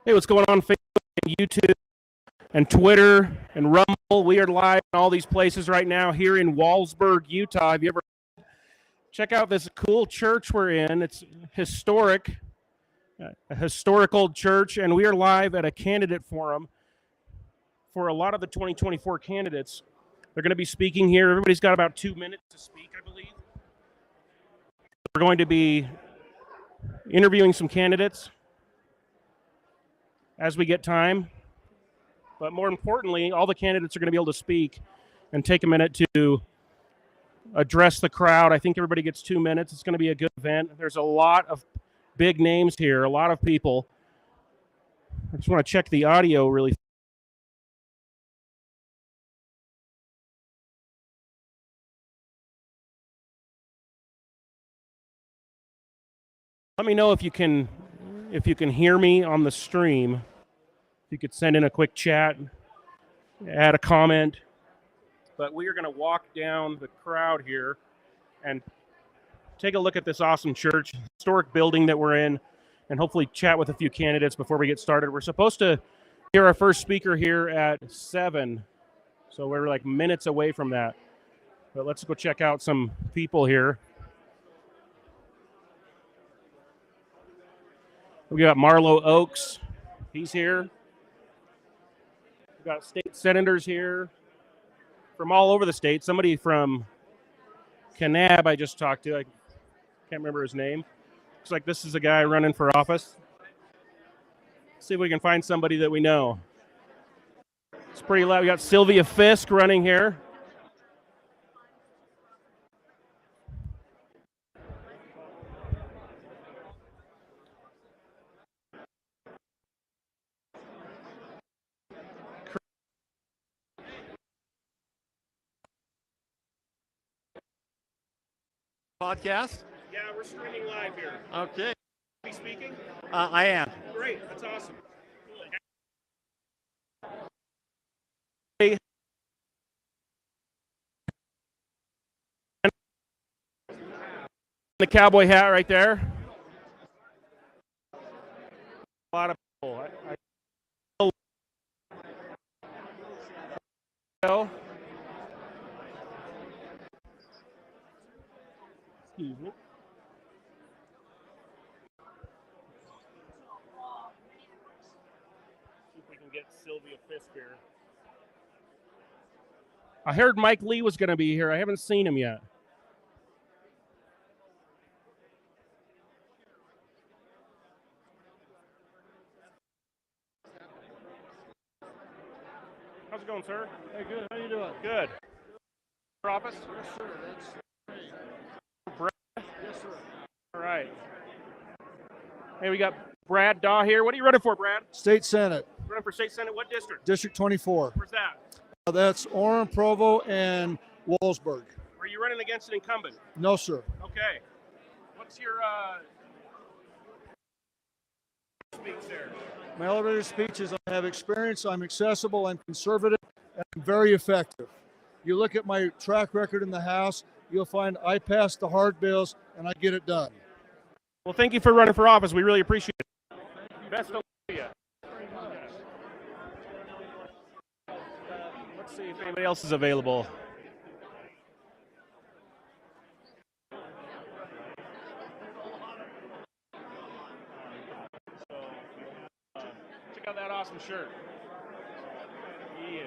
Hey, what's going on Facebook and YouTube and Twitter and Rumble? We are live in all these places right now here in Wallsburg, Utah. Have you ever check out this cool church we're in? It's historic, a historic old church, and we are live at a candidate forum for a lot of the 2024 candidates. They're going to be speaking here. Everybody's got about 2 minutes to speak, I believe. We're going to be interviewing some candidates as we get time. But more importantly, all the candidates are going to be able to speak and take a minute to address the crowd. I think everybody gets 2 minutes. It's going to be a good event. There's a lot of big names here, a lot of people. I just want to check the audio really. Let me know if you can hear me on the stream. If you could send in a quick chat, add a comment. But we are going to walk down the crowd here and take a look at this awesome church, historic building that we're in, and hopefully chat with a few candidates before we get started. We're supposed to hear our first speaker here at 7, so we're like minutes away from that. But let's go check out some people here. We got Marlo Oaks. He's here. We've got state senators here from all over the state. Somebody from Kanab I just talked to. I can't remember his name. Looks like this is a guy running for office. Let's see if we can find somebody that we know. It's pretty loud. We got Sylvia Fisk running here. Podcast? Yeah, we're streaming live here. Okay. Be speaking? I am. Great, that's awesome. The cowboy hat right there. A lot of people. Excuse me. See if we can get Sylvia Fisk here. I heard Mike Lee was going to be here. I haven't seen him yet. How's it going, sir? Hey, good. How you doing? Good. Your office? Yes, sir. That's great. Brad? Yes, sir. All right. Hey, we got Brad Daw here. What are you running for, Brad? State Senate, Running for state senate. What district? District 24. Where's that? That's Orem, Provo, and Wallsburg. Are you running against an incumbent? No, sir. Okay. What's your speech there? My elevator speech is I have experience, I'm accessible, I'm conservative, and I'm very effective. You look at my track record in the House, you'll find I pass the hard bills and I get it done. Well, thank you for running for office. We really appreciate it. Best of luck to you. Let's see if anybody else is available. Check out that awesome shirt. Yeah.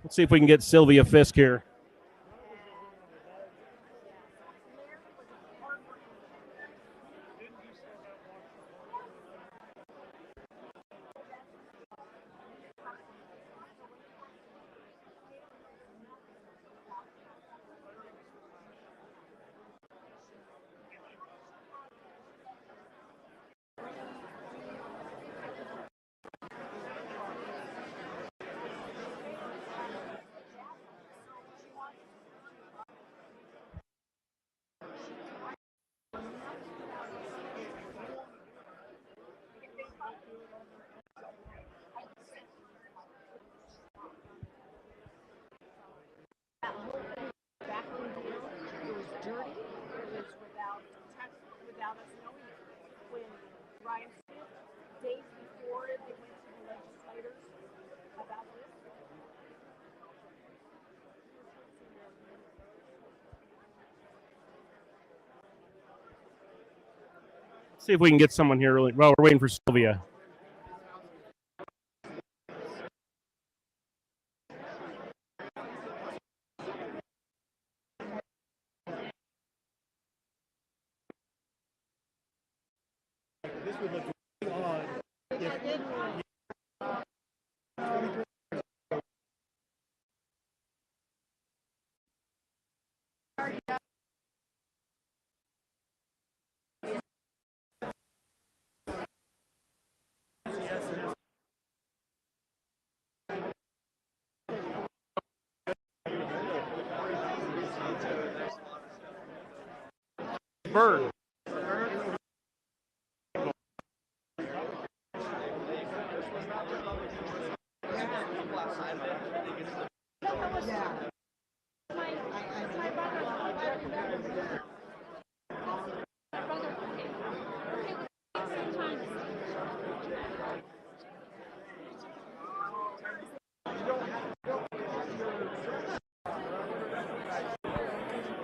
Let's see if we can get Sylvia Fisk here. Ryan Smith days before they went to the legislators about this. See if we can get someone here really. Well, we're waiting for Sylvia. This would look really odd if Bird.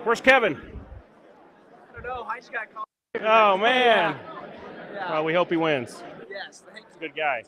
Where's Kevin? I don't know. I just got called. Oh man. Yeah. Well, we hope he wins. Yes. Thank you. Good guy.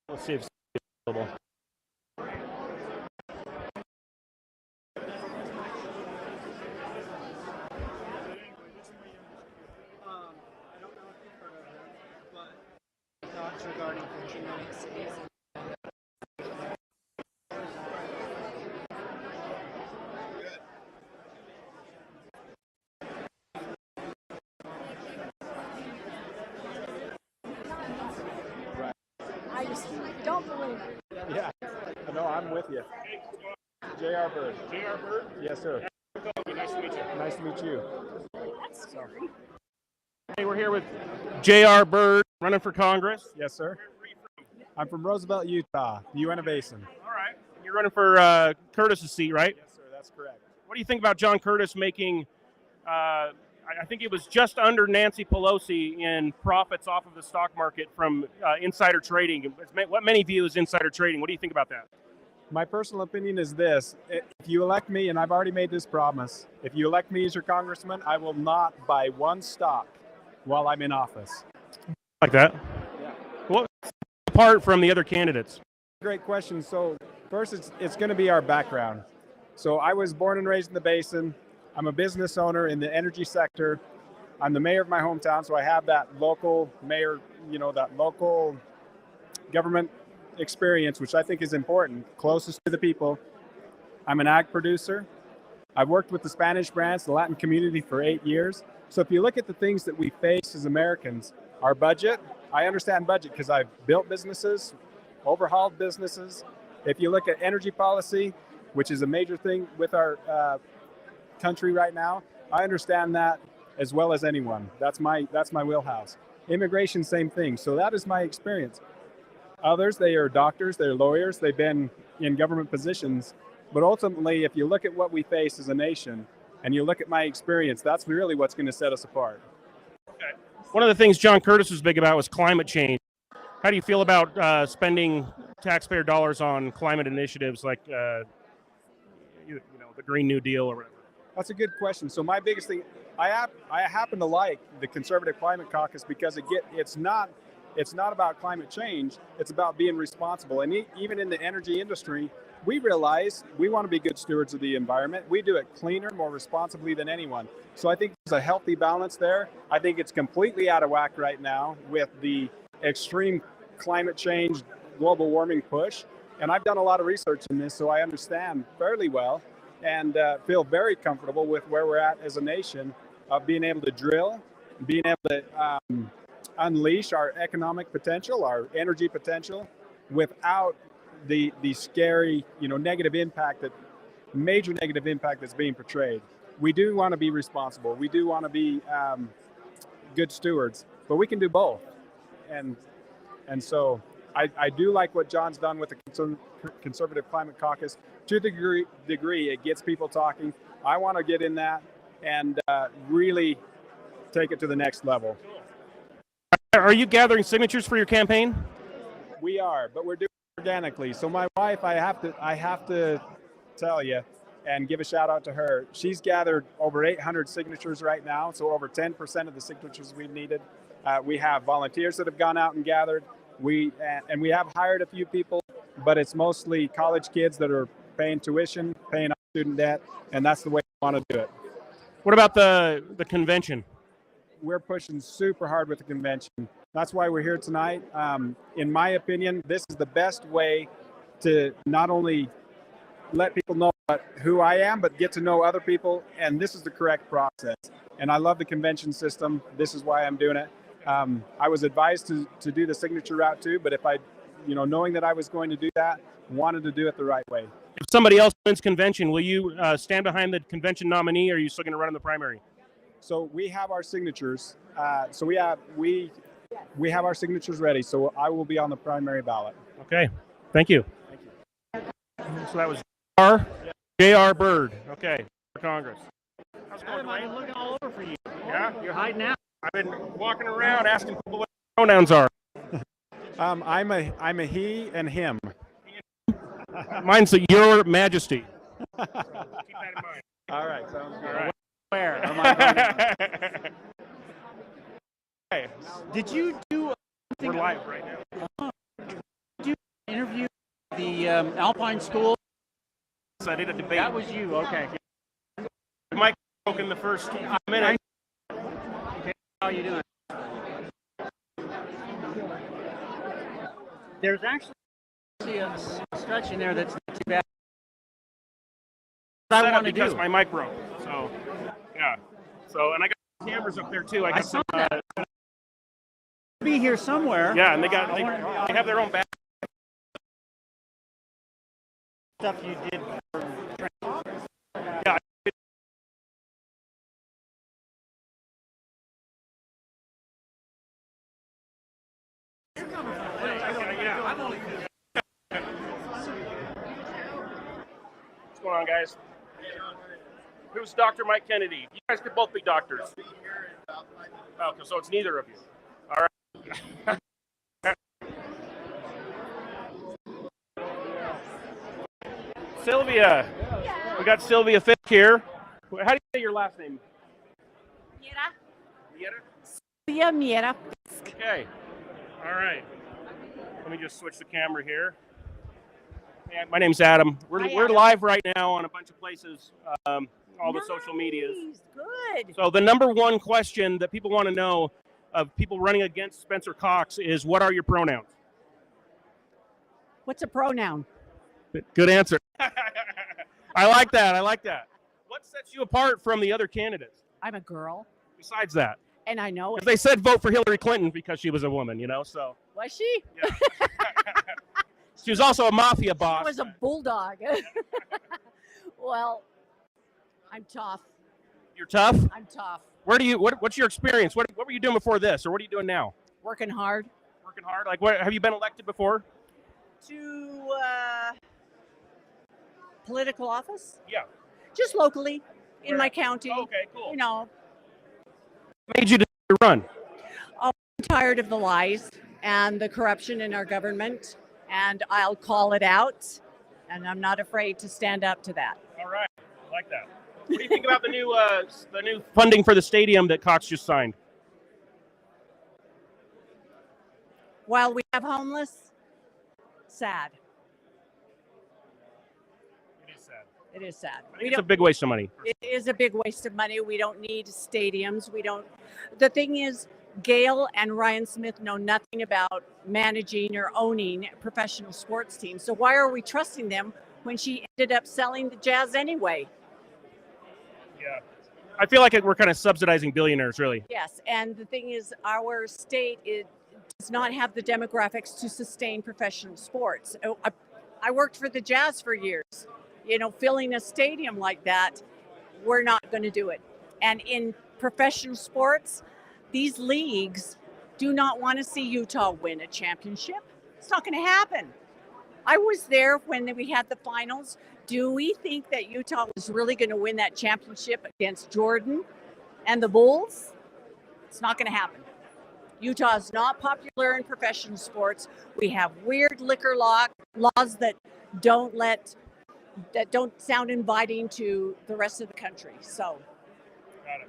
Let's see if it's available. I don't know if you've heard of him, but thoughts regarding genomics. I just don't believe it. Yeah, no, I'm with you. J.R. Bird. J.R. Bird? Yes, sir. Nice to meet you. Nice to meet you. That's scary. Hey, we're here with J.R. Bird, running for Congress. Yes, sir. I'm from Roosevelt, Utah, the Uinta Basin. All right. You're running for Curtis's seat, right? Yes, sir. That's correct. What do you think about John Curtis making, I think it was just under Nancy Pelosi in profits off of the stock market from insider trading? What many view as insider trading. What do you think about that? My personal opinion is this. If you elect me, and I've already made this promise, if you elect me as your congressman, I will not buy one stock while I'm in office. Like that? Yeah. What apart from the other candidates? Great question. So first, it's going to be our background. So I was born and raised in the Basin. I'm a business owner in the energy sector. I'm the mayor of my hometown, so I have that local mayor, that local government experience, which I think is important, closest to the people. I'm an ag producer. I've worked with the Spanish branch, the Latin community for 8 years. So if you look at the things that we face as Americans, our budget, I understand budget because I've built businesses, overhauled businesses. If you look at energy policy, which is a major thing with our country right now, I understand that as well as anyone. That's my wheelhouse. Immigration, same thing. So that is my experience. Others, they are doctors, they're lawyers, they've been in government positions. But ultimately, if you look at what we face as a nation and you look at my experience, that's really what's going to set us apart. Okay. One of the things John Curtis was big about was climate change. How do you feel about spending taxpayer dollars on climate initiatives like the Green New Deal or whatever? That's a good question. So my biggest thing, I happen to like the Conservative Climate Caucus because it's not about climate change. It's about being responsible. And even in the energy industry, we realize we want to be good stewards of the environment. We do it cleaner, more responsibly than anyone. So I think there's a healthy balance there. I think it's completely out of whack right now with the extreme climate change, global warming push. And I've done a lot of research in this, so I understand fairly well and feel very comfortable with where we're at as a nation of being able to drill, being able to unleash our economic potential, our energy potential, without the scary, negative impact major negative impact that's being portrayed. We do want to be responsible. We do want to be good stewards, but we can do both. And so I do like what John's done with the Conservative Climate Caucus. To the degree it gets people talking. I want to get in that and really take it to the next level. Are you gathering signatures for your campaign? We are, but we're doing it organically. So my wife, I have to tell you and give a shout out to her. She's gathered over 800 signatures right now, so over 10% of the signatures we've needed. We have volunteers that have gone out and gathered. We have hired a few people, but it's mostly college kids that are paying tuition, paying off student debt, and that's the way we want to do it. What about the convention? We're pushing super hard with the convention. That's why we're here tonight. In my opinion, this is the best way to not only let people know who I am, but get to know other people, and this is the correct process. And I love the convention system. This is why I'm doing it. I was advised to do the signature route too, but if I, knowing that I was going to do that, wanted to do it the right way. If somebody else wins convention, will you stand behind the convention nominee, or are you still going to run in the primary? So we have our signatures. So we have our signatures ready. So I will be on the primary ballot. Okay, thank you. Thank you. So that was J.R. Bird. Okay, for Congress. How's it going, Adam, I've been Dwayne? looking all over for you. Yeah, You're hiding out. I've been walking around asking people what their pronouns are. I'm a he and him. Mine's Your Majesty. Keep that in mind. All right, sounds good. All right. Where? Am I going Hey, Did you do we're live right now. an interview at the Alpine School? So I did a debate. That was you. Okay. Mike broke in the first minute. Okay. How are you doing? There's actually a stretch in there that's not too bad. What I want to because do. my mic broke. So, yeah. So, and I got cameras up there too. I got saw some. that. Be here somewhere. Yeah, and they have their own back. Stuff you did. Yeah. What's going on, guys? Who's Dr. Mike Kennedy? You guys could both be doctors. Okay, so it's neither of you. All right. Sylvia. We got Sylvia Fisk here. How do you say your last name? Sylvia Miera. Okay. All right. Let me just switch the camera here. Yeah, my name's Adam. We're Adam. live right now on a bunch of places, all the social medias. Good. So the number one question that people want to know of people running against Spencer Cox is, what are your pronouns? What's a pronoun? Good answer. I like that. What sets you apart from the other candidates I'm a girl, besides that? and I know it. They said vote for Hillary Clinton because she was a woman, so. Was she? Yeah. She was also a mafia boss. She was a bulldog. Well, I'm tough. You're tough? I'm tough. What's your experience? What were you doing before this, or what are you doing now? Working hard. Working hard? Like, what, have you been elected before? To political office? Yeah. Just locally in Where? my county. Okay, cool. You know, What made you decide to run? I'm tired of the lies and the corruption in our government, and I'll call it out, and I'm not afraid to stand up to that. All right, I like that. What do you think about the new funding for the stadium that Cox just signed? While we have homeless, sad. It is sad. It is sad. It's a big waste of money. It is a big waste of money. We don't need stadiums. We don't. The thing is, Gail and Ryan Smith know nothing about managing or owning professional sports teams. So why are we trusting them when she ended up selling the Jazz anyway? Yeah. I feel like we're kind of subsidizing billionaires, really. Yes, and the thing is, our state does not have the demographics to sustain professional sports. I worked for the Jazz for years. You know, filling a stadium like that, we're not going to do it. And in professional sports, these leagues do not want to see Utah win a championship. It's not going to happen. I was there when we had the finals. Do we think that Utah was really going to win that championship against Jordan and the Bulls? It's not going to happen. Utah is not popular in professional sports. We have weird liquor laws that don't sound inviting to the rest of the country. So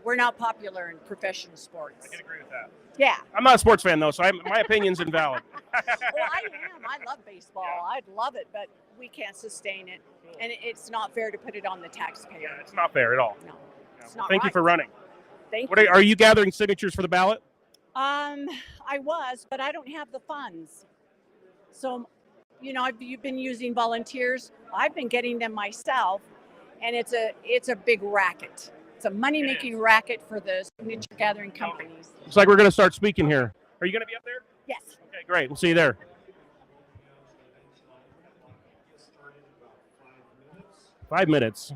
we're not popular in professional sports. I can agree with that. Yeah. I'm not a sports fan, though, so my opinion's invalid. Well, I am. I love baseball. Yeah. I'd love it, but we can't sustain it. And it's not fair to put it on the taxpayer. Yeah, it's not fair at all. No, it's Well, not thank you right. for running. Thank you. Are you gathering signatures for the ballot? I was, but I don't have the funds. So, you know, you've been using volunteers. I've been getting them myself, and it's a big racket. It's a money-making racket for the signature gathering companies. Looks like we're going to start speaking here. Are you going to be up there? Yes. Okay, great. We'll see you there. 5 minutes.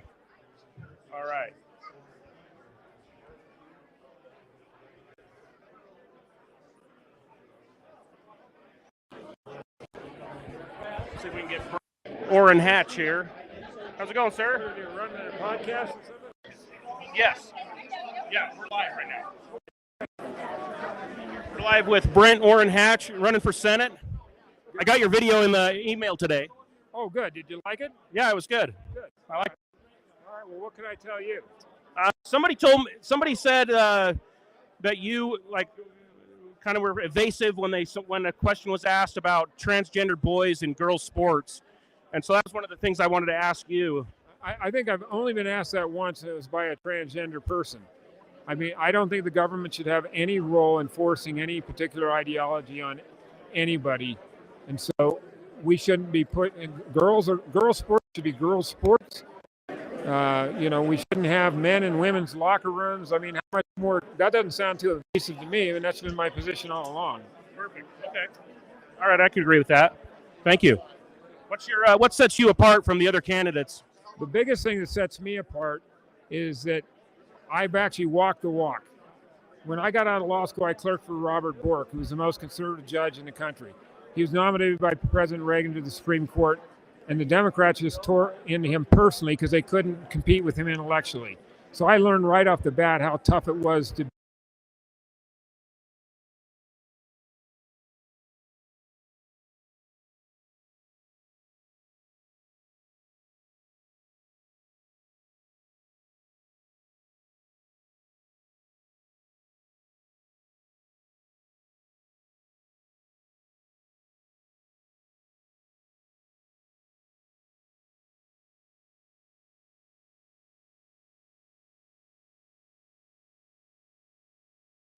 All right. See if we can get Orrin Hatch here. How's it going, sir? You're running a podcast or something? Yes. Yeah, we're live right now. We're live with Brent Orrin Hatch running for Senate. I got your video in the email today. Oh, good. Did you like it? Yeah, it was good. Good. I like. All right. Well, what can I tell you? Somebody said that you kind of were evasive when a question was asked about transgender boys and girls sports, and so that was one of the things I wanted to ask you. I think I've only been asked that once, and it was by a transgender person. I mean, I don't think the government should have any role in forcing any particular ideology on anybody, and so we shouldn't be put in girls sports should be girls sports. You know, we shouldn't have men and women's locker rooms. I mean, how much more? That doesn't sound too evasive to me, and that's been my position all along. Perfect. Okay. All right, I can agree with that. Thank you. What sets you apart from the other candidates? The biggest thing that sets me apart is that I've actually walked the walk. When I got out of law school, I clerked for Robert Bork, who was the most conservative judge in the country. He was nominated by President Reagan to the Supreme Court, and the Democrats just tore into him personally because they couldn't compete with him intellectually. So I learned right off the bat how tough it was to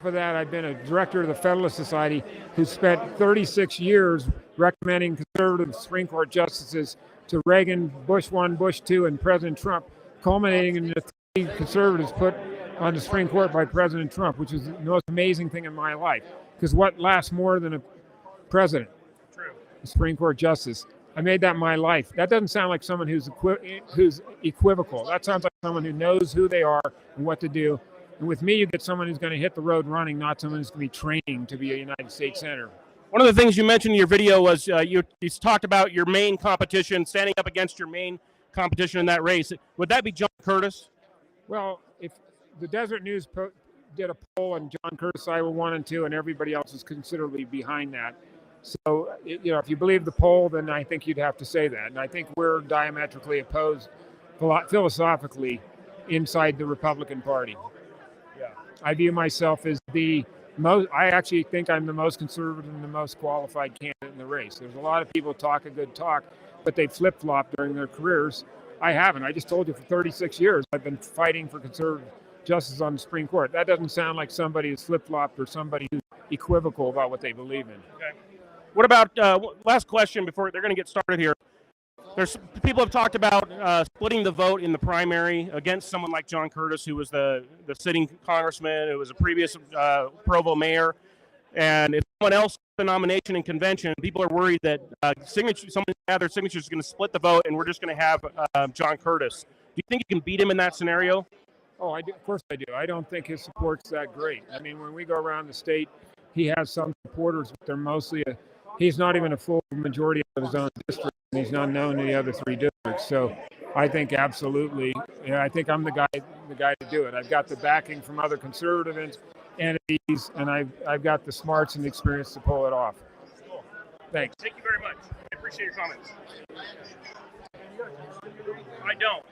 For that, I've been a director of the Federalist Society who spent 36 years recommending conservative Supreme Court justices to Reagan, Bush 1, Bush 2, and President Trump, culminating in the 3 conservatives put on the Supreme Court by President Trump, which is the most amazing thing in my life. Because what lasts more than a president? True. A Supreme Court justice. I made that my life. That doesn't sound like someone who's equivocal. That sounds like someone who knows who they are and what to do. And with me, you get someone who's going to hit the road running, not someone who's going to be training to be a United States Senator. One of the things you mentioned in your video was you talked about your main competition, standing up against your main competition in that race. Would that be John Curtis? Well, if the Desert News did a poll and John Curtis, Iowa 1 and 2, and everybody else is considerably behind that. So, you know, if you believe the poll, then I think you'd have to say that. And I think we're diametrically opposed philosophically inside the Republican Party. I view myself as I actually think I'm the most conservative and the most qualified candidate in the race. There's a lot of people talk a good talk, but they flip-flop during their careers. I haven't. I just told you for 36 years I've been fighting for conservative justice on the Supreme Court. That doesn't sound like somebody who's flip-flopped or somebody who's equivocal about what they believe in. Okay. What about last question before they're going to get started here? There's people have talked about splitting the vote in the primary against someone like John Curtis, who was the sitting congressman, who was a previous Provo mayor, and if someone else gets the nomination in convention, people are worried that someone gathered signatures is going to split the vote, and we're just going to have John Curtis. Do you think you can beat him in that scenario? Oh, I do. Of course I do. I don't think his support's that great. I mean, when we go around the state, he has some supporters, but they're mostly he's not even a full majority of his own district, and he's not known in the other 3 districts. So I think absolutely, I think I'm the guy to do it. I've got the backing from other conservative entities, and I've got the smarts and the experience to pull it off. Cool. Thanks. Thank you very much. I appreciate your comments. I don't.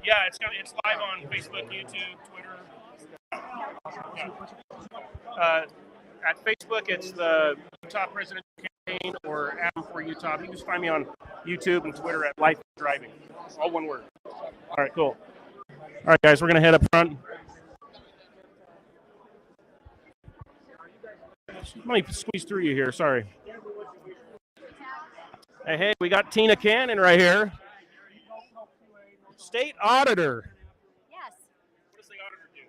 Yeah, it's live on Facebook, YouTube, Twitter. Yeah. At Facebook, it's the Utah Presidential Campaign or Adam for Utah. You can just find me on YouTube and Twitter at Life Driving. All one word. All right, cool. All right, guys, we're going to head up front. Let me squeeze through you here. Sorry. Hey, we got Tina Cannon right here. State Auditor. Yes. What does the auditor do?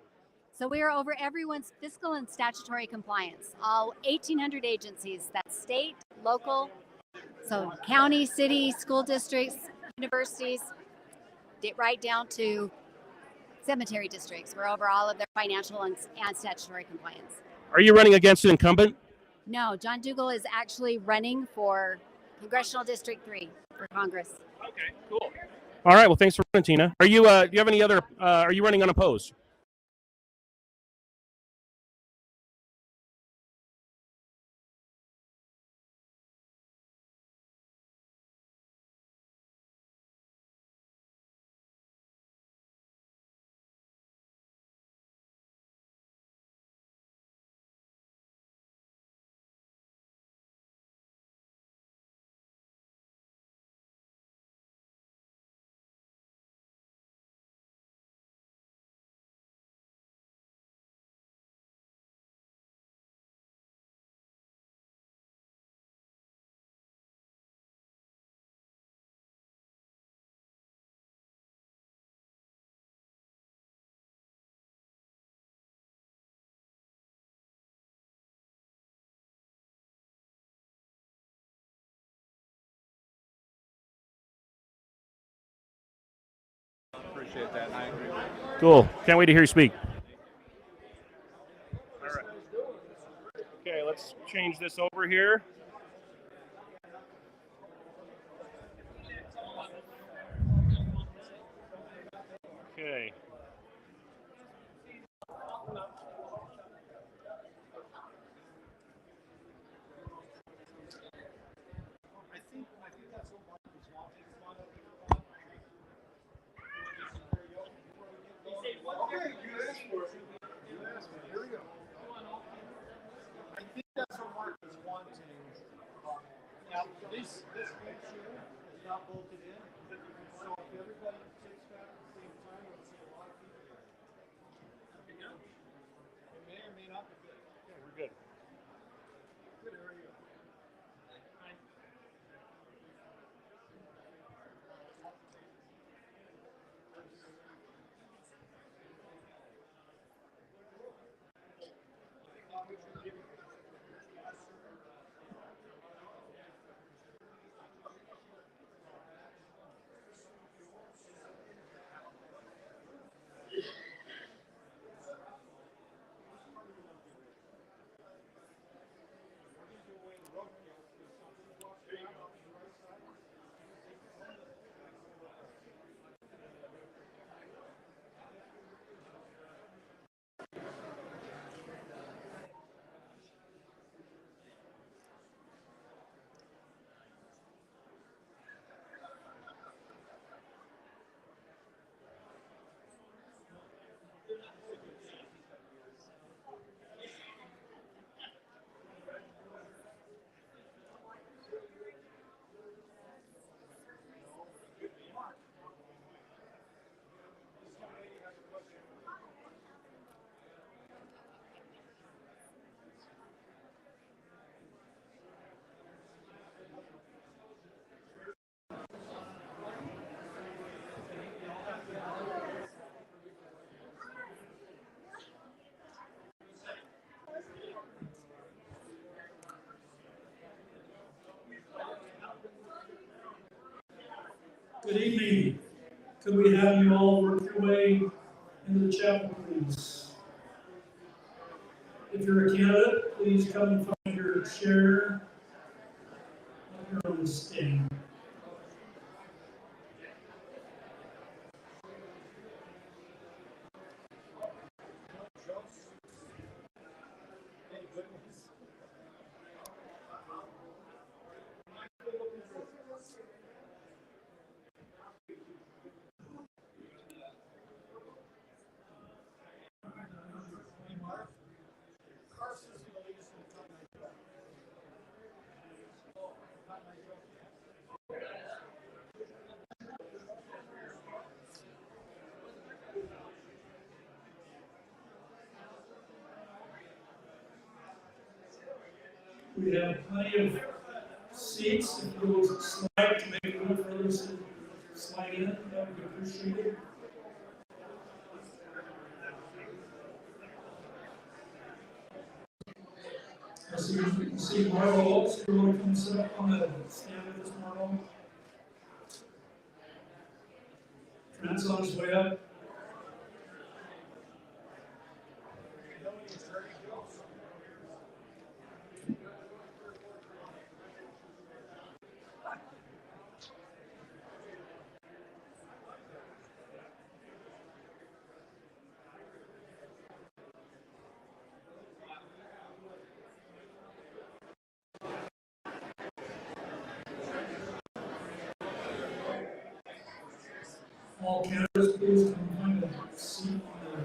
So we are over everyone's fiscal and statutory compliance. All 1,800 agencies, that's state, local, so county, city, school districts, universities, right down to cemetery districts. We're over all of their financial and statutory compliance. Are you running against an incumbent? No, John Dougal is actually running for Congressional District 3 for Congress. Okay, cool. All right, well, thanks for running, Tina. Are you? Do you have any other? Are you running unopposed? Appreciate that, and I agree with you. Cool. Can't wait to hear you speak. All right. Okay, let's change this over here. Okay. That's what Mark was wanting. Now, this feature is not bolted in, so if everybody takes back at the same time, you'll see a lot of people there. It may or may not be good. Yeah, we're good. Good area. Good evening. Could we have you all work your way into the chapel, please? If you're a candidate, please come and find your chair up here on the stand. We have plenty of seats. If you will slide to make room for others to slide in, that would be appreciated. I see Marlo. So you want to come sit up on the stand with us, Marlo? Trent's on his way up. All candidates, please come find a seat on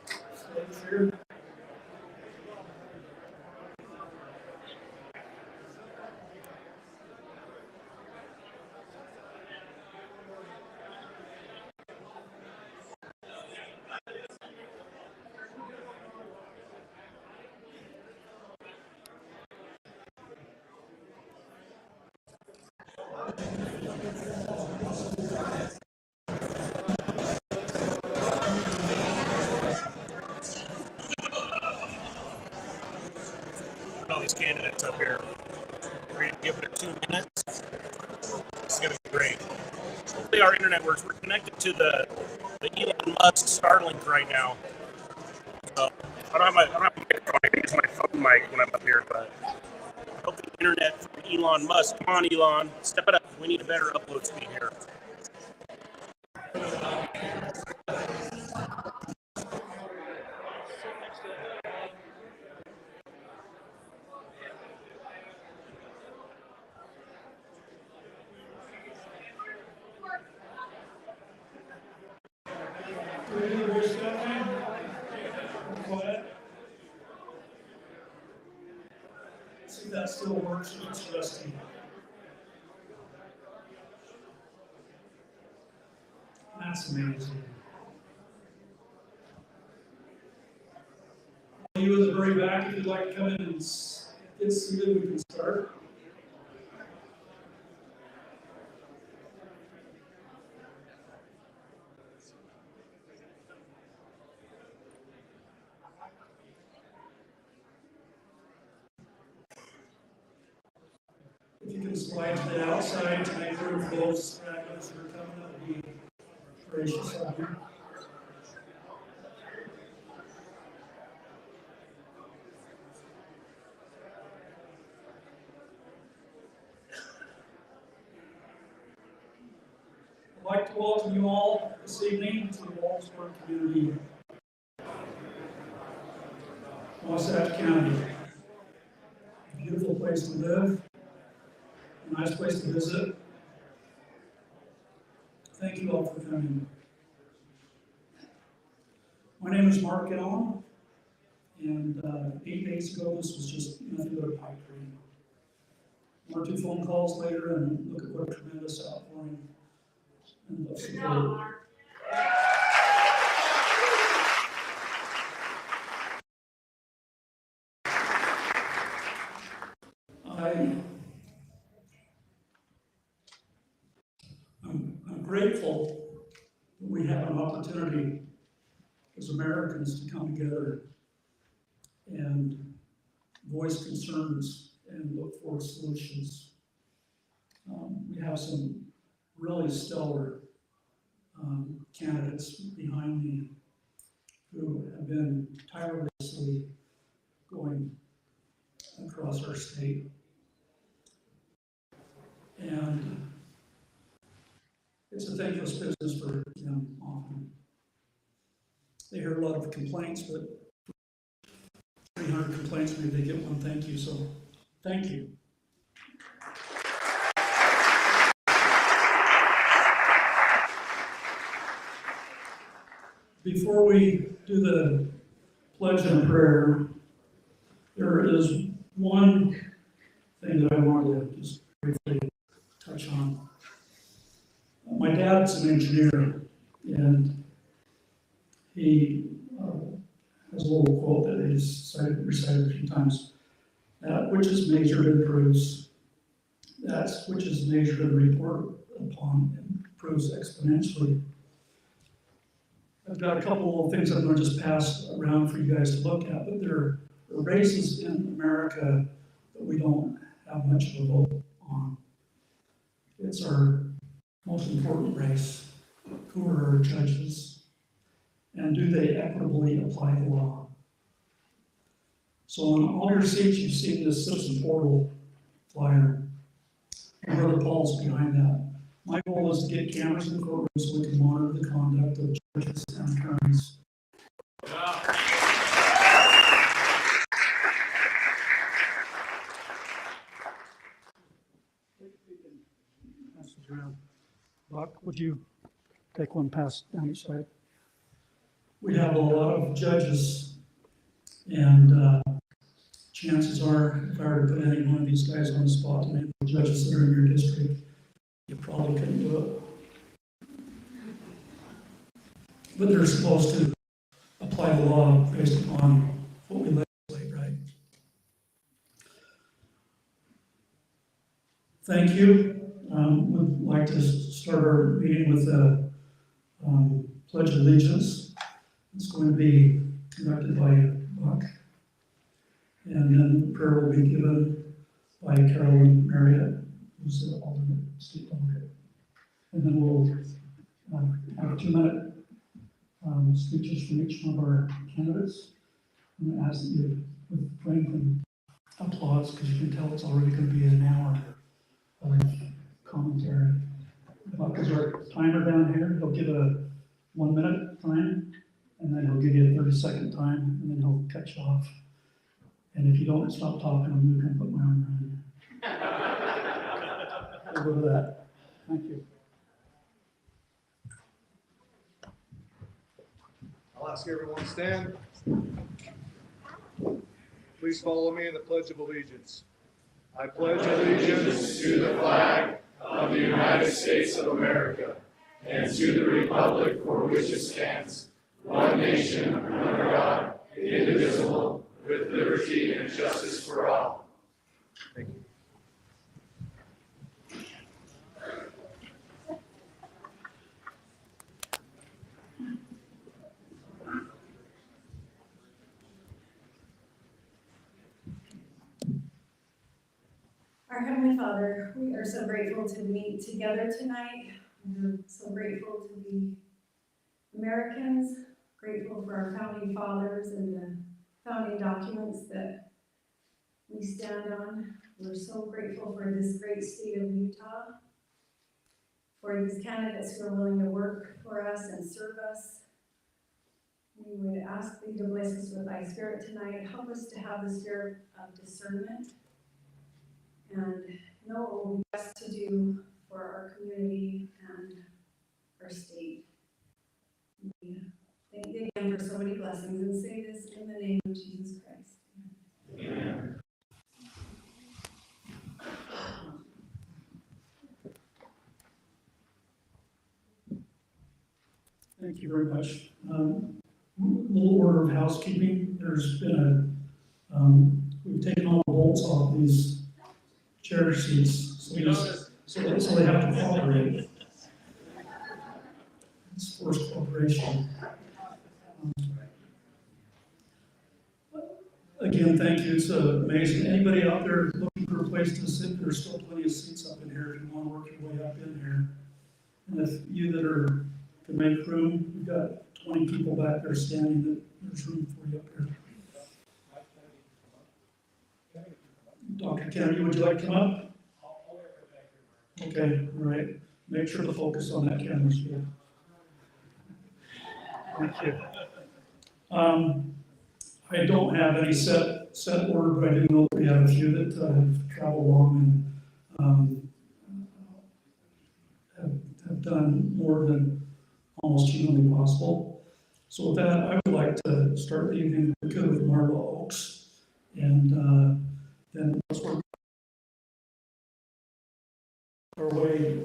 the stage here. All these candidates up here. We're going to give it 2 minutes. It's going to be great. Hopefully our internet works. We're connected to the Elon Musk Starlink right now. So I don't have my microphone. I can use my phone mic when I'm up here, but I hope the internet from Elon Musk. Come on, Elon. Step it up. We need a better upload speed here. See if that still works if it's rusty. That's amazing. You in the very back, if you'd like to come in and get seated, we can start. If you can slide to the outside to make room for those stragglers who are coming, that would be gracious of you. I'd like to welcome you all this evening to the Wallsburg community, Wasatch County. A beautiful place to live, a nice place to visit. Thank you all for coming. My name is Mark Allen, and 8 days ago this was just nothing but a pipe dream. 1 or 2 phone calls later, and look at what a tremendous outpouring and the support. I'm grateful that we have an opportunity as Americans to come together and voice concerns and look for solutions. We have some really stellar candidates behind me who have been tirelessly going across our state. And it's a thankless business for them often. They hear a lot of complaints, but 300 complaints, maybe they get one thank you, so thank you. Before we do the pledge and prayer, there is one thing that I wanted to just briefly touch on. My dad's an engineer, and he has a little quote that he's recited a few times. That which is measured improves. That which is measured and reported upon improves exponentially. I've got a couple of things I'm going to just pass around for you guys to look at, but there are races in America that we don't have much of a vote on. It's our most important race. Who are our judges? And do they equitably apply the law? So on all your seats, you've seen this citizen portal flyer. And Brother Paul's behind that. My goal is to get cameras in the courtroom so we can monitor the conduct of judges and attorneys. Pass it around. Buck, would you take one pass down each side? We have a lot of judges, and chances are, if I were to put any one of these guys on the spot to name the judges that are in your district, you probably couldn't do it. But they're supposed to apply the law based upon what we legislate, right? Thank you. We'd like to start our meeting with the Pledge of Allegiance. It's going to be conducted by Buck. And then prayer will be given by Carolyn Marriott, who's the alternate state delegate. And then we'll have 2-minute speeches from each one of our candidates. I'm going to ask that you refrain from applause because you can tell it's already going to be an hour of commentary. Buck is our timer down here. He'll give a 1-minute time, and then he'll give you a 30-second time, and then he'll cut you off. And if you don't stop talking, I'm going to put my arm around you. We'll go to that. Thank you. I'll ask everyone to stand. Please follow me in the Pledge of Allegiance. I pledge allegiance to the flag of the United States of America and to the republic for which it stands, one nation under God, indivisible, with liberty and justice for all. Thank you. Our Heavenly Father, we are so grateful to meet together tonight. We're so grateful to be Americans, grateful for our founding fathers and the founding documents that we stand on. We're so grateful for this great state of Utah, for these candidates who are willing to work for us and serve us. We would ask thee to bless us with thy spirit tonight. Help us to have the spirit of discernment and know what will be best to do for our community and our state. We thank you again for so many blessings and say this in the name of Jesus Christ. Amen. Thank you very much. Little order of housekeeping. There's been we've taken all the bolts off these chair seats, so they have to cooperate. It's forced cooperation. Again, thank you. It's amazing. Anybody out there looking for a place to sit? There's still plenty of seats up in here if you want to work your way up in here. And if you that can make room, we've got 20 people back there standing, there's room for you up here. Dr. Kennedy, would you like to come up? Okay, all right. Make sure to focus on that camera. Thank you. I don't have any set order, but I do know that we have a few that have traveled along and have done more than almost humanly possible. So with that, I would like to start the evening with Marla Oaks, and then let's work our way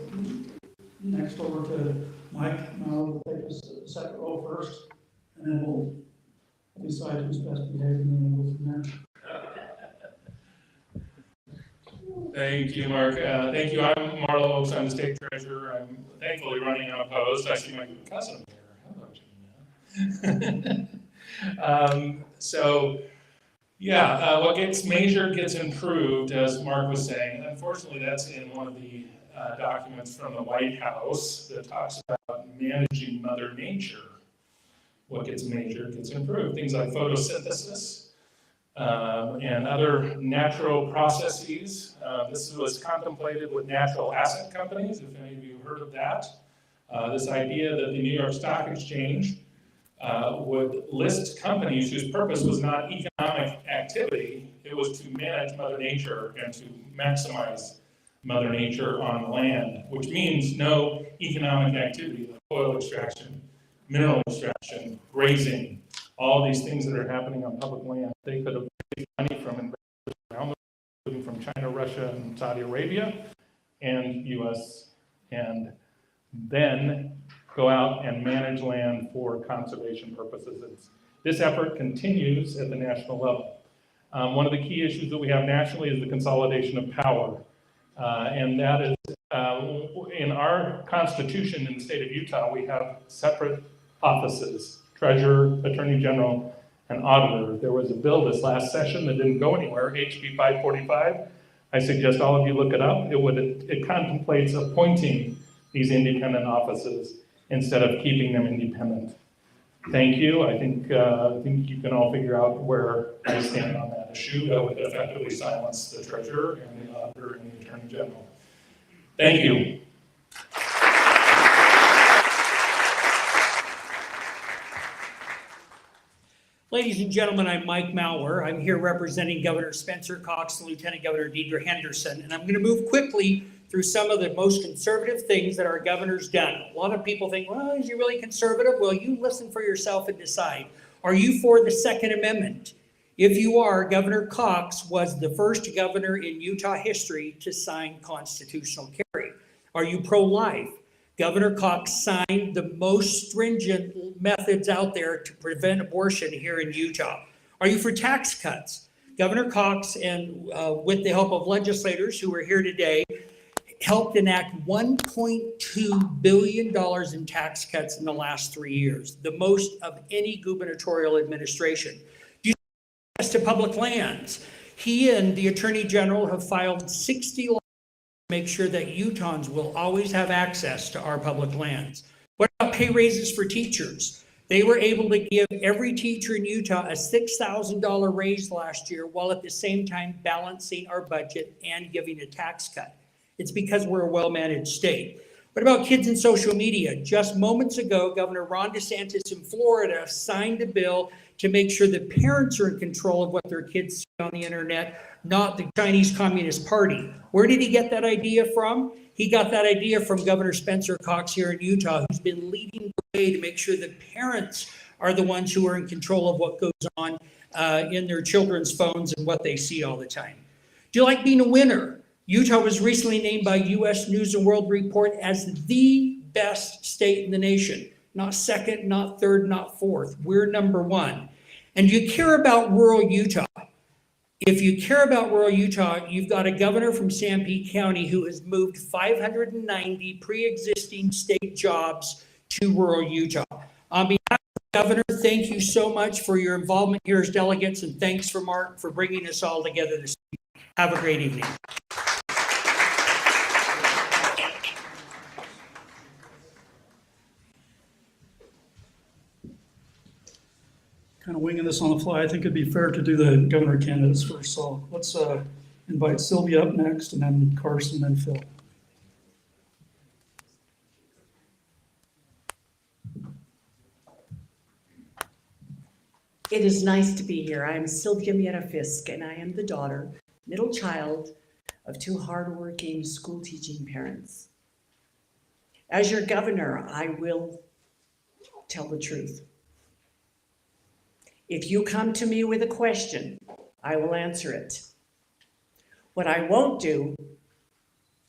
next over to Mike. Now we'll take the second row first, and then we'll decide who's best behaved, and then we'll go from there. Thank you, Mark. Thank you. I'm Marlo Oaks. I'm the state treasurer. I'm thankfully running unopposed. I see my cousin here. Hello, Gina. What gets measured gets improved, as Mark was saying. Unfortunately, that's in one of the documents from the White House that talks about managing Mother Nature. What gets measured gets improved. Things like photosynthesis and other natural processes. This was contemplated with natural asset companies, if any of you heard of that. This idea that the New York Stock Exchange would list companies whose purpose was not economic activity, it was to manage Mother Nature and to maximize Mother Nature on land, which means no economic activity like oil extraction, mineral extraction, grazing, all these things that are happening on public land. They could have raised money from investors around the world, including from China, Russia, and Saudi Arabia, and US, and then go out and manage land for conservation purposes. This effort continues at the national level. One of the key issues that we have nationally is the consolidation of power. And that is, in our constitution in the state of Utah, we have separate offices: treasurer, attorney general, and auditor. There was a bill this last session that didn't go anywhere, HB 545. I suggest all of you look it up. It contemplates appointing these independent offices instead of keeping them independent. Thank you. I think you can all figure out where I stand on that issue. That would effectively silence the treasurer and the auditor and the attorney general. Thank you. Ladies and gentlemen, I'm Mike Mauer. I'm here representing Governor Spencer Cox and Lieutenant Governor Deidre Henderson, and I'm going to move quickly through some of the most conservative things that our governor's done. A lot of people think, well, is he really conservative? Well, you listen for yourself and decide. Are you for the Second Amendment? If you are, Governor Cox was the first governor in Utah history to sign constitutional carry. Are you pro-life? Governor Cox signed the most stringent methods out there to prevent abortion here in Utah. Are you for tax cuts? Governor Cox, and with the help of legislators who are here today, helped enact $1.2 billion in tax cuts in the last 3 years, the most of any gubernatorial administration. Do you say yes to public lands? He and the Attorney General have filed 60 laws to make sure that Utahns will always have access to our public lands. What about pay raises for teachers? They were able to give every teacher in Utah a $6,000 raise last year, while at the same time balancing our budget and giving a tax cut. It's because we're a well-managed state. What about kids in social media? Just moments ago, Governor Ron DeSantis in Florida signed a bill to make sure that parents are in control of what their kids see on the internet, not the Chinese Communist Party. Where did he get that idea from? He got that idea from Governor Spencer Cox here in Utah, who's been leading the way to make sure that parents are the ones who are in control of what goes on in their children's phones and what they see all the time. Do you like being a winner? Utah was recently named by U.S. News and World Report as the best state in the nation. Not second, not third, not fourth. We're number one. And do you care about rural Utah? If you care about rural Utah, you've got a governor from Sanpete County who has moved 590 pre-existing state jobs to rural Utah. On behalf of the governor, thank you so much for your involvement here as delegates, and thanks for Mark for bringing us all together this evening. Have a great evening. this on the fly. I think it'd be fair to do the governor candidates first. So let's invite Sylvia up next, and then Carson, then Phil. It is nice to be here. I am Sylvia Miera Fisk, and I am the daughter, middle child of two hardworking school teaching parents. As your governor, I will tell the truth. If you come to me with a question, I will answer it. What I won't do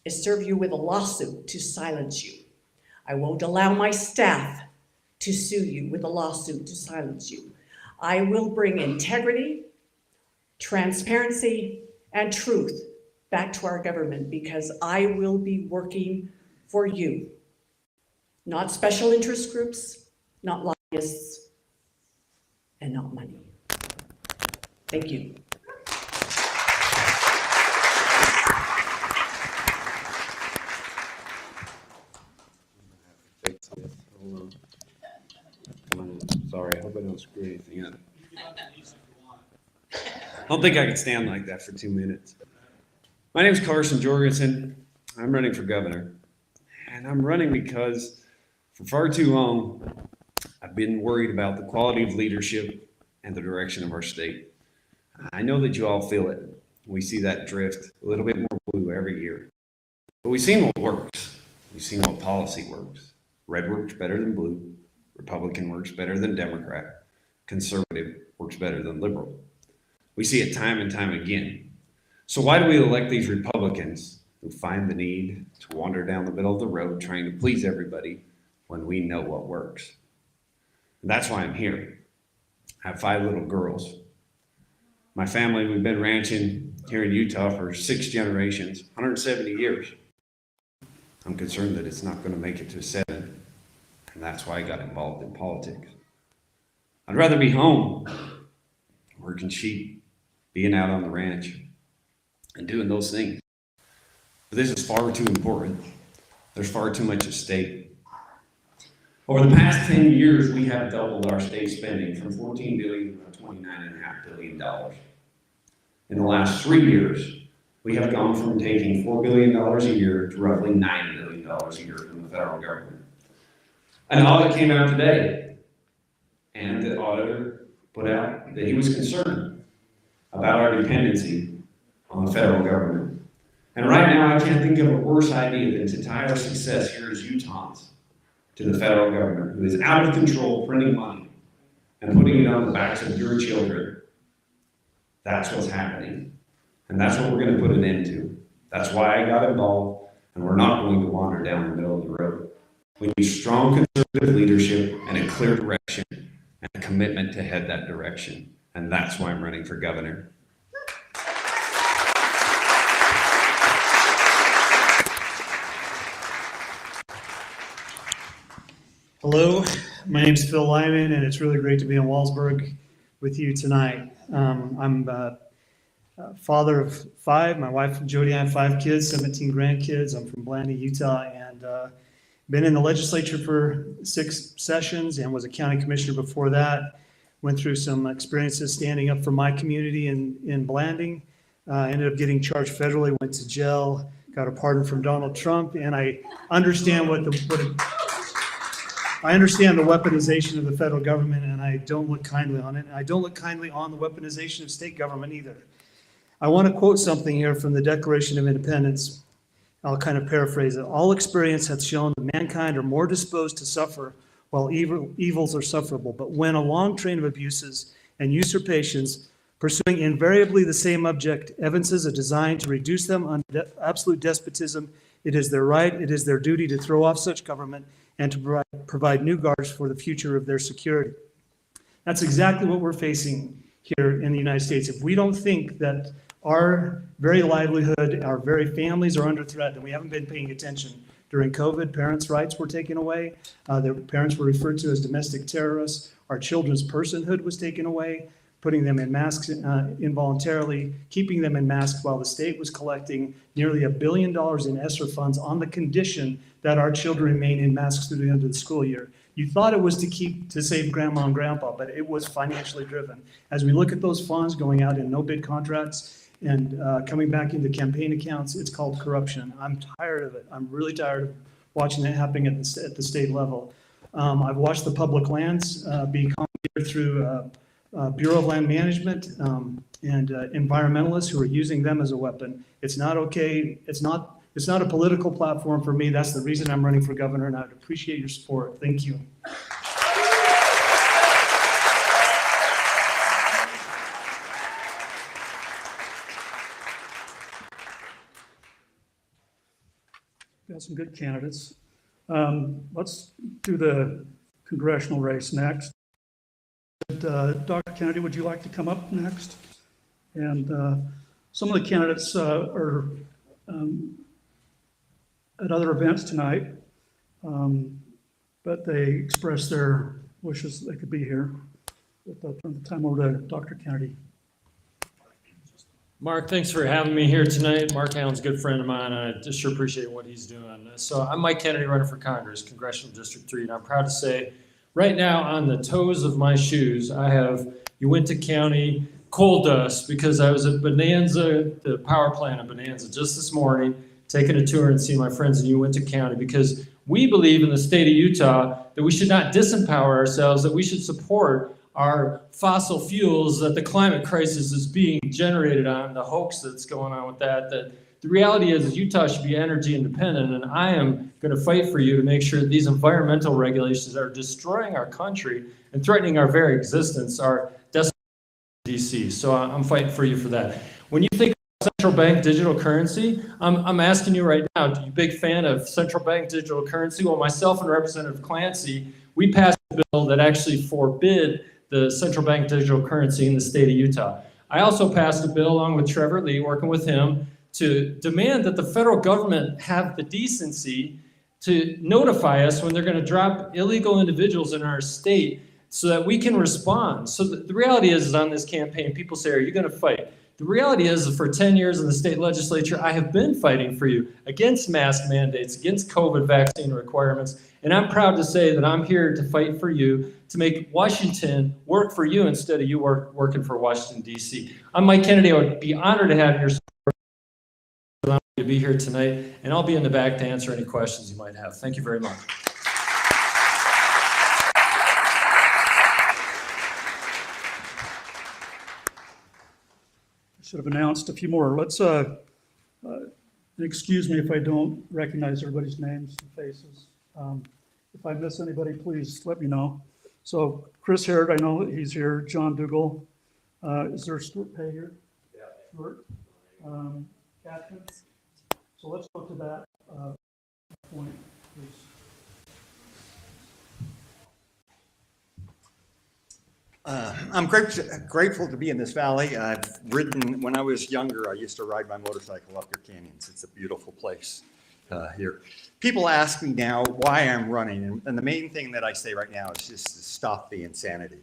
is serve you with a lawsuit to silence you. I won't allow my staff to sue you with a lawsuit to silence you. I will bring integrity, transparency, and truth back to our government because I will be working for you, not special interest groups, not lobbyists, and not money. Thank you. Sorry, I hope I don't screw anything up. I don't think I can stand like that for 2 minutes. My name is Carson Jorgensen. I'm running for governor. And I'm running because for far too long, I've been worried about the quality of leadership and the direction of our state. I know that you all feel it. We see that drift a little bit more blue every year. But we've seen what works. We've seen what policy works. Red works better than blue. Republican works better than Democrat. Conservative works better than liberal. We see it time and time again. So why do we elect these Republicans who find the need to wander down the middle of the road trying to please everybody when we know what works? And that's why I'm here. I have 5 little girls. My family, we've been ranching here in Utah for 6 generations, 170 years. I'm concerned that it's not going to make it to 7. And that's why I got involved in politics. I'd rather be home, working sheep, being out on the ranch, and doing those things. But this is far too important. There's far too much at stake. Over the past 10 years, we have doubled our state spending from $14 billion to $29.5 billion. In the last 3 years, we have gone from taking $4 billion a year to roughly $9 billion a year from the federal government. An audit came out today, and the auditor put out that he was concerned about our dependency on the federal government. And right now, I can't think of a worse idea than to tie our success here as Utahns to the federal government, who is out of control printing money and putting it on the backs of your children. That's what's happening. And that's what we're going to put an end to. That's why I got involved, and we're not going to wander down the middle of the road. We need strong conservative leadership and a clear direction and a commitment to head that direction. And that's why I'm running for governor. Hello, my name is Phil Lyman, and it's really great to be in Wallsburg with you tonight. I'm a father of 5. My wife Jody and I have 5 kids, 17 grandkids. I'm from Blanding, Utah, and been in the legislature for 6 sessions and was a county commissioner before that. Went through some experiences standing up for my community in Blanding. Ended up getting charged federally, went to jail, got a pardon from Donald Trump, and I understand I understand the weaponization of the federal government, and I don't look kindly on it. And I don't look kindly on the weaponization of state government either. I want to quote something here from the Declaration of Independence. I'll kind of paraphrase it. All experience hath shown that mankind are more disposed to suffer while evils are sufferable. But when a long train of abuses and usurpations, pursuing invariably the same object, evinces a design to reduce them under absolute despotism, it is their right, it is their duty to throw off such government and to provide new guards for the future of their security. That's exactly what we're facing here in the United States. If we don't think that our very livelihood, our very families are under threat, then we haven't been paying attention. During COVID, parents' rights were taken away. Their parents were referred to as domestic terrorists. Our children's personhood was taken away, putting them in masks involuntarily, keeping them in masks while the state was collecting nearly $1 billion in ESSER funds on the condition that our children remain in masks through the end of the school year. You thought it was to save grandma and grandpa, but it was financially driven. As we look at those funds going out in no bid contracts and coming back into campaign accounts, it's called corruption. I'm tired of it. I'm really tired of watching it happening at the state level. I've watched the public lands be commandeered through Bureau of Land Management and environmentalists who are using them as a weapon. It's not okay. It's not a political platform for me. That's the reason I'm running for governor, and I would appreciate your support. Thank you. Got some good candidates. Let's do the congressional race next. Dr. Kennedy, would you like to come up next? And some of the candidates are at other events tonight, but they expressed their wishes they could be here. I'll turn the time over to Dr. Kennedy. Mark, thanks for having me here tonight. Mark Allen's a good friend of mine. I just sure appreciate what he's doing. So I'm Mike Kennedy, running for Congress, Congressional District 3, and I'm proud to say right now on the toes of my shoes, I have Uinta County coal dust because I was at Bonanza, the power plant of Bonanza, just this morning, taking a tour and seeing my friends in Uinta County, because we believe in the state of Utah that we should not disempower ourselves, that we should support our fossil fuels, that the climate crisis is being generated on, the hoax that's going on with that the reality is Utah should be energy independent, and I am going to fight for you to make sure that these environmental regulations that are destroying our country and threatening our very existence are destined to DC. So I'm fighting for you for that. When you think central bank digital currency, I'm asking you right now, are you a big fan of central bank digital currency? Well, myself and Representative Clancy, we passed a bill that actually forbid the central bank digital currency in the state of Utah. I also passed a bill along with Trevor Lee, working with him, to demand that the federal government have the decency to notify us when they're going to drop illegal individuals in our state so that we can respond. So the reality is on this campaign, people say, are you going to fight? The reality is for 10 years in the state legislature, I have been fighting for you against mask mandates, against COVID vaccine requirements, and I'm proud to say that I'm here to fight for you, to make Washington work for you instead of you working for Washington, D.C. I'm Mike Kennedy. I would be honored to have your support, allowing me to be here tonight, and I'll be in the back to answer any questions you might have. Thank you very much. Should have announced a few more. Let's excuse me if I don't recognize everybody's names and faces. If I miss anybody, please let me know. So Chris Herod, I know that he's here. John Dougal. Is there Stuart Pay here? Yeah. Stuart. Catherine. So let's go to that point, please. I'm grateful to be in this valley. I've ridden, when I was younger, I used to ride my motorcycle up your canyons. It's a beautiful place here. People ask me now why I'm running, and the main thing that I say right now is just to stop the insanity.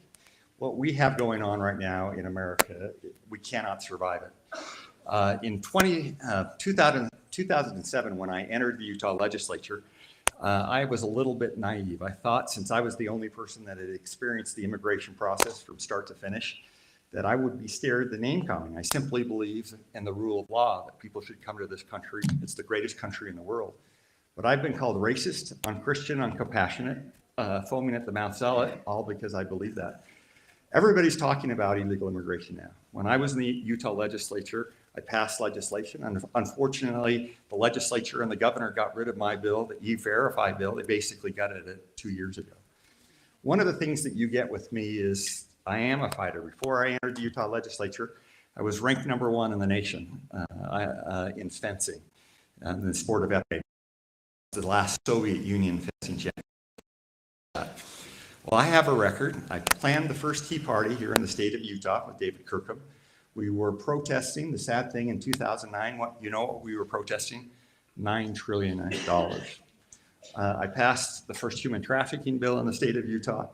What we have going on right now in America, we cannot survive it. In 2007, when I entered the Utah legislature, I was a little bit naive. I thought, since I was the only person that had experienced the immigration process from start to finish, that I would be spared the name calling. I simply believe in the rule of law, that people should come to this country. It's the greatest country in the world. But I've been called racist, unchristian, uncompassionate, foaming at the mouth zealot, all because I believe that. Everybody's talking about illegal immigration now. When I was in the Utah legislature, I passed legislation, and unfortunately, the legislature and the governor got rid of my bill, the E-Verify bill. They basically gutted it 2 years ago. One of the things that you get with me is I am a fighter. Before I entered the Utah legislature, I was ranked #1 in the nation in fencing, in the sport of epee, the last Soviet Union fencing champion. Well, I have a record. I planned the first Tea Party here in the state of Utah with David Kirkham. We were protesting, the sad thing in 2009, what we were protesting? $9 trillion. I passed the first human trafficking bill in the state of Utah.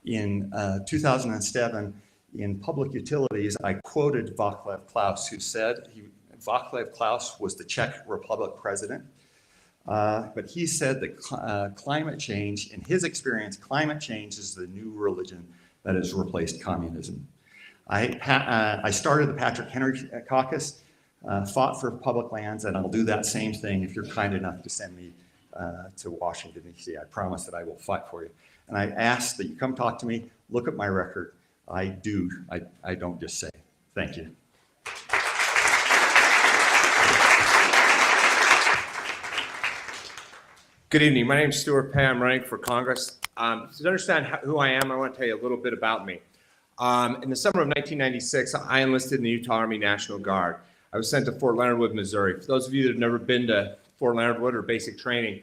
In 2007, in public utilities, I quoted Václav Klaus, who said, Václav Klaus was the Czech Republic president. But he said that climate change, in his experience, climate change is the new religion that has replaced communism. I started the Patrick Henry Caucus, fought for public lands, and I'll do that same thing if you're kind enough to send me to Washington, D.C. I promise that I will fight for you. And I ask that you come talk to me, look at my record. I don't just say. Thank you. Good evening. My name is Stuart Pay. I'm running for Congress. To understand who I am, I want to tell you a little bit about me. In the summer of 1996, I enlisted in the Utah Army National Guard. I was sent to Fort Leonard Wood, Missouri. For those of you that have never been to Fort Leonard Wood or basic training,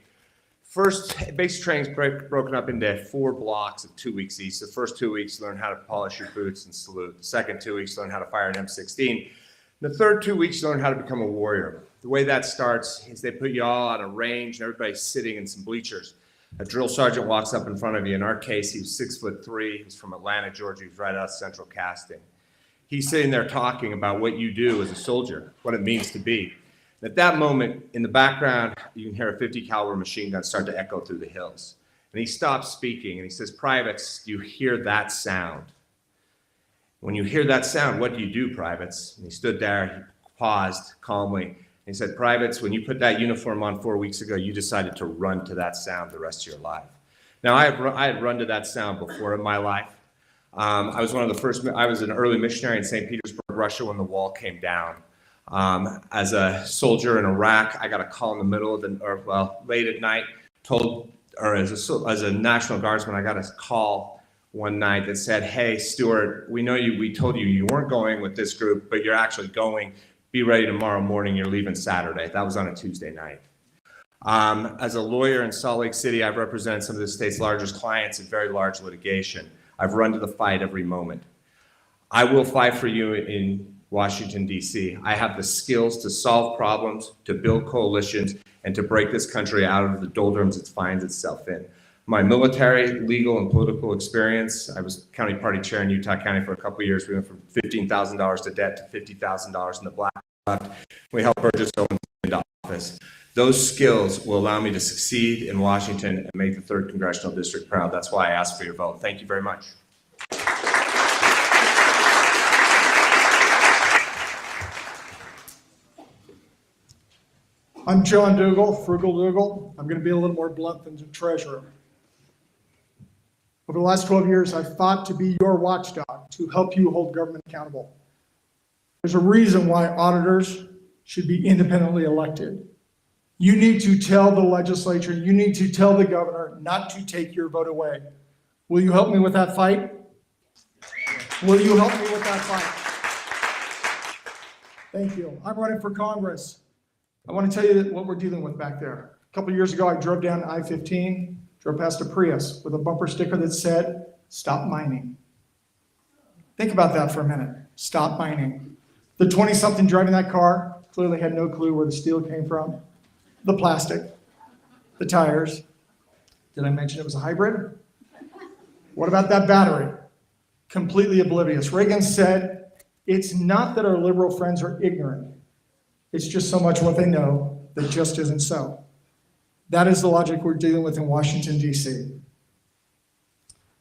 basic training is broken up into 4 blocks of 2 weeks each. The first 2 weeks, learn how to polish your boots and salute. The second 2 weeks, learn how to fire an M16. The third 2 weeks, learn how to become a warrior. The way that starts is they put you all on a range and everybody's sitting in some bleachers. A drill sergeant walks up in front of you. In our case, he was 6'3". He was from Atlanta, Georgia. He was right out of Central Casting. He's sitting there talking about what you do as a soldier, what it means to be. And at that moment, in the background, you can hear a 50 caliber machine gun start to echo through the hills. And he stops speaking and he says, "Privates, do you hear that sound? When you hear that sound, what do you do, privates?" And he stood there, he paused calmly. He said, "Privates, when you put that uniform on 4 weeks ago, you decided to run to that sound the rest of your life." Now, I had run to that sound before in my life. I was I was an early missionary in St. Petersburg, Russia, when the wall came down. As a soldier in Iraq, I got a call in the middle of late at night, as a National Guardsman, I got a call one night that said, "Hey, Stuart, we told you you weren't going with this group, but you're actually going. Be ready tomorrow morning, you're leaving Saturday." That was on a Tuesday night. As a lawyer in Salt Lake City, I've represented some of the state's largest clients in very large litigation. I've run to the fight every moment. I will fight for you in Washington, D.C. I have the skills to solve problems, to build coalitions, and to break this country out of the doldrums it finds itself in. My military, legal, and political experience, I was county party chair in Utah County for a couple of years. We went from $15,000 to debt to $50,000 in the black left. We helped Burgess Owens into office. Those skills will allow me to succeed in Washington and make the 3rd Congressional District proud. That's why I ask for your vote. Thank you very much. I'm John Dougal, Frugal Dougal. I'm going to be a little more blunt than the treasurer. Over the last 12 years, I've fought to be your watchdog, to help you hold government accountable. There's a reason why auditors should be independently elected. You need to tell the legislature, you need to tell the governor not to take your vote away. Will you help me with that fight? Will you help me with that fight? Thank you. I'm running for Congress. I want to tell you what we're dealing with back there. A couple of years ago, I drove down I-15, drove past a Prius with a bumper sticker that said, "Stop mining." Think about that for a minute. Stop mining. The 20-something driving that car clearly had no clue where the steel came from, the plastic, the tires. Did I mention it was a hybrid? What about that battery? Completely oblivious. Reagan said, "It's not that our liberal friends are ignorant. It's just so much what they know that just isn't so." That is the logic we're dealing with in Washington, D.C.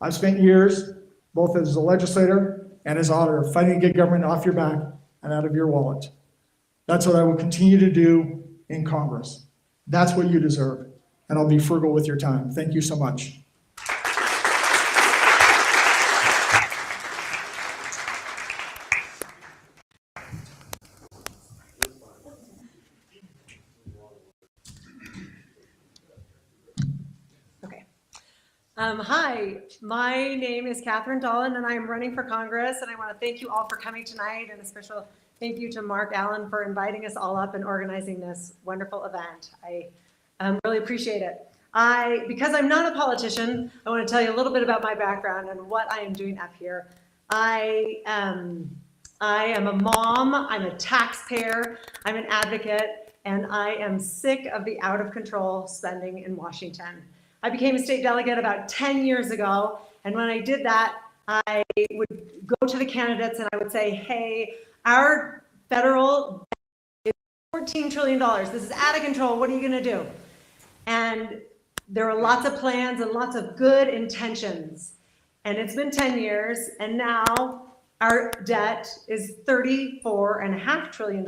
I've spent years, both as a legislator and as auditor, fighting to get government off your back and out of your wallet. That's what I will continue to do in Congress. That's what you deserve, and I'll be frugal with your time. Thank you so much. Hi, my name is Catherine Dolan and I'm running for Congress, and I want to thank you all for coming tonight, and a special thank you to Mark Allen for inviting us all up and organizing this wonderful event. I really appreciate it. Because I'm not a politician, I want to tell you a little bit about my background and what I am doing up here. I am a mom, I'm a taxpayer, I'm an advocate, and I am sick of the out of control spending in Washington. I became a state delegate about 10 years ago, and when I did that, I would go to the candidates and I would say, "Hey, our federal debt is $14 trillion. This is out of control. What are you going to do?" And there are lots of plans and lots of good intentions. And it's been 10 years, and now our debt is $34.5 trillion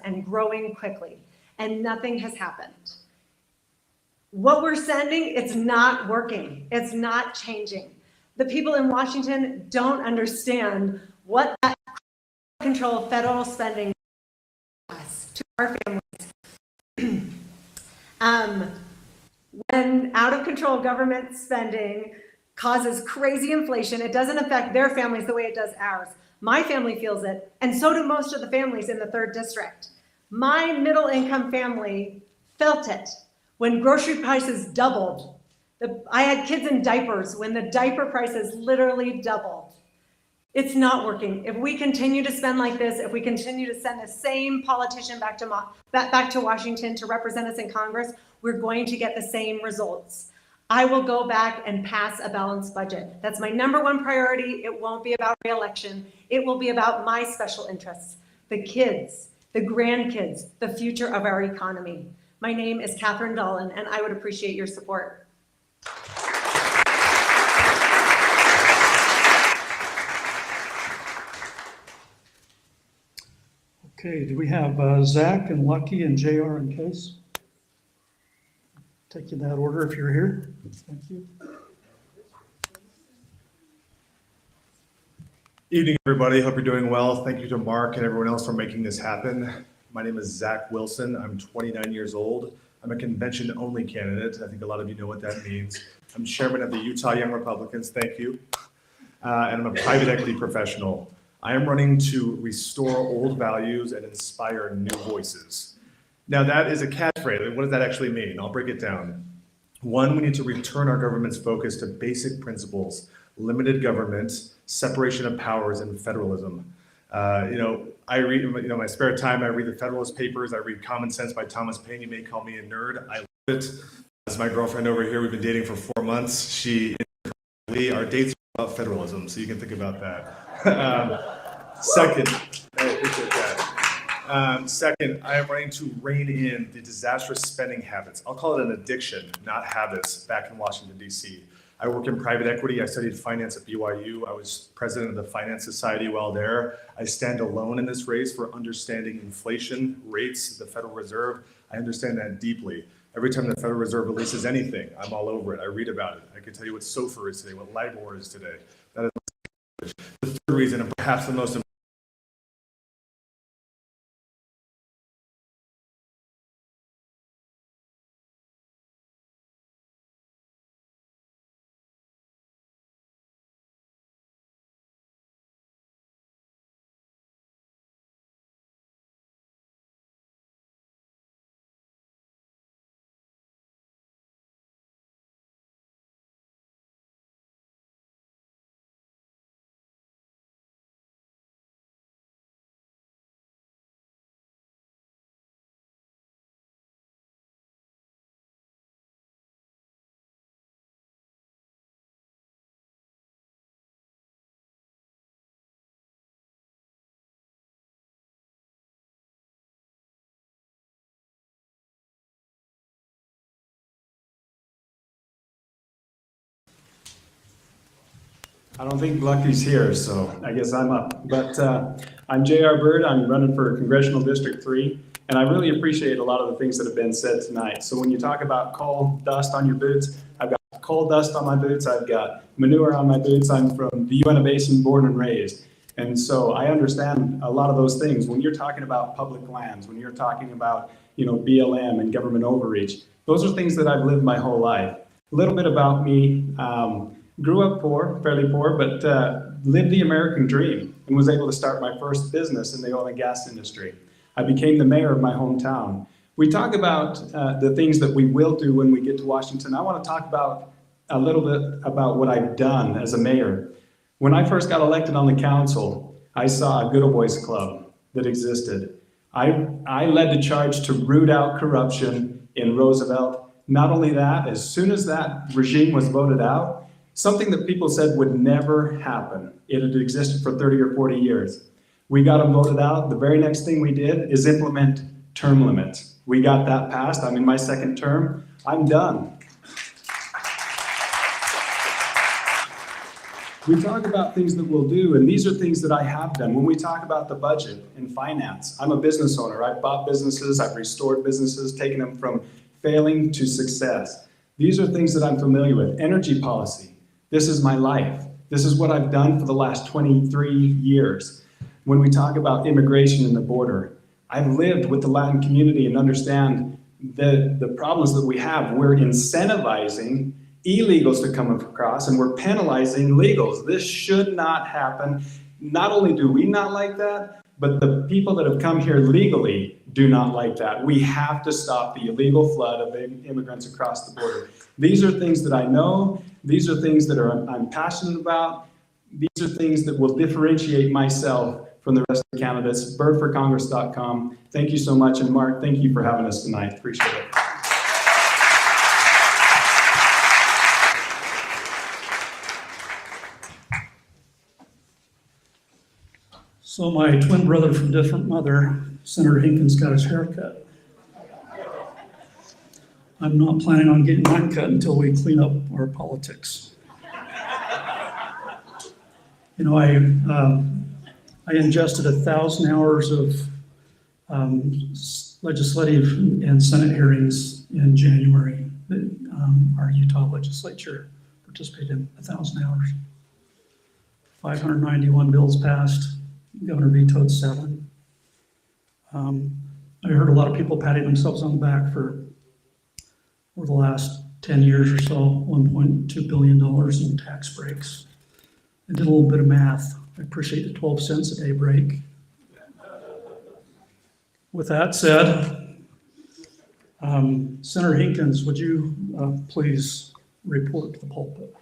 and growing quickly, and nothing has happened. What we're sending, it's not working. It's not changing. The people in Washington don't understand what that control federal spending does to our families. When out of control government spending causes crazy inflation, it doesn't affect their families the way it does ours. My family feels it, and so do most of the families in the 3rd district. My middle income family felt it when grocery prices doubled. I had kids in diapers when the diaper prices literally doubled. It's not working. If we continue to spend like this, if we continue to send the same politician back to Washington to represent us in Congress, we're going to get the same results. I will go back and pass a balanced budget. That's my #1 priority. It won't be about re-election. It will be about my special interests, the kids, the grandkids, the future of our economy. My name is Catherine Dolan, and I would appreciate your support. Okay, do we have Zach and Lucky and JR and Case? Take you in that order if you're here. Thank you. Evening, everybody. Hope you're doing well. Thank you to Mark and everyone else for making this happen. My name is Zach Wilson. I'm 29 years old. I'm a convention-only candidate. I think a lot of you know what that means. I'm chairman of the Utah Young Republicans. Thank you. And I'm a private equity professional. I am running to restore old values and inspire new voices. Now that is a catchphrase. What does that actually mean? I'll break it down. One, we need to return our government's focus to basic principles, limited government, separation of powers, and federalism. I read, my spare time, I read the Federalist Papers, I read Common Sense by Thomas Paine. You may call me a nerd. I love it. As my girlfriend over here, we've been dating for 4 months. Our dates are about federalism, so you can think about that. Second, I appreciate that. Second, I am running to rein in the disastrous spending habits. I'll call it an addiction, not habits, back in Washington, D.C. I work in private equity. I studied finance at BYU. I was president of the Finance Society while there. I stand alone in this race for understanding inflation rates, the Federal Reserve. I understand that deeply. Every time the Federal Reserve releases anything, I'm all over it. I read about it. I can tell you what SOFR is today, what LIBOR is today. That is the third reason, and perhaps the most important. I don't think Lucky's here, so I guess I'm up. But I'm JR Bird. I'm running for Congressional District 3, and I really appreciate a lot of the things that have been said tonight. So when you talk about coal dust on your boots, I've got coal dust on my boots. I've got manure on my boots. I'm from the Uinta Basin, born and raised. And so I understand a lot of those things. When you're talking about public lands, when you're talking about, BLM and government overreach, those are things that I've lived my whole life. A little bit about me. Grew up poor, fairly poor, but lived the American dream and was able to start my first business in the oil and gas industry. I became the mayor of my hometown. We talk about the things that we will do when we get to Washington. I want to talk about a little bit about what I've done as a mayor. When I first got elected on the council, I saw a Good Old Boys Club that existed. I led the charge to root out corruption in Roosevelt. Not only that, as soon as that regime was voted out, something that people said would never happen. It had existed for 30 or 40 years. We got them voted out. The very next thing we did is implement term limits. We got that passed. I'm in my second term. I'm done. We talk about things that we'll do, and these are things that I have done. When we talk about the budget and finance, I'm a business owner. I've bought businesses, I've restored businesses, taken them from failing to success. These are things that I'm familiar with. Energy policy. This is my life. This is what I've done for the last 23 years. When we talk about immigration and the border, I've lived with the Latin community and understand the problems that we have. We're incentivizing illegals to come across, and we're penalizing legals. This should not happen. Not only do we not like that, but the people that have come here legally do not like that. We have to stop the illegal flood of immigrants across the border. These are things that I know. These are things that I'm passionate about. These are things that will differentiate myself from the rest of the candidates. birdforcongress.com. Thank you so much. And Mark, thank you for having us tonight. Appreciate it. So my twin brother from different mother, Senator Hinkins, got his hair cut. I'm not planning on getting mine cut until we clean up our politics. You know, I ingested 1,000 hours of legislative and Senate hearings in January that our Utah legislature participated in. 1,000 hours. 591 bills passed. Governor vetoed 7. I heard a lot of people patting themselves on the back for over the last 10 years or so, $1.2 billion in tax breaks. I did a little bit of math. I appreciate the 12 cents a day break. With that said, Senator Hinkins, would you please report to the pulpit?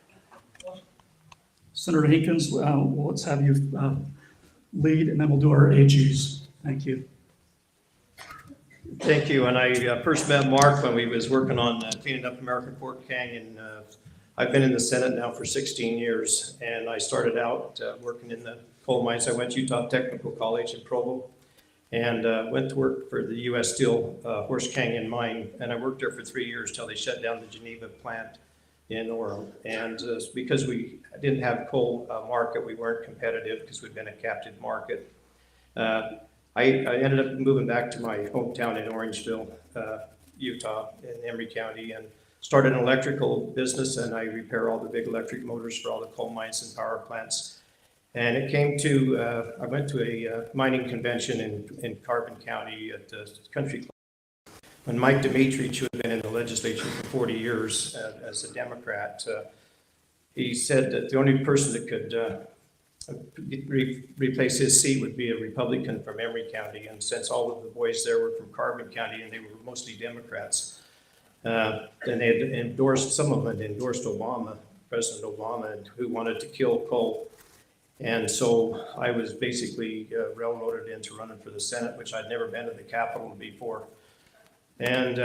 Senator Hinkins, let's have you lead, and then we'll do our AGs. Thank you. Thank you. And I first met Mark when we was working on cleaning up American Fork Canyon. I've been in the Senate now for 16 years, and I started out working in the coal mines. I went to Utah Technical College in Provo, and went to work for the U.S. Steel Horse Canyon mine, and I worked there for 3 years till they shut down the Geneva plant in Orem. And because we didn't have a coal market, we weren't competitive because we'd been a captive market. I ended up moving back to my hometown in Orangeville, Utah, in Emery County, and started an electrical business, and I repair all the big electric motors for all the coal mines and power plants. And it came to, I went to a mining convention in Carbon County at the Country Club. When Mike Dimitrich, who had been in the legislature for 40 years as a Democrat, he said that the only person that could replace his seat would be a Republican from Emery County. And since all of the boys there were from Carbon County and they were mostly Democrats, then they had endorsed, some of them had endorsed Obama, President Obama, who wanted to kill coal. And so I was basically railroaded into running for the Senate, which I'd never been to the Capitol before. And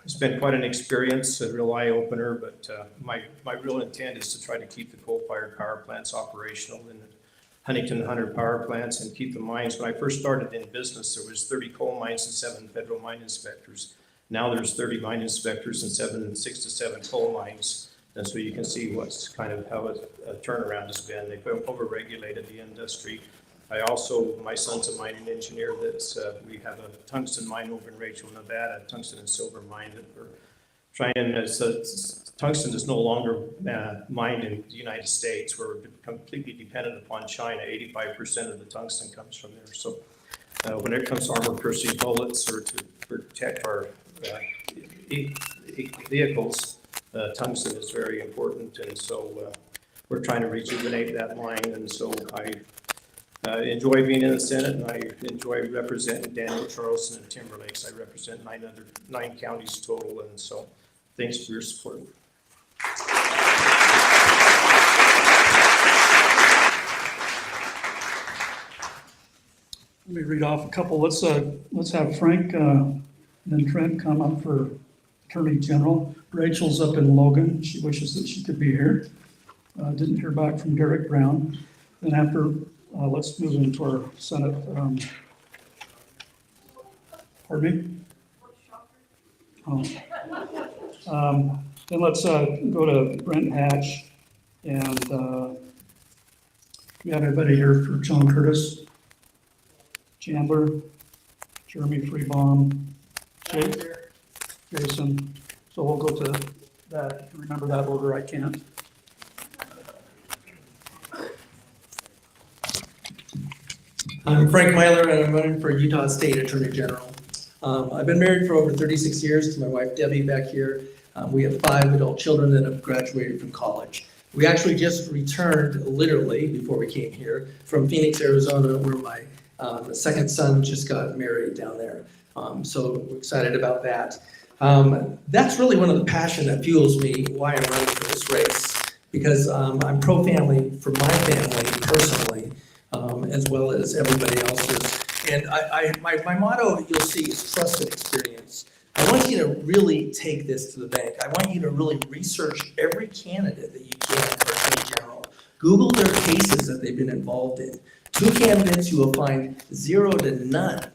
it's been quite an experience, a real eye-opener, but my real intent is to try to keep the coal-fired power plants operational in the Huntington 100 power plants and keep the mines. When I first started in business, there was 30 coal mines and 7 federal mine inspectors. Now there's 30 mine inspectors and 6 to 7 coal mines. And so you can see what's kind of how a turnaround has been. They've over-regulated the industry. I also, my son's a mining engineer. We have a tungsten mine over in Rachel, Nevada, tungsten and silver mine that we're trying. Tungsten is no longer mined in the United States. We're completely dependent upon China. 85% of the tungsten comes from there. So when it comes to armor-piercing bullets or to protect our vehicles, tungsten is very important. And so we're trying to rejuvenate that mine. And so I enjoy being in the Senate, and I enjoy representing Daniel, Charleston, and Timber Lakes. I represent 9 counties total, and so thanks for your support. Let me read off a couple. Let's have Frank and then Trent come up for Attorney General. Rachel's up in Logan. She wishes that she could be here. Didn't hear back from Derek Brown. Then after, let's move into our Senate. Pardon me? Then let's go to Brent Hatch, and we have everybody here for John Curtis, Chandler, Jeremy Freebaum, Jake, Jason. So we'll go to that. If you remember that order, I can't. I'm Frank Myler, and I'm running for Utah State Attorney General. I've been married for over 36 years to my wife Debbie back here. We have 5 adult children that have graduated from college. We actually just returned, literally, before we came here, from Phoenix, Arizona, where my second son just got married down there. So we're excited about that. That's really one of the passion that fuels me why I'm running for this race, because I'm pro-family for my family personally, as well as everybody else's. And my motto, you'll see, is trusted experience. I want you to really take this to the bank. I want you to really research every candidate that you can for Attorney General. Google their cases that they've been involved in. 2 candidates, you will find 0 to none.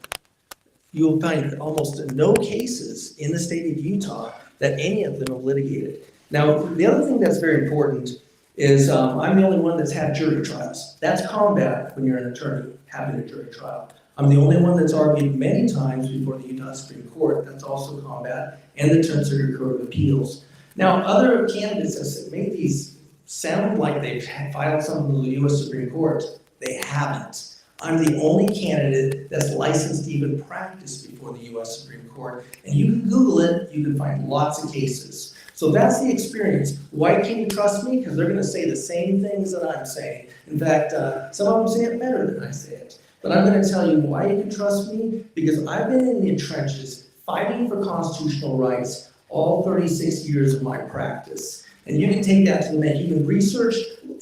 You will find almost no cases in the state of Utah that any of them have litigated. Now, the other thing that's very important is I'm the only one that's had jury trials. That's combat when you're an attorney having a jury trial. I'm the only one that's argued many times before the Utah Supreme Court. That's also combat, and the 10th Circuit Court of Appeals. Now, other candidates have made these sound like they've filed something to the U.S. Supreme Court. They haven't. I'm the only candidate that's licensed to even practice before the U.S. Supreme Court. And you can Google it, you can find lots of cases. So that's the experience. Why can you trust me? Because they're going to say the same things that I'm saying. In fact, some of them say it better than I say it. But I'm going to tell you why you can trust me, because I've been in the trenches fighting for constitutional rights all 36 years of my practice. And you can take that to the bank. You can research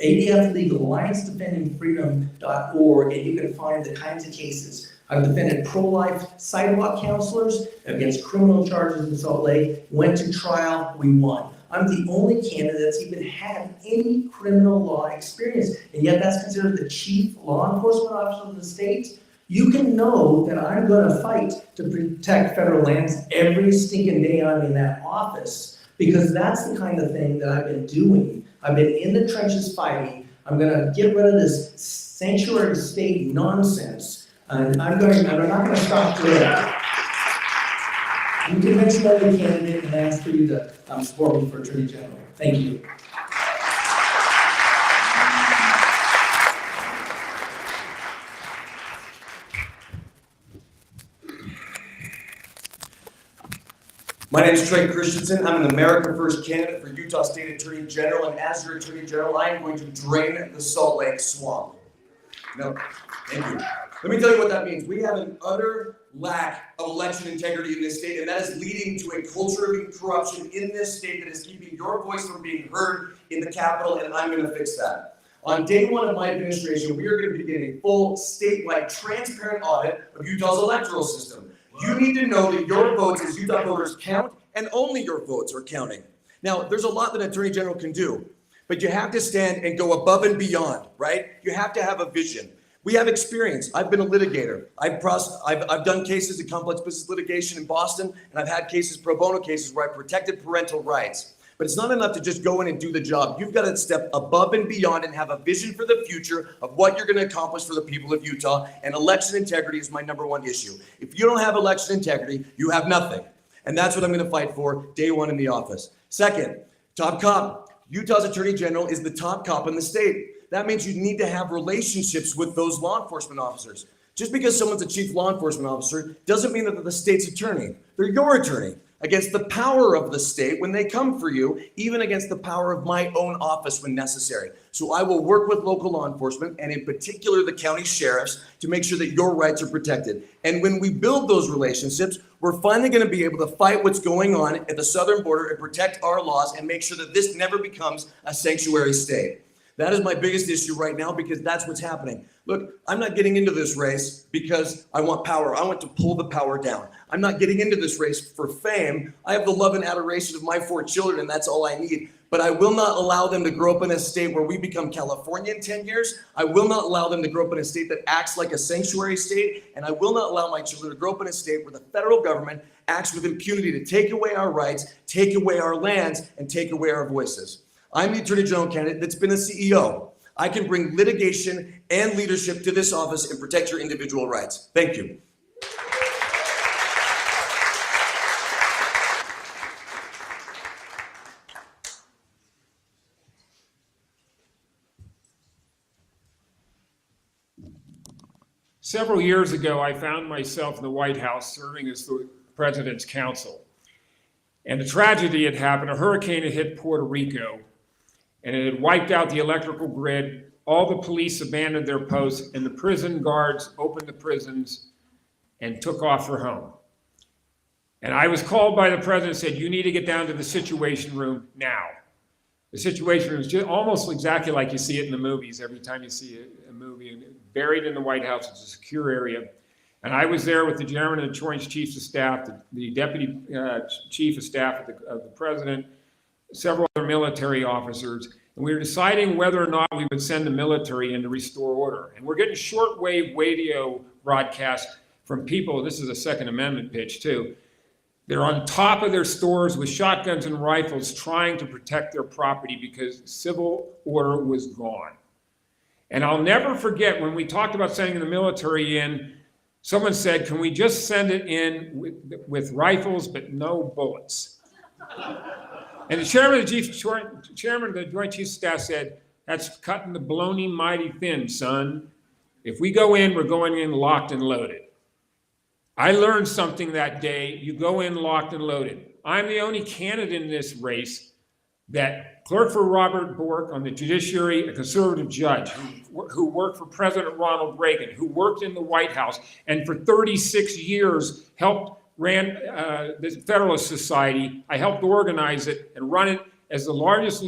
ADF Legal, AllianceDefendingFreedom.org, and you can find the kinds of cases. I've defended pro-life sidewalk counselors against criminal charges in Salt Lake, went to trial, we won. I'm the only candidate that's even had any criminal law experience, and yet that's considered the chief law enforcement officer of the state. You can know that I'm going to fight to protect federal lands every stinking day I'm in that office, because that's the kind of thing that I've been doing. I've been in the trenches fighting. I'm going to get rid of this sanctuary state nonsense, and I'm not going to stop there. You can mention every candidate and ask for you to support me for Attorney General. Thank you. My name is Trey Christensen. I'm an America First candidate for Utah State Attorney General, and as your Attorney General, I am going to drain the Salt Lake swamp. No, thank you. Let me tell you what that means. We have an utter lack of election integrity in this state, and that is leading to a culture of corruption in this state that is keeping your voice from being heard in the Capitol, and I'm going to fix that. On day 1 of my administration, we are going to begin a full statewide transparent audit of Utah's electoral system. You need to know that your votes as Utah voters count, and only your votes are counting. Now, there's a lot that an Attorney General can do, but you have to stand and go above and beyond, right? You have to have a vision. We have experience. I've been a litigator. I've done cases in complex business litigation in Boston, and I've had cases, pro bono cases, where I protected parental rights. But it's not enough to just go in and do the job. You've got to step above and beyond and have a vision for the future of what you're going to accomplish for the people of Utah, and election integrity is my #1 issue. If you don't have election integrity, you have nothing. And that's what I'm going to fight for day 1 in the office. Second, top cop. Utah's Attorney General is the top cop in the state. That means you need to have relationships with those law enforcement officers. Just because someone's a chief law enforcement officer doesn't mean that they're the state's attorney. They're your attorney against the power of the state when they come for you, even against the power of my own office when necessary. So I will work with local law enforcement, and in particular the county sheriffs, to make sure that your rights are protected. And when we build those relationships, we're finally going to be able to fight what's going on at the southern border and protect our laws and make sure that this never becomes a sanctuary state. That is my biggest issue right now, because that's what's happening. Look, I'm not getting into this race because I want power. I want to pull the power down. I'm not getting into this race for fame. I have the love and adoration of my 4 children, and that's all I need. But but I will not allow them to grow up in a state where we become California in 10 years. I will not allow them to grow up in a state that acts like a sanctuary state, and I will not allow my children to grow up in a state where the federal government acts with impunity to take away our rights, take away our lands, and take away our voices. I'm the Attorney General candidate that's been a CEO. I can bring litigation and leadership to this office and protect your individual rights. Thank you. Several years ago, I found myself in the White House serving as the president's counsel. And a tragedy had happened. A hurricane had hit Puerto Rico, and it had wiped out the electrical grid. All the police abandoned their posts, and the prison guards opened the prisons and took off for home. And I was called by the president and said, you need to get down to the Situation Room now. The Situation Room is just almost exactly like you see it in the movies. Every time you see a movie, and buried in the White House, it's a secure area. And I was there with the chairman of the Joint Chiefs of Staff, the deputy chief of staff of the president, several other military officers, and we were deciding whether or not we would send the military in to restore order. And we're getting shortwave radio broadcasts from people. This is a Second Amendment pitch too. They're on top of their stores with shotguns and rifles trying to protect their property because civil order was gone. And I'll never forget when we talked about sending the military in, someone said, can we just send it in with rifles but no bullets? And the chairman of the Joint Chiefs of Staff said, that's cutting the bologna mighty thin, son. If we go in, we're going in locked and loaded. I learned something that day. You go in locked and loaded. I'm the only candidate in this race that clerked for Robert Bork on the judiciary, a conservative judge who worked for President Ronald Reagan, who worked in the White House, and for 36 years ran the Federalist Society. I helped organize it and run it as the largest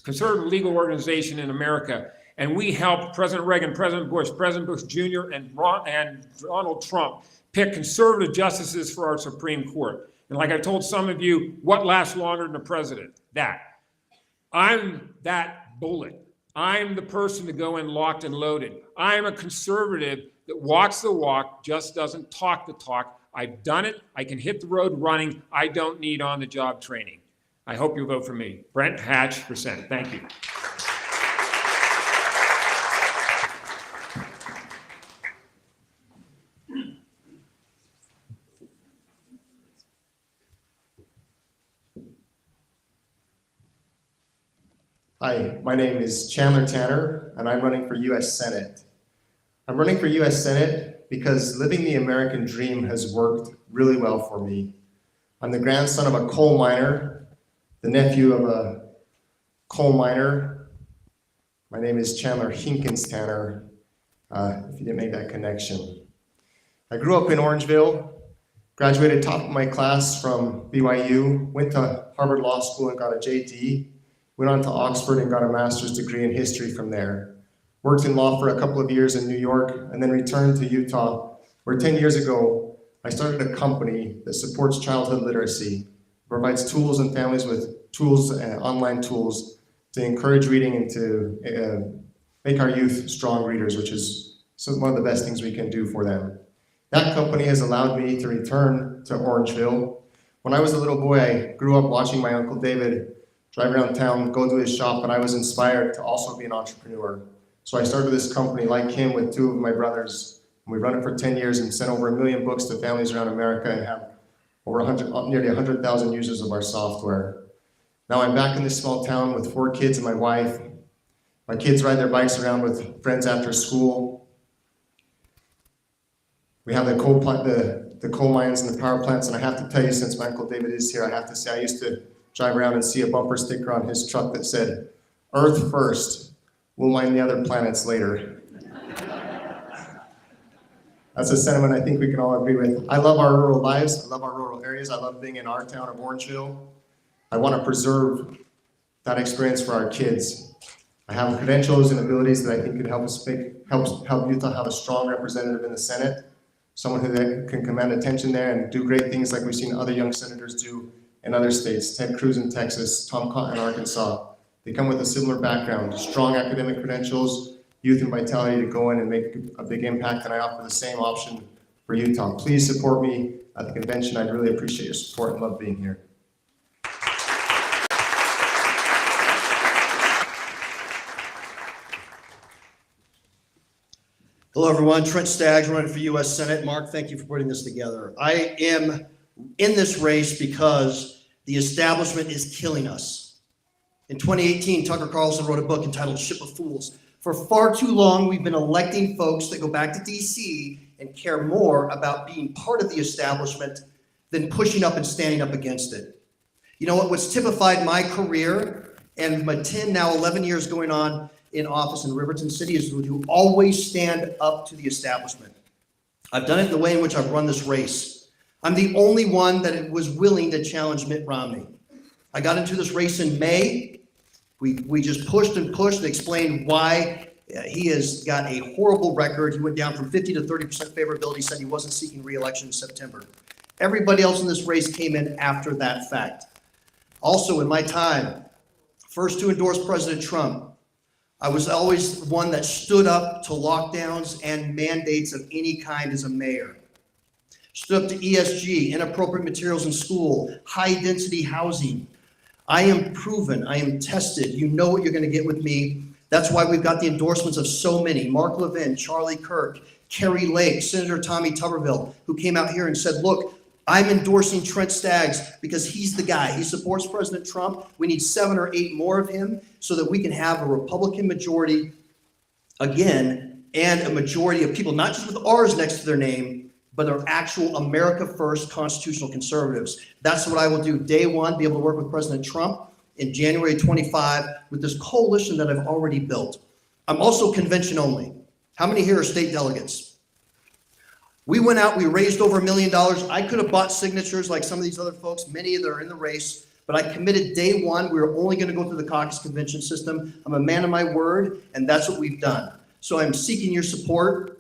conservative legal organization in America. And we helped President Reagan, President Bush Jr., and Donald Trump pick conservative justices for our Supreme Court. And like I told some of you, what lasts longer than a president? That. I'm that bullet. I'm the person to go in locked and loaded. I'm a conservative that walks the walk, just doesn't talk the talk. I've done it. I can hit the road running. I don't need on-the-job training. I hope you'll vote for me. Brent Hatch for Senate. Thank you. Hi, my name is Chandler Tanner, and I'm running for U.S. Senate. I'm running for U.S. Senate because living the American dream has worked really well for me. I'm the grandson of a coal miner, the nephew of a coal miner. My name is Chandler Hinkins Tanner, if you didn't make that connection. I grew up in Orangeville, graduated top of my class from BYU, went to Harvard Law School and got a JD, went on to Oxford and got a master's degree in history from there. Worked in law for a couple of years in New York and then returned to Utah, where 10 years ago, I started a company that supports childhood literacy, provides tools and families with tools and online tools to encourage reading and to make our youth strong readers, which is one of the best things we can do for them. That company has allowed me to return to Orangeville. When I was a little boy, I grew up watching my Uncle David drive around town, go to his shop, and I was inspired to also be an entrepreneur. So I started this company like him with two of my brothers. And we run it for 10 years and sent over 1 million books to families around America and have over nearly 100,000 users of our software. Now I'm back in this small town with 4 kids and my wife. My kids ride their bikes around with friends after school. We have the coal mines and the power plants, and I have to tell you, since my Uncle David is here, I have to say I used to drive around and see a bumper sticker on his truck that said, "Earth first, we'll mine the other planets later." That's a sentiment I think we can all agree with. I love our rural lives. I love our rural areas. I love being in our town of Orangeville. I want to preserve that experience for our kids. I have credentials and abilities that I think could help us help Utah have a strong representative in the Senate, someone who can command attention there and do great things like we've seen other young senators do in other states, Ted Cruz in Texas, Tom Cotton in Arkansas. They come with a similar background, strong academic credentials, youth and vitality to go in and make a big impact, and I offer the same option for Utah. Please support me at the convention. I'd really appreciate your support and love being here. Hello, everyone. Trent Staggs, running for U.S. Senate. Mark, thank you for putting this together. I am in this race because the establishment is killing us. In 2018, Tucker Carlson wrote a book entitled Ship of Fools. For far too long, we've been electing folks that go back to D.C. and care more about being part of the establishment than pushing up and standing up against it. You know what? What's typified my career and my 10, now 11 years going on in office in Riverton City is to always stand up to the establishment. I've done it in the way in which I've run this race. I'm the only one that was willing to challenge Mitt Romney. I got into this race in May. We just pushed and pushed and explained why he has got a horrible record. He went down from 50 to 30% favorability, said he wasn't seeking re-election in September. Everybody else in this race came in after that fact. Also, in my time, first to endorse President Trump, I was always one that stood up to lockdowns and mandates of any kind as a mayor. Stood up to ESG, inappropriate materials in school, high-density housing. I am proven, I am tested. You know what you're going to get with me. That's why we've got the endorsements of so many. Mark Levin, Charlie Kirk, Kerry Lake, Senator Tommy Tuberville, who came out here and said, look, I'm endorsing Trent Staggs because he's the guy. He supports President Trump. We need 7 or 8 more of him so that we can have a Republican majority again and a majority of people, not just with R's next to their name, but are actual America First constitutional conservatives. That's what I will do day one, be able to work with President Trump in January 25 with this coalition that I've already built. I'm also convention only. How many here are state delegates? We went out, we raised over $1 million. I could have bought signatures like some of these other folks, many that are in the race, but I committed day one. We were only going to go through the caucus convention system. I'm a man of my word, and that's what we've done. So I'm seeking your support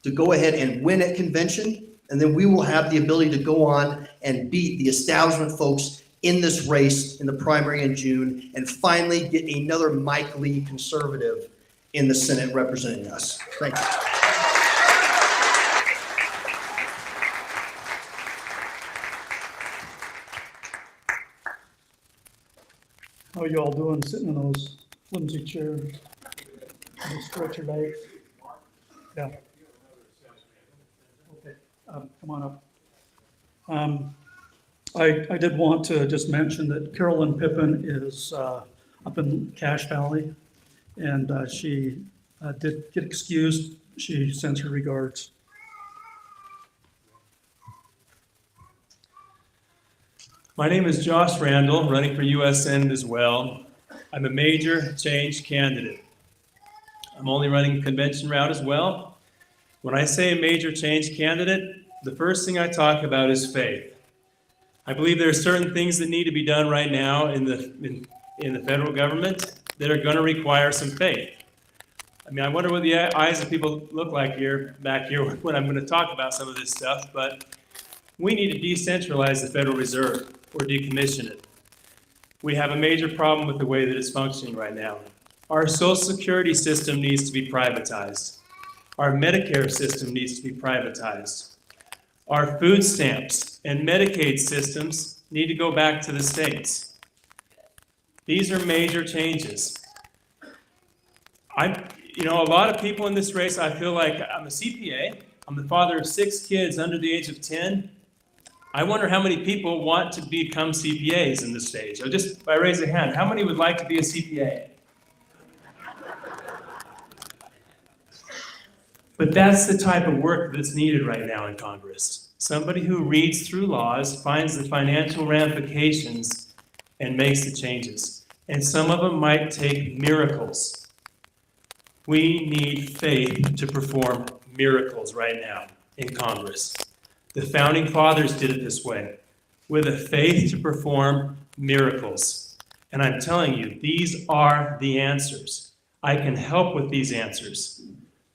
to go ahead and win at convention, and then we will have the ability to go on and beat the establishment folks in this race in the primary in June, and finally get another Mike Lee conservative in the Senate representing us. Thank you. How are you all doing sitting in those flimsy chairs? Can you stretch your legs? Yeah. Okay, come on up. I did want to just mention that Carolyn Pippin is up in Cache Valley, and she did get excused. She sends her regards. My name is Josh Randall, running for U.S. Senate as well. I'm a major change candidate. I'm only running a convention route as well. When I say a major change candidate, the first thing I talk about is faith. I believe there are certain things that need to be done right now in the federal government that are going to require some faith. I mean, I wonder what the eyes of people look like back here when I'm going to talk about some of this stuff, but we need to decentralize the Federal Reserve or decommission it. We have a major problem with the way that it's functioning right now. Our Social Security system needs to be privatized. Our Medicare system needs to be privatized. Our food stamps and Medicaid systems need to go back to the states. These are major changes. A lot of people in this race, I feel like I'm a CPA. I'm the father of 6 kids under the age of 10. I wonder how many people want to become CPAs in this stage. So just by raising a hand, how many would like to be a CPA? But that's the type of work that's needed right now in Congress. Somebody who reads through laws, finds the financial ramifications, and makes the changes. And some of them might take miracles. We need faith to perform miracles right now in Congress. The Founding Fathers did it this way, with a faith to perform miracles. And I'm telling you, these are the answers. I can help with these answers.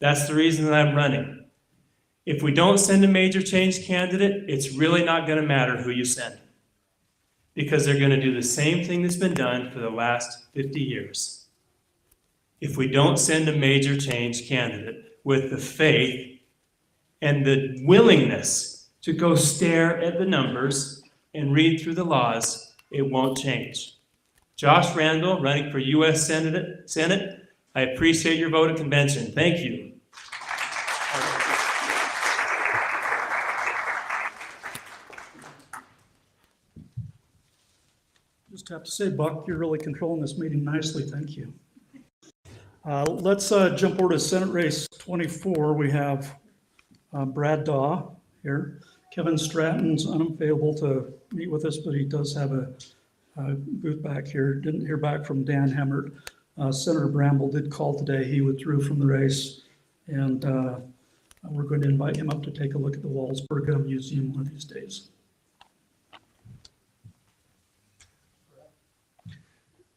That's the reason that I'm running. If we don't send a major change candidate, it's really not going to matter who you send. because they're going to do the same thing that's been done for the last 50 years. If we don't send a major change candidate with the faith and the willingness to go stare at the numbers and read through the laws, it won't change. Josh Randall, running for U.S. Senate, I appreciate your vote at convention. Thank you. Just have to say, Buck, you're really controlling this meeting nicely. Thank you. Let's jump over to Senate Race 24. We have Brad Daw here. Kevin Stratton's unavailable to meet with us, but he does have a booth back here. Didn't hear back from Dan Hemmert. Senator Bramble did call today. He withdrew from the race, and we're going to invite him up to take a look at the Wallsburg Museum one of these days.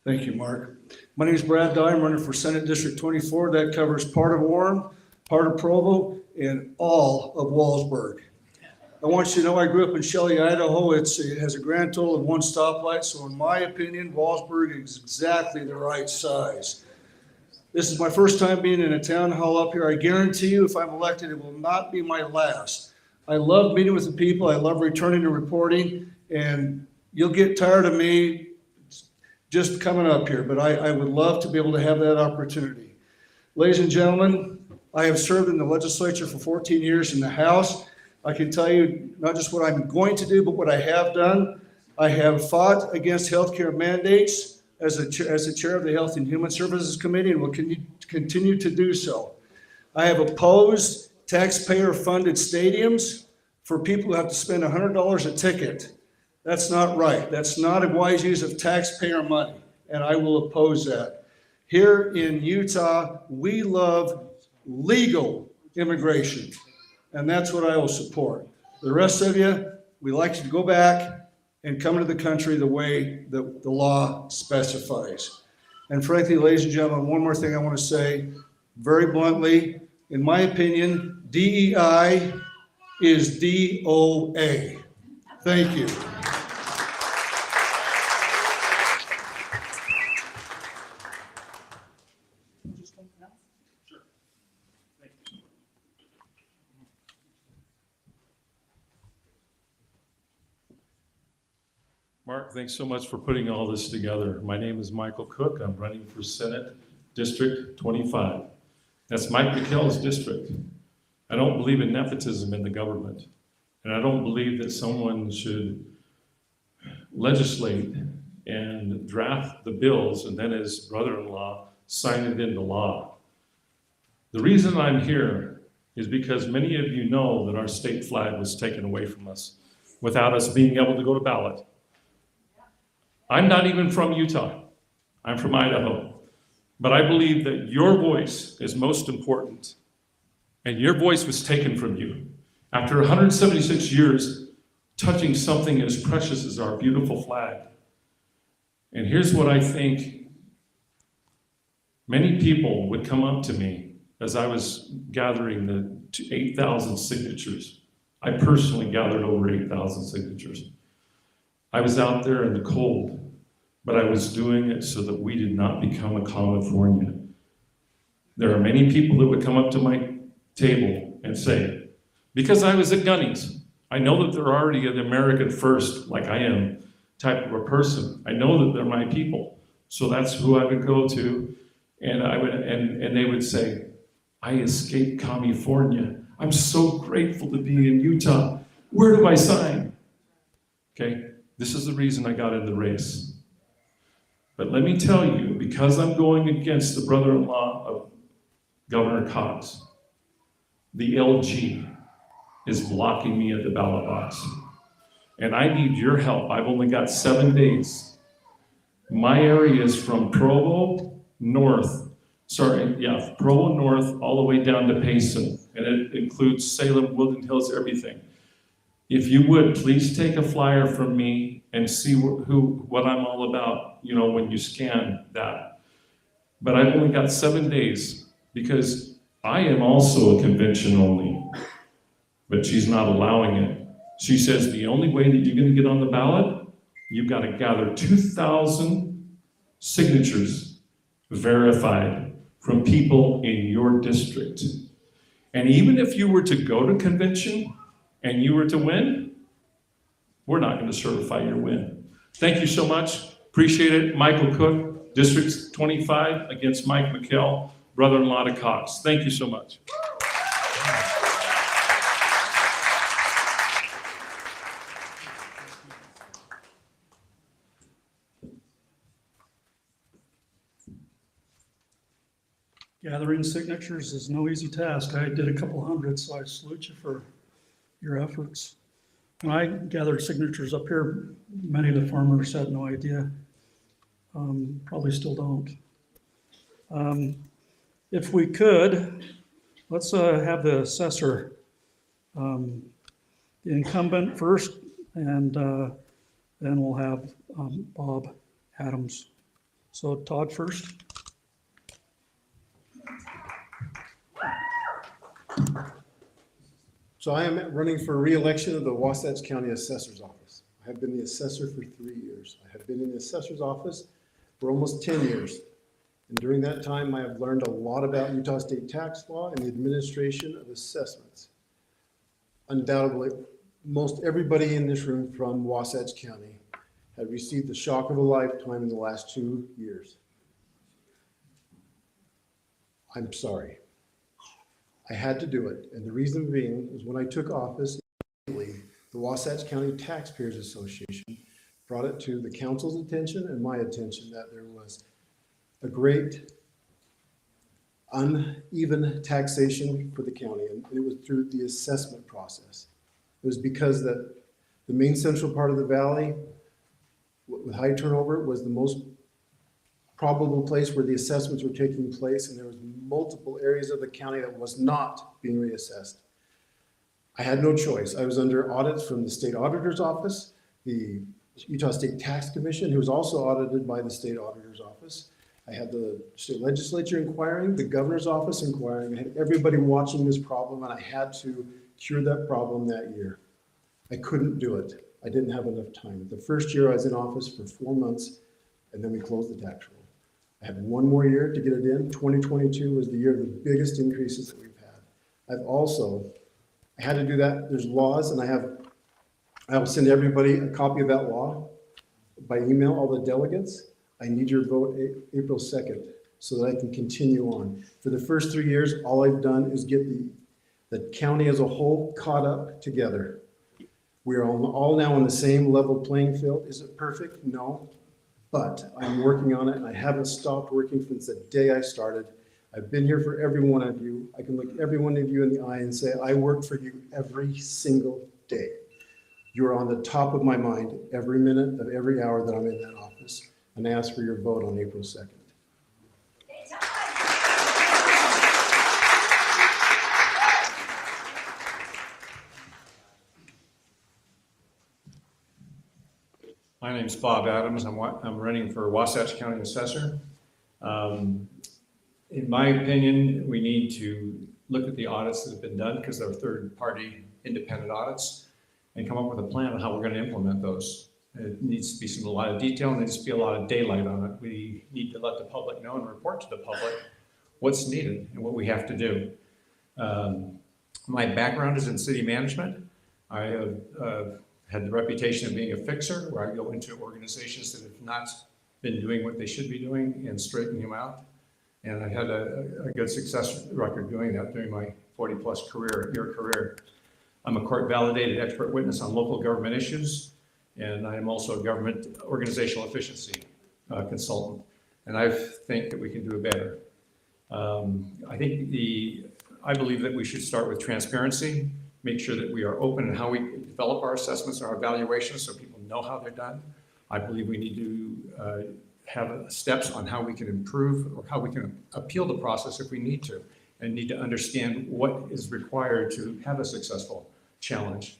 Thank you, Mark. My name is Brad Dye. I'm running for Senate District 24. That covers part of Warren, part of Provo, and all of Wallsburg. I want you to know I grew up in Shelley, Idaho. It has a grand total of 1 stoplight, so in my opinion, Wallsburg is exactly the right size. This is my first time being in a town hall up here. I guarantee you, if I'm elected, it will not be my last. I love meeting with the people. I love returning to reporting, and you'll get tired of me just coming up here, but I would love to be able to have that opportunity. Ladies and gentlemen, I have served in the legislature for 14 years in the House. I can tell you not just what I'm going to do, but what I have done. I have fought against healthcare mandates as the chair of the Health and Human Services Committee and will continue to do so. I have opposed taxpayer-funded stadiums for people who have to spend $100 a ticket. That's not right. That's not a wise use of taxpayer money, and I will oppose that. Here in Utah, we love legal immigration, and that's what I will support. The rest of you, we like to go back and come into the country the way that the law specifies. And frankly, ladies and gentlemen, one more thing I want to say very bluntly. In my opinion, DEI is DOA. Thank you. Mark, thanks so much for putting all this together. My name is Michael Cook. I'm running for Senate District 25. That's Mike McKell's district. I don't believe in nepotism in the government, and I don't believe that someone should legislate and draft the bills and then his brother-in-law sign it into law. The reason I'm here is because many of you know that our state flag was taken away from us without us being able to go to ballot. I'm not even from Utah. I'm from Idaho. But I believe that your voice is most important. And your voice was taken from you. After 176 years, touching something as precious as our beautiful flag. And here's what I think. Many people would come up to me as I was gathering the 8,000 signatures. I personally gathered over 8,000 signatures. I was out there in the cold, but I was doing it so that we did not become a California. There are many people that would come up to my table and say, because I was at Gunny's, I know that they're already an American first, like I am, type of a person. I know that they're my people. So that's who I would go to, and and they would say, I escaped California. I'm so grateful to be in Utah. Where do I sign? Okay. This is the reason I got in the race. But let me tell you, because I'm going against the brother-in-law of Governor Cox, the LG is blocking me at the ballot box. And I need your help. I've only got 7 days. My area is from Provo North, Provo North all the way down to Payson. And it includes Salem, Woodland Hills, everything. If you would, please take a flyer from me and see what I'm all about, when you scan that. But I've only got 7 days because I am also a convention only, but she's not allowing it. She says the only way that you're going to get on the ballot, you've got to gather 2,000 signatures verified from people in your district. And even if you were to go to convention and you were to win, we're not going to certify your win. Thank you so much. Appreciate it. Michael Cook, District 25 against Mike McKell, brother-in-law to Cox. Thank you so much. Gathering signatures is no easy task. I did a couple hundred, so I salute you for your efforts. When I gathered signatures up here, many of the farmers had no idea. Probably still don't. If we could, let's have the assessor, the incumbent first, and then we'll have Bob Adams. So Todd first. So I am running for re-election of the Wasatch County Assessor's Office. I have been the assessor for 3 years. I have been in the assessor's office for almost 10 years. And during that time, I have learned a lot about Utah state tax law and the administration of assessments. Undoubtedly, most everybody in this room from Wasatch County had received the shock of a lifetime in the last 2 years. I'm sorry. I had to do it, and the reason being is when I took office, the Wasatch County Taxpayers Association brought it to the council's attention and my attention that there was a great uneven taxation for the county, and it was through the assessment process. It was because that the main central part of the valley with high turnover was the most probable place where the assessments were taking place, and there was multiple areas of the county that was not being reassessed. I had no choice. I was under audits from the state auditor's office, the Utah State Tax Commission, who was also audited by the state auditor's office. I had the state legislature inquiring, the governor's office inquiring. I had everybody watching this problem, and I had to cure that problem that year. I couldn't do it. I didn't have enough time. The first year I was in office for 4 months, and then we closed the tax roll. I had one more year to get it in. 2022 was the year of the biggest increases that we've had. I had to do that. There's laws, and I will send everybody a copy of that law by email, all the delegates. I need your vote April 2nd so that I can continue on. For the first 3 years, all I've done is get the county as a whole caught up together. We are all now on the same level playing field. Is it perfect? No. But I'm working on it, and I haven't stopped working since the day I started. I've been here for every one of you. I can look every one of you in the eye and say, I work for you every single day. You're on the top of my mind every minute of every hour that I'm in that office, and I ask for your vote on April 2nd. My name's Bob Adams. I'm running for Wasatch County Assessor. In my opinion, we need to look at the audits that have been done, because they're third-party independent audits, and come up with a plan on how we're going to implement those. It needs to be a lot of detail, and there needs to be a lot of daylight on it. We need to let the public know and report to the public what's needed and what we have to do. My background is in city management. I have had the reputation of being a fixer, where I go into organizations that have not been doing what they should be doing and straightening them out. And I had a good success record doing that during my 40-plus year career. I'm a court-validated expert witness on local government issues, and I am also a government organizational efficiency consultant. And I think that we can do better. I believe that we should start with transparency, make sure that we are open in how we develop our assessments and our evaluations so people know how they're done. I believe we need to have steps on how we can improve or how we can appeal the process if we need to, and need to understand what is required to have a successful challenge.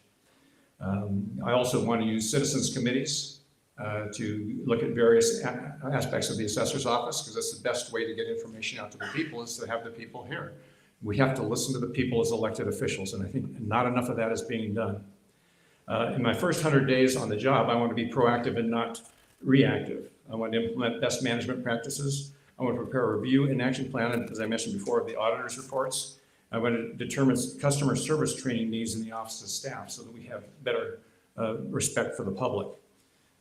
I also want to use citizens committees to look at various aspects of the assessor's office, because that's the best way to get information out to the people, is to have the people here. We have to listen to the people as elected officials, and I think not enough of that is being done. In my first 100 days on the job, I want to be proactive and not reactive. I want to implement best management practices. I want to prepare a review and action plan, and as I mentioned before, of the auditor's reports. I want to determine customer service training needs in the office of staff so that we have better respect for the public.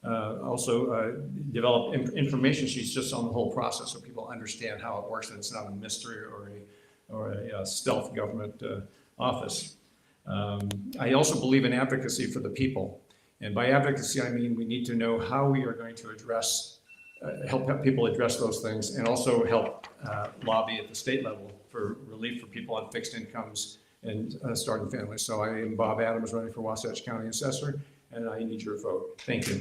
Also, develop information sheets just on the whole process so people understand how it works and it's not a mystery or a stealth government office. I also believe in advocacy for the people. And by advocacy, I mean we need to know how we are going to address, help people address those things, and also help lobby at the state level for relief for people on fixed incomes and starting families. So I am Bob Adams, running for Wasatch County Assessor, and I need your vote. Thank you.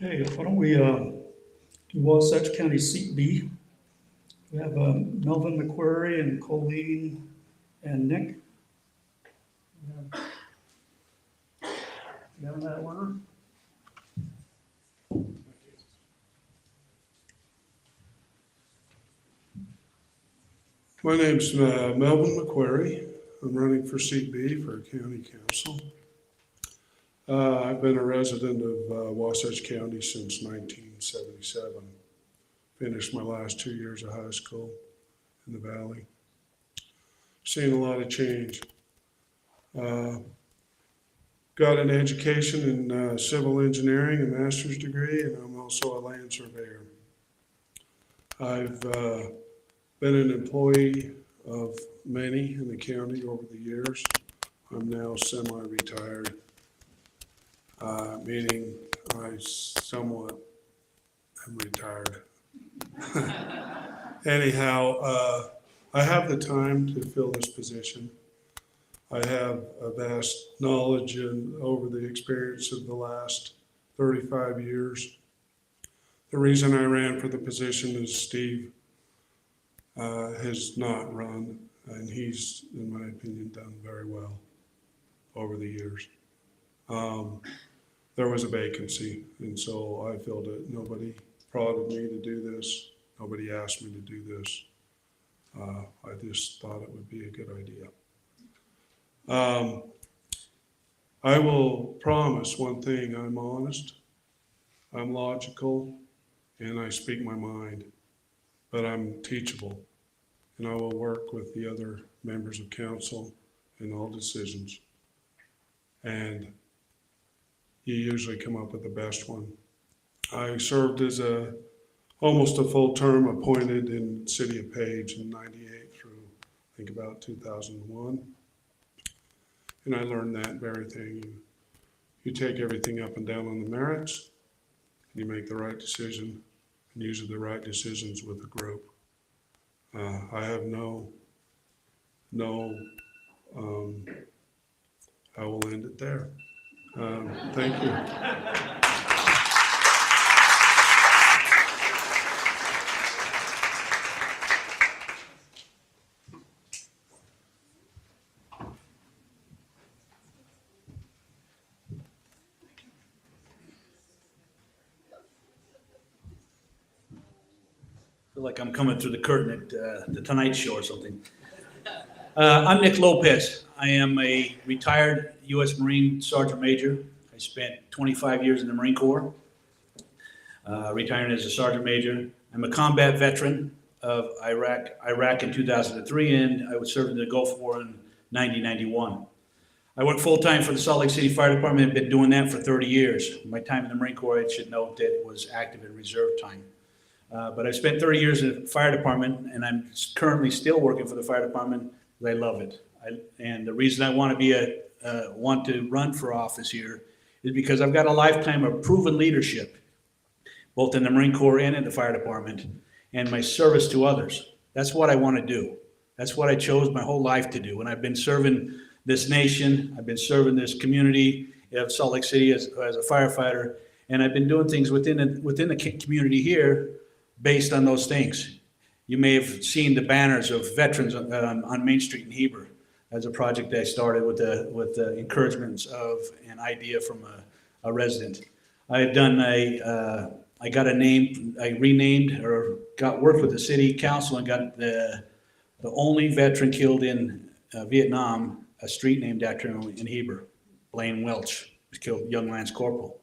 Okay, why don't we do Wasatch County seat B? We have Melvin McQuarrie and Colleen and Nick. You have that order? My name's Melvin McQuarrie. I'm running for seat B for county council. I've been a resident of Wasatch County since 1977. Finished my last 2 years of high school in the Valley. Seen a lot of change. Got an education in civil engineering, a master's degree, and I'm also a land surveyor. I've been an employee of many in the county over the years. I'm now semi-retired, meaning I somewhat am retired. Anyhow, I have the time to fill this position. I have a vast knowledge and over the experience of the last 35 years. The reason I ran for the position is Steve has not run, and he's, in my opinion, done very well over the years. There was a vacancy, and so I filled it. Nobody prodded me to do this. Nobody asked me to do this. I just thought it would be a good idea. I will promise one thing: I'm honest, I'm logical, and I speak my mind, but I'm teachable, and I will work with the other members of council in all decisions. And you usually come up with the best one. I served as almost a full term appointed in the city of Page in 98 through, I think, about 2001. And I learned that very thing. You take everything up and down on the merits, and you make the right decision, and usually the right decisions with a group. I have I will end it there. Thank you. Feel like I'm coming through the curtain at the Tonight Show or something. I'm Nick Lopez. I am a retired U.S. Marine Sergeant Major. I spent 25 years in the Marine Corps, retiring as a Sergeant Major. I'm a combat veteran of Iraq in 2003, and I was serving in the Gulf War in 1991. I work full-time for the Salt Lake City Fire Department. I've been doing that for 30 years. My time in the Marine Corps, I should note that it was active and reserve time. But I've spent 30 years in the fire department, and I'm currently still working for the fire department because I love it. And the reason I want to want to run for office here is because I've got a lifetime of proven leadership, both in the Marine Corps and in the fire department, and my service to others. That's what I want to do. That's what I chose my whole life to do. And I've been serving this nation. I've been serving this community of Salt Lake City as a firefighter, and I've been doing things within the community here based on those things. You may have seen the banners of veterans on Main Street in Heber. That's a project I started with the encouragements of an idea from a resident. I've done I got a name, I renamed or worked with the city council and got the only veteran killed in Vietnam, a street named after him in Heber, Blaine Welch, was killed, young Lance Corporal.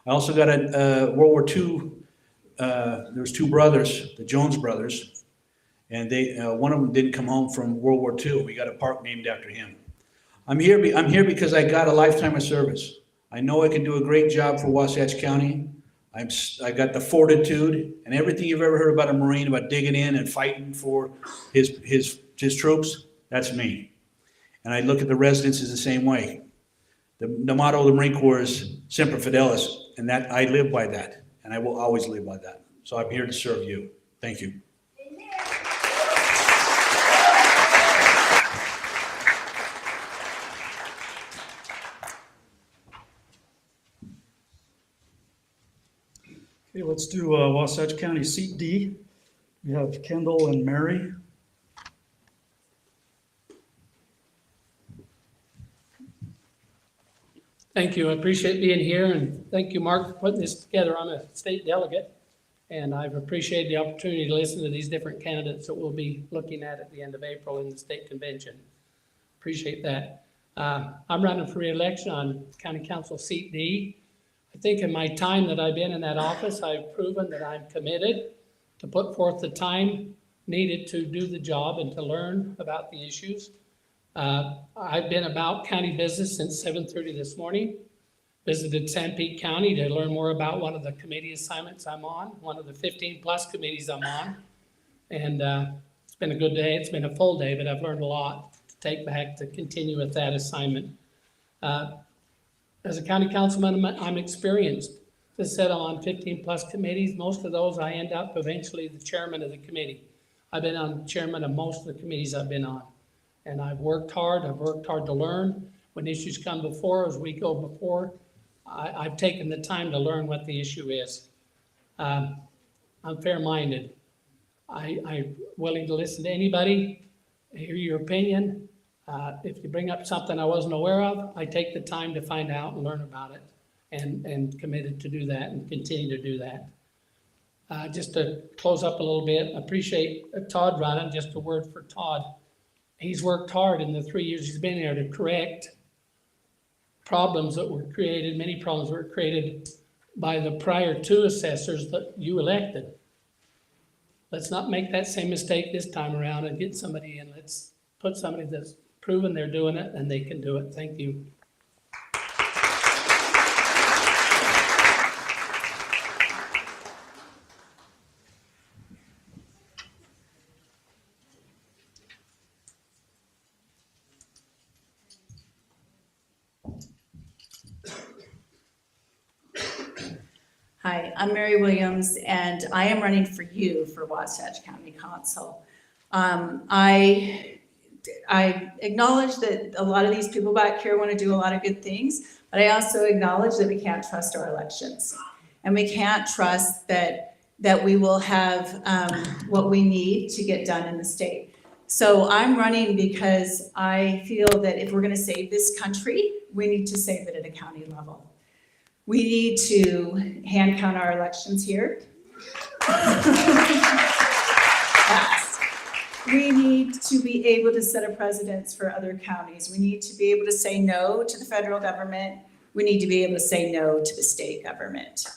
I also got a World War II, there was two brothers, the Jones brothers, and one of them didn't come home from World War II. We got a park named after him. I'm here because I got a lifetime of service. I know I can do a great job for Wasatch County. I got the fortitude and everything you've ever heard about a Marine, about digging in and fighting for his troops. That's me. And I look at the residents as the same way. The motto of the Marine Corps is Semper Fidelis, and that I live by that, and I will always live by that. So I'm here to serve you. Thank you. Okay, let's do Wasatch County Seat D. We have Kendall and Mary. Thank you. I appreciate being here, and thank you, Mark, for putting this together. I'm a state delegate, and I've appreciated the opportunity to listen to these different candidates that we'll be looking at the end of April in the state convention. Appreciate that. I'm running for re-election on County Council Seat D. I think in my time that I've been in that office, I've proven that I'm committed to put forth the time needed to do the job and to learn about the issues. I've been about county business since 7:30 this morning. Visited Sanpete County to learn more about one of the committee assignments I'm on, one of the 15+ committees I'm on. And it's been a good day. It's been a full day, but I've learned a lot to take back to continue with that assignment. As a county councilman, I'm experienced. As I said, I'm on 15+ committees. Most of those I end up eventually the chairman of the committee. I've been on chairman of most of the committees I've been on. And I've worked hard to learn. When issues come before, as we go before, I've taken the time to learn what the issue is. I'm fair-minded. I'm willing to listen to anybody, hear your opinion. If you bring up something I wasn't aware of, I take the time to find out and learn about it, and committed to do that and continue to do that. Just to close up a little bit, I appreciate Todd running. Just a word for Todd. He's worked hard in the 3 years he's been here to correct problems that were created, many problems were created by the prior two assessors that you elected. Let's not make that same mistake this time around and get somebody in. Let's put somebody that's proven they're doing it and they can do it. Thank you. Hi, I'm Mary Williams, and I am running for you for Wasatch County Council. I acknowledge that a lot of these people back here want to do a lot of good things, but I also acknowledge that we can't trust our elections. And we can't trust that we will have what we need to get done in the state. So I'm running because I feel that if we're going to save this country, we need to save it at a county level. We need to hand count our elections here. Fast. We need to be able to set a precedence for other counties. We need to be able to say no to the federal government. We need to be able to say no to the state government.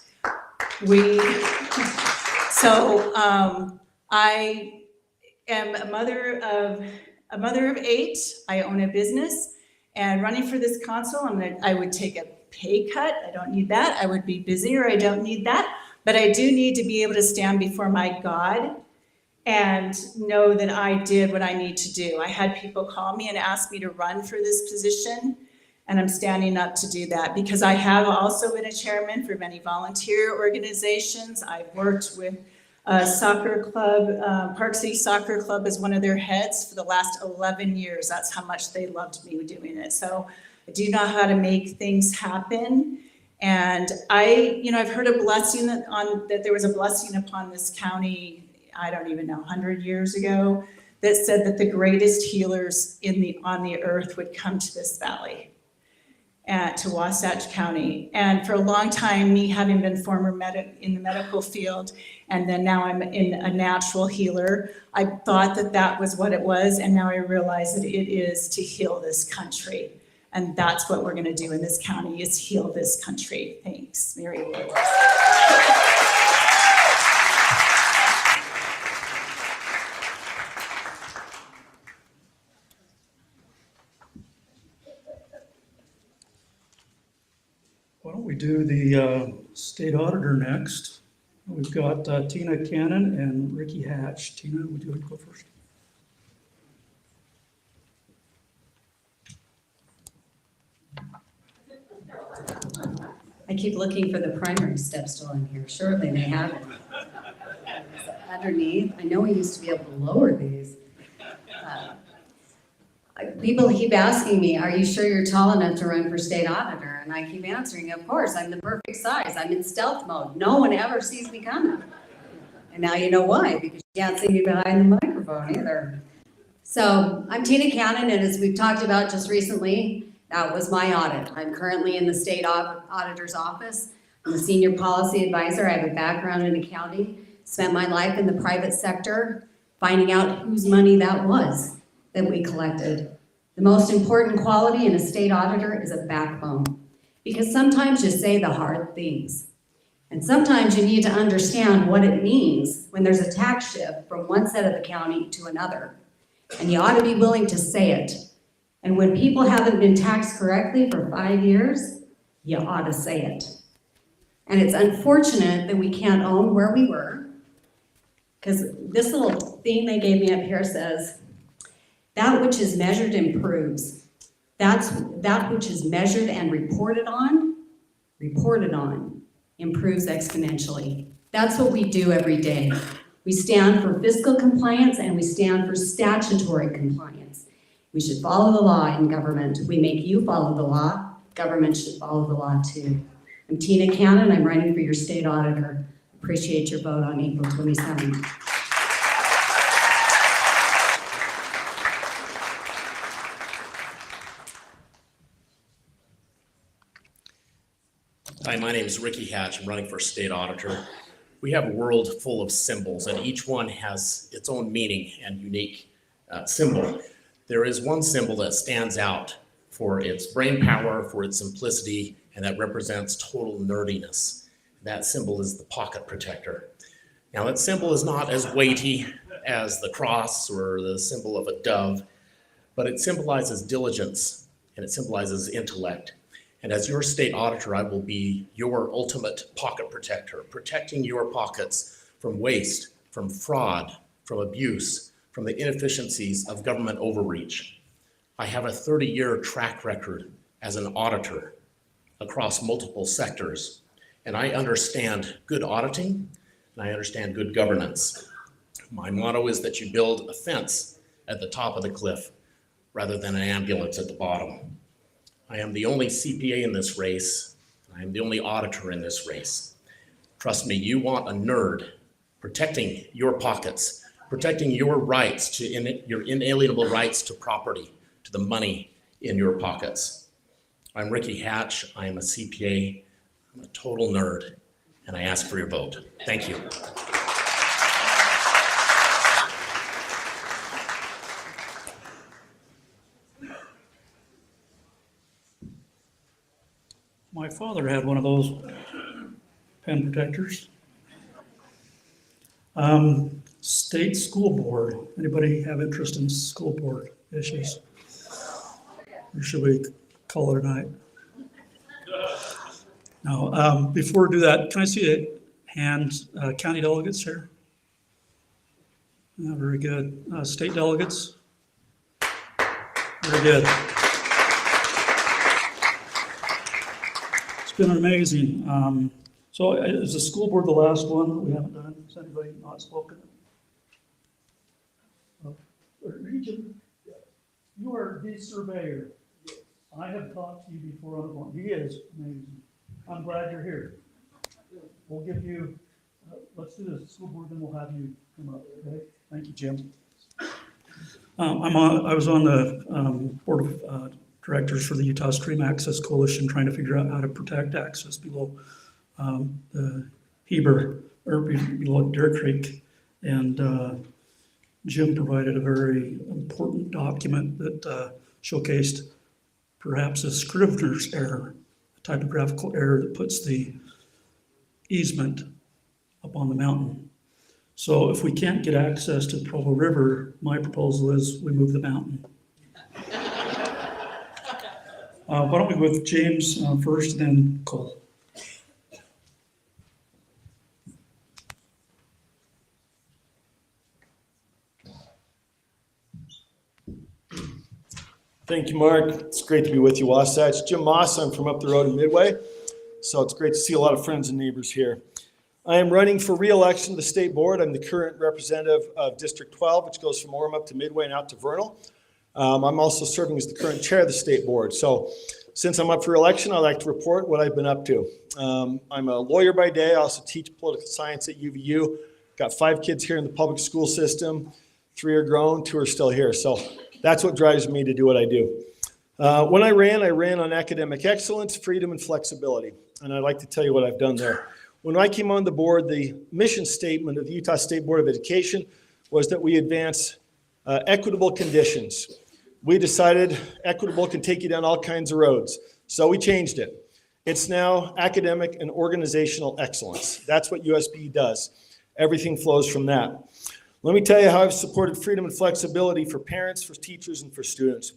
I am a mother of 8. I own a business, and running for this council, I would take a pay cut. I don't need that. I would be busier. I don't need that. But I do need to be able to stand before my God and know that I did what I need to do. I had people call me and ask me to run for this position, and I'm standing up to do that because I have also been a chairman for many volunteer organizations. I've worked with a soccer club, Park City Soccer Club as one of their heads for the last 11 years. That's how much they loved me doing it. So I do know how to make things happen. And I've heard a blessing that there was a blessing upon this county, I don't even know, 100 years ago, that said that the greatest healers on the earth would come to this valley. to Wasatch County. And for a long time, me having been in the medical field, and then now I'm a natural healer, I thought that that was what it was, and now I realize that it is to heal this country. And that's what we're gonna do in this county, is heal this country. Thanks, Mary Lou. Why don't we do the state auditor next? We've got Tina Cannon and Ricky Hatch. Tina, would you like to go first? I keep looking for the primary step stool in here. Surely they have it. Underneath, I know we used to be able to lower these. People keep asking me, are you sure you're tall enough to run for state auditor? And I keep answering, of course, I'm the perfect size. I'm in stealth mode. No one ever sees me coming. And now you know why, because you can't see me behind the microphone either. So I'm Tina Cannon, and as we've talked about just recently, that was my audit. I'm currently in the state auditor's office. I'm a senior policy advisor. I have a background in accounting, spent my life in the private sector, finding out whose money that was that we collected. The most important quality in a state auditor is a backbone, because sometimes you say the hard things. And sometimes you need to understand what it means when there's a tax shift from one set of the county to another. And you ought to be willing to say it. And when people haven't been taxed correctly for 5 years, you ought to say it. And it's unfortunate that we can't own where we were, because this little thing they gave me up here says, that which is measured improves. That which is measured and reported on, improves exponentially. That's what we do every day. We stand for fiscal compliance and we stand for statutory compliance. We should follow the law in government. We make you follow the law. Government should follow the law too. I'm Tina Cannon. I'm running for your state auditor. Appreciate your vote on April 27th. Hi, my name is Ricky Hatch. I'm running for state auditor. We have a world full of symbols, and each one has its own meaning and unique symbol. There is one symbol that stands out for its brain power, for its simplicity, and that represents total nerdiness. That symbol is the pocket protector. Now, that symbol is not as weighty as the cross or the symbol of a dove, but it symbolizes diligence and it symbolizes intellect. And as your state auditor, I will be your ultimate pocket protector, protecting your pockets from waste, from fraud, from abuse, from the inefficiencies of government overreach. I have a 30-year track record as an auditor across multiple sectors, and I understand good auditing, and I understand good governance. My motto is that you build a fence at the top of the cliff rather than an ambulance at the bottom. I am the only CPA in this race. I am the only auditor in this race. Trust me, you want a nerd protecting your pockets, protecting your rights to your inalienable rights to property, to the money in your pockets. I'm Ricky Hatch. I am a CPA. I'm a total nerd, and I ask for your vote. Thank you. My father had one of those pen protectors. State school board. Anybody have interest in school board issues? Or should we call it a night? No. Before we do that, can I see a hand? County delegates here? Very good. State delegates? Very good. It's been amazing. So is the school board the last one that we haven't done? Has anybody not spoken? Region, you are the surveyor. I have talked to you before on the phone. He is amazing. I'm glad you're here. We'll give you, let's do this school board, then we'll have you come up, okay? Thank you, Jim. I was on the board of directors for the Utah Stream Access Coalition, trying to figure out how to protect access below the Heber, or below Deer Creek. And Jim provided a very important document that showcased perhaps a scrivener's error, a typographical error that puts the easement up on the mountain. So if we can't get access to the Provo River, my proposal is we move the mountain. Why don't we go with James first, then Cole. Thank you, Mark. It's great to be with you, Wasatch. Jim Moss, I'm from up the road in Midway, so it's great to see a lot of friends and neighbors here. I am running for re-election to the state board. I'm the current representative of District 12, which goes from Orem up to Midway and out to Vernal. I'm also serving as the current chair of the state board. So since I'm up for election, I'd like to report what I've been up to. I'm a lawyer by day. I also teach political science at UVU. Got 5 kids here in the public school system. 3 are grown, 2 are still here. So that's what drives me to do what I do. When I ran on academic excellence, freedom, and flexibility. And I'd like to tell you what I've done there. When I came on the board, the mission statement of the Utah State Board of Education was that we advance equitable conditions. We decided equitable can take you down all kinds of roads. So we changed it. It's now academic and organizational excellence. That's what USB does. Everything flows from that. Let me tell you how I've supported freedom and flexibility for parents, for teachers, and for students.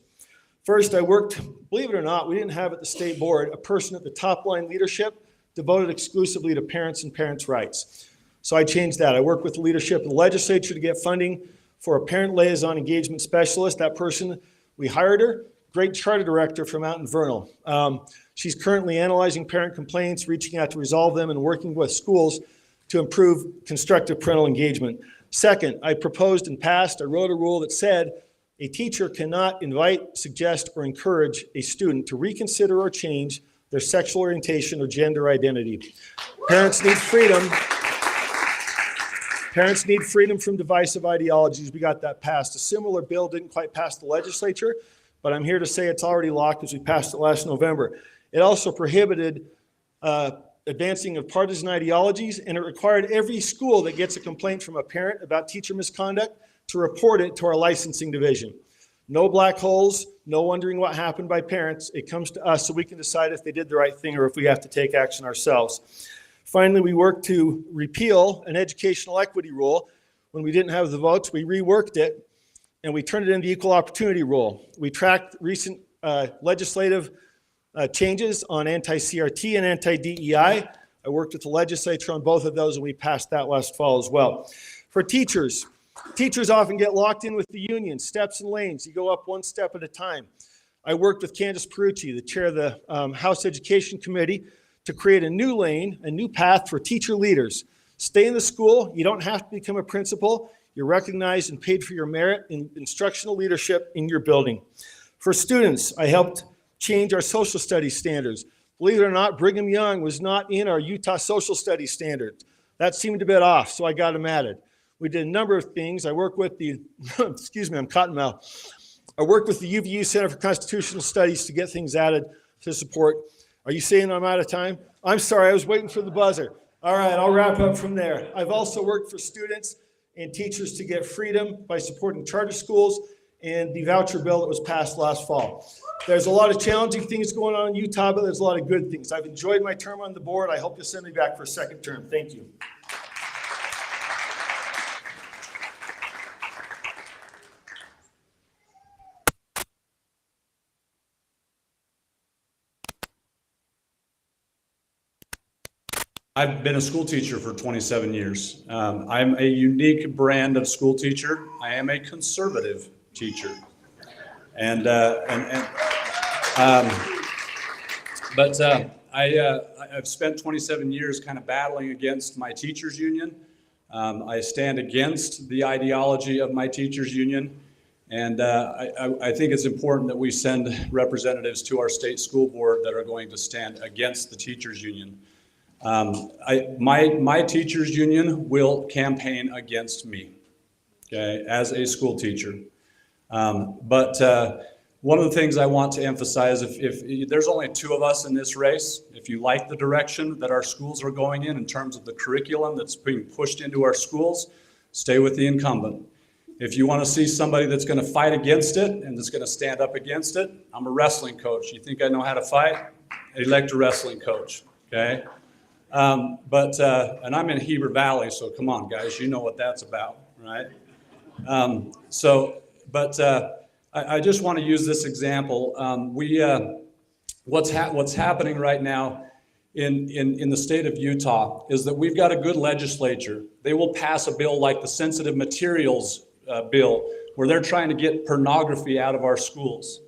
First, I worked, believe it or not, we didn't have at the state board a person at the top line leadership devoted exclusively to parents and parents' rights. So I changed that. I worked with the leadership of the legislature to get funding for a parent liaison engagement specialist. That person, we hired her, great charter director from out in Vernal. She's currently analyzing parent complaints, reaching out to resolve them, and working with schools to improve constructive parental engagement. Second, I proposed and passed, I wrote a rule that said a teacher cannot invite, suggest, or encourage a student to reconsider or change their sexual orientation or gender identity. Parents need freedom. Parents need freedom from divisive ideologies. We got that passed. A similar bill didn't quite pass the legislature, but I'm here to say it's already locked because we passed it last November. It also prohibited advancing of partisan ideologies, and it required every school that gets a complaint from a parent about teacher misconduct to report it to our licensing division. No black holes, no wondering what happened by parents. It comes to us so we can decide if they did the right thing or if we have to take action ourselves. Finally, we worked to repeal an educational equity rule. When we didn't have the votes, we reworked it and we turned it into the equal opportunity rule. We tracked recent legislative changes on anti-CRT and anti-DEI. I worked with the legislature on both of those and we passed that last fall as well. For teachers, teachers often get locked in with the union, steps and lanes. You go up one step at a time. I worked with Candace Perucci, the chair of the House Education Committee, to create a new lane, a new path for teacher leaders. Stay in the school. You don't have to become a principal. You're recognized and paid for your merit in instructional leadership in your building. For students, I helped change our social studies standards. Believe it or not, Brigham Young was not in our Utah social studies standards. That seemed a bit off, so I got him added. We did a number of things. I worked with the, excuse me, I'm cottonmouth. I worked with the UVU Center for Constitutional Studies to get things added to support. Are you saying I'm out of time? I'm sorry, I was waiting for the buzzer. All right, I'll wrap up from there. I've also worked for students and teachers to get freedom by supporting charter schools and the voucher bill that was passed last fall. There's a lot of challenging things going on in Utah, but there's a lot of good things. I've enjoyed my term on the board. I hope you'll send me back for a second term. Thank you. I've been a school teacher for 27 years. I'm a unique brand of school teacher. I am a conservative teacher. I've spent 27 years kind of battling against my teachers union. I stand against the ideology of my teachers union. And I think it's important that we send representatives to our state school board that are going to stand against the teachers union. My teachers union will campaign against me, okay, as a school teacher. But One of the things I want to emphasize, if there's only 2 of us in this race, if you like the direction that our schools are going in terms of the curriculum that's being pushed into our schools, stay with the incumbent. If you want to see somebody that's going to fight against it and that's going to stand up against it, I'm a wrestling coach. You think I know how to fight? Elect a wrestling coach, okay? And I'm in Heber Valley, so come on, guys, you know what that's about, right? I just want to use this example. What's happening right now in the state of Utah is that we've got a good legislature. They will pass a bill like the sensitive materials bill, where they're trying to get pornography out of our schools.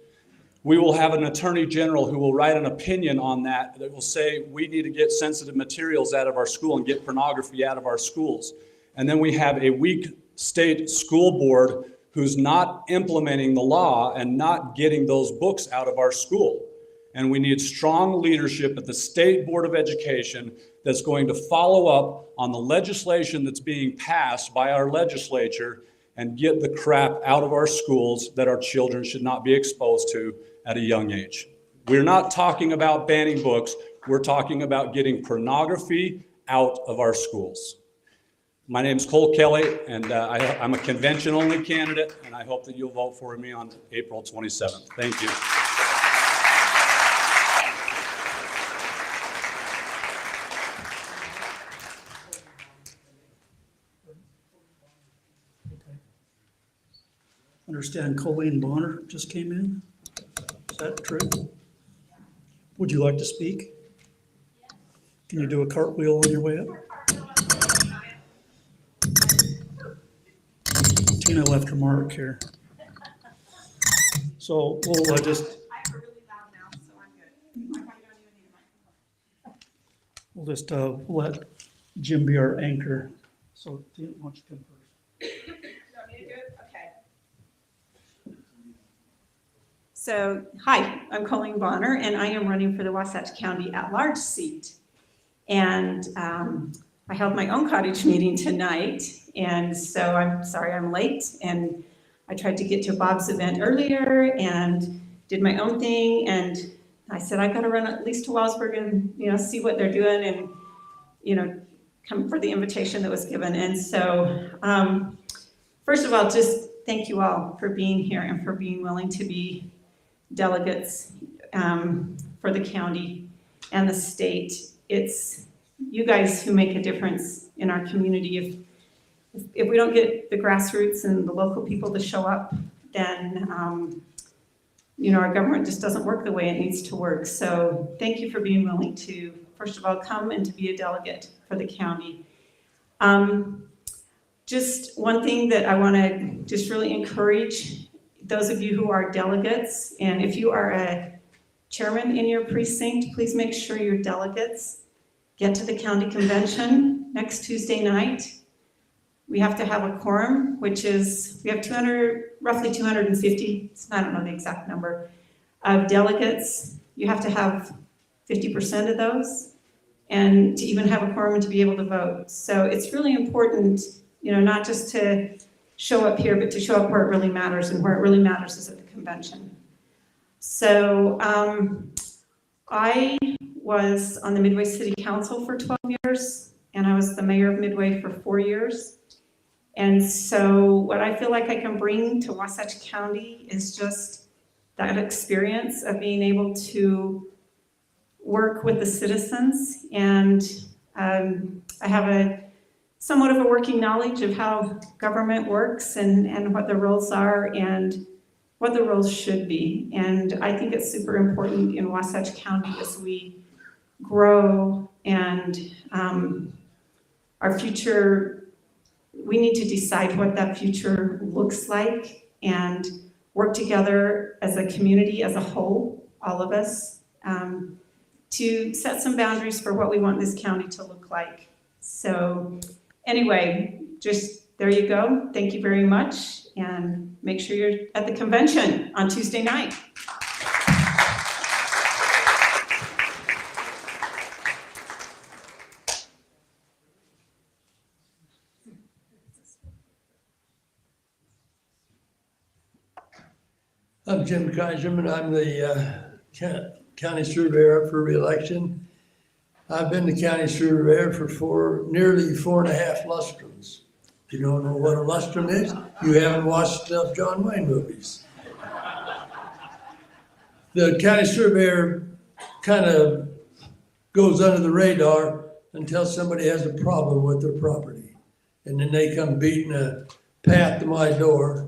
We will have an attorney general who will write an opinion on that will say we need to get sensitive materials out of our school and get pornography out of our schools. And then we have a weak state school board who's not implementing the law and not getting those books out of our school. And we need strong leadership at the State Board of Education that's going to follow up on the legislation that's being passed by our legislature and get the crap out of our schools that our children should not be exposed to at a young age. We're not talking about banning books. We're talking about getting pornography out of our schools. My name's Cole Kelly, and I'm a convention-only candidate, and I hope that you'll vote for me on April 27th. Thank you. Understand Colleen Bonner just came in? Is that true? Would you like to speak? Can you do a cartwheel on your way up? Tina left her mark here. So we'll just let Jim be our anchor. So Tina, why don't you come first? So, hi, I'm Colleen Bonner, and I am running for the Wasatch County at-large seat. And I held my own cottage meeting tonight, and so I'm sorry I'm late. And I tried to get to Bob's event earlier and did my own thing. And I said, I gotta run at least to Wallsburg and, see what they're doing and, come for the invitation that was given. And so, first of all, just thank you all for being here and for being willing to be delegates for the county and the state. It's you guys who make a difference in our community. If we don't get the grassroots and the local people to show up, then our government just doesn't work the way it needs to work. So thank you for being willing to, first of all, come and to be a delegate for the county. Just one thing that I want to just really encourage those of you who are delegates, and if you are a chairman in your precinct, please make sure your delegates get to the county convention next Tuesday night. We have to have a quorum, which is, we have roughly 250, I don't know the exact number, of delegates. You have to have 50% of those, and to even have a quorum and to be able to vote. So it's really important, not just to show up here, but to show up where it really matters, and where it really matters is at the convention. So I was on the Midway City Council for 12 years, and I was the mayor of Midway for 4 years. And so what I feel like I can bring to Wasatch County is just that experience of being able to work with the citizens. And I have somewhat of a working knowledge of how government works and what the roles are and what the roles should be. And I think it's super important in Wasatch County as we grow and our future, we need to decide what that future looks like and work together as a community, as a whole, all of us, to set some boundaries for what we want this county to look like. So anyway, just there you go. Thank you very much. And make sure you're at the convention on Tuesday night. I'm Jim Kaiserman. I'm the county surveyor up for reelection. I've been the county surveyor for nearly 4.5 lustrums. If you don't know what a lustrum is, you haven't watched enough John Wayne movies. The county surveyor kind of goes under the radar until somebody has a problem with their property. And then they come beating a path to my door.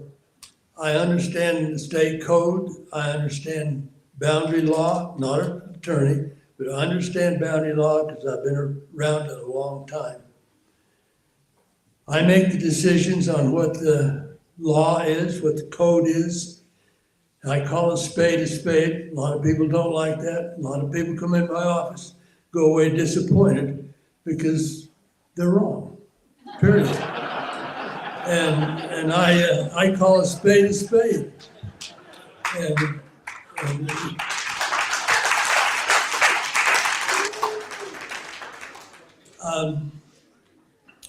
I understand the state code. I understand boundary law, not an attorney, but I understand boundary law because I've been around it a long time. I make the decisions on what the law is, what the code is. I call a spade a spade. A lot of people don't like that. A lot of people come in my office, go away disappointed because they're wrong, period. And I call a spade a spade. And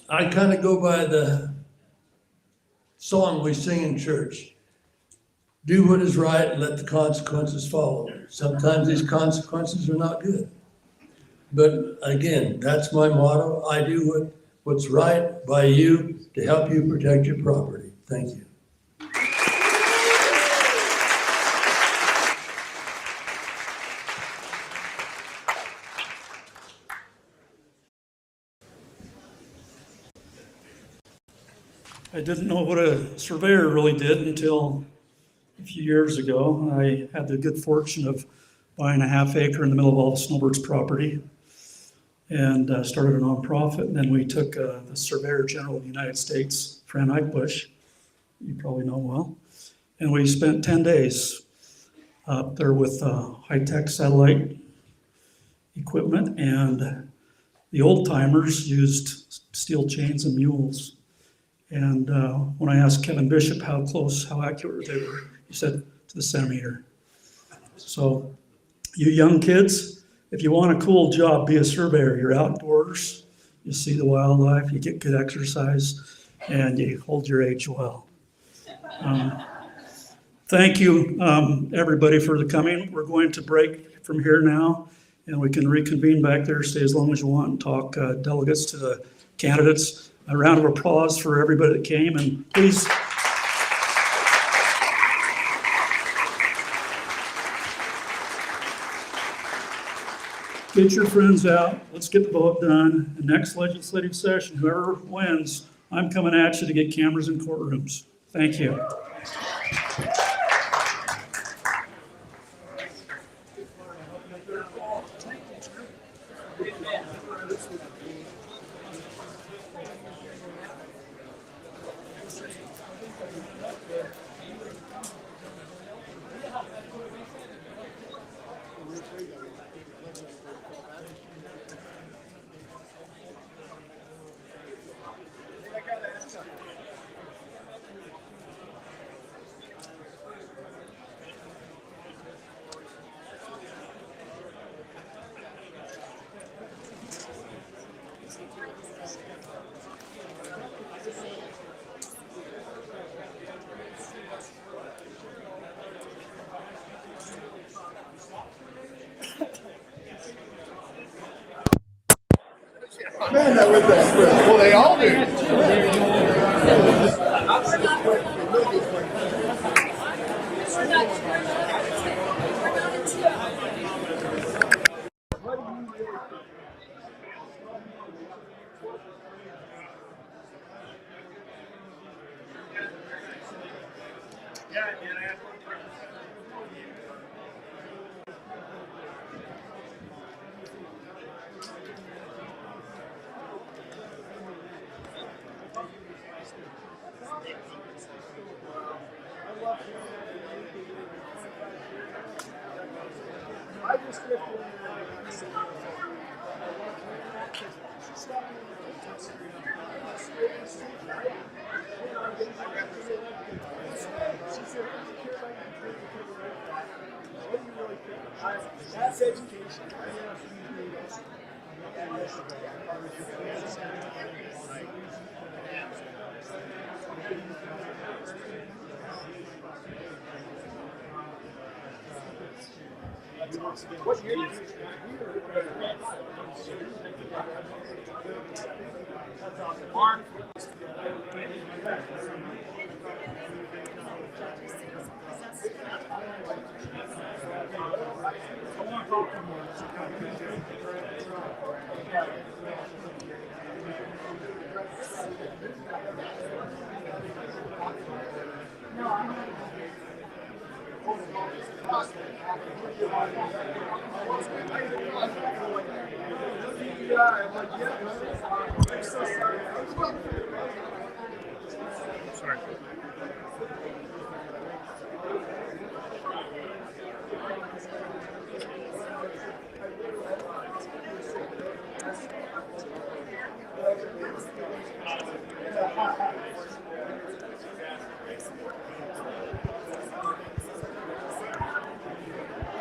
I kind of go by the song we sing in church. Do what is right and let the consequences follow. Sometimes these consequences are not good. But again, that's my motto. I do what's right by you to help you protect your property. Thank you. I didn't know what a surveyor really did until a few years ago. I had the good fortune of buying a half acre in the middle of all the snowbirds' property and started a nonprofit. And then we took the Surveyor General of the United States, Fran Eichbush, you probably know well, and we spent 10 days up there with high-tech satellite equipment, and the old timers used steel chains and mules. And when I asked Kevin Bishop how accurate they were, he said to the centimeter. So you young kids, if you want a cool job, be a surveyor. You're outdoors, you see the wildlife, you get good exercise, and you hold your age well. Thank you, everybody, for the coming. We're going to break from here now, and we can reconvene back there, stay as long as you want, and talk delegates to the candidates. A round of applause for everybody that came, and please. Get your friends out. Let's get the vote done. The next legislative session, whoever wins, I'm coming at you to get cameras in courtrooms. Thank you. Man, that was that quick. Well, they all do. That's education. Sorry.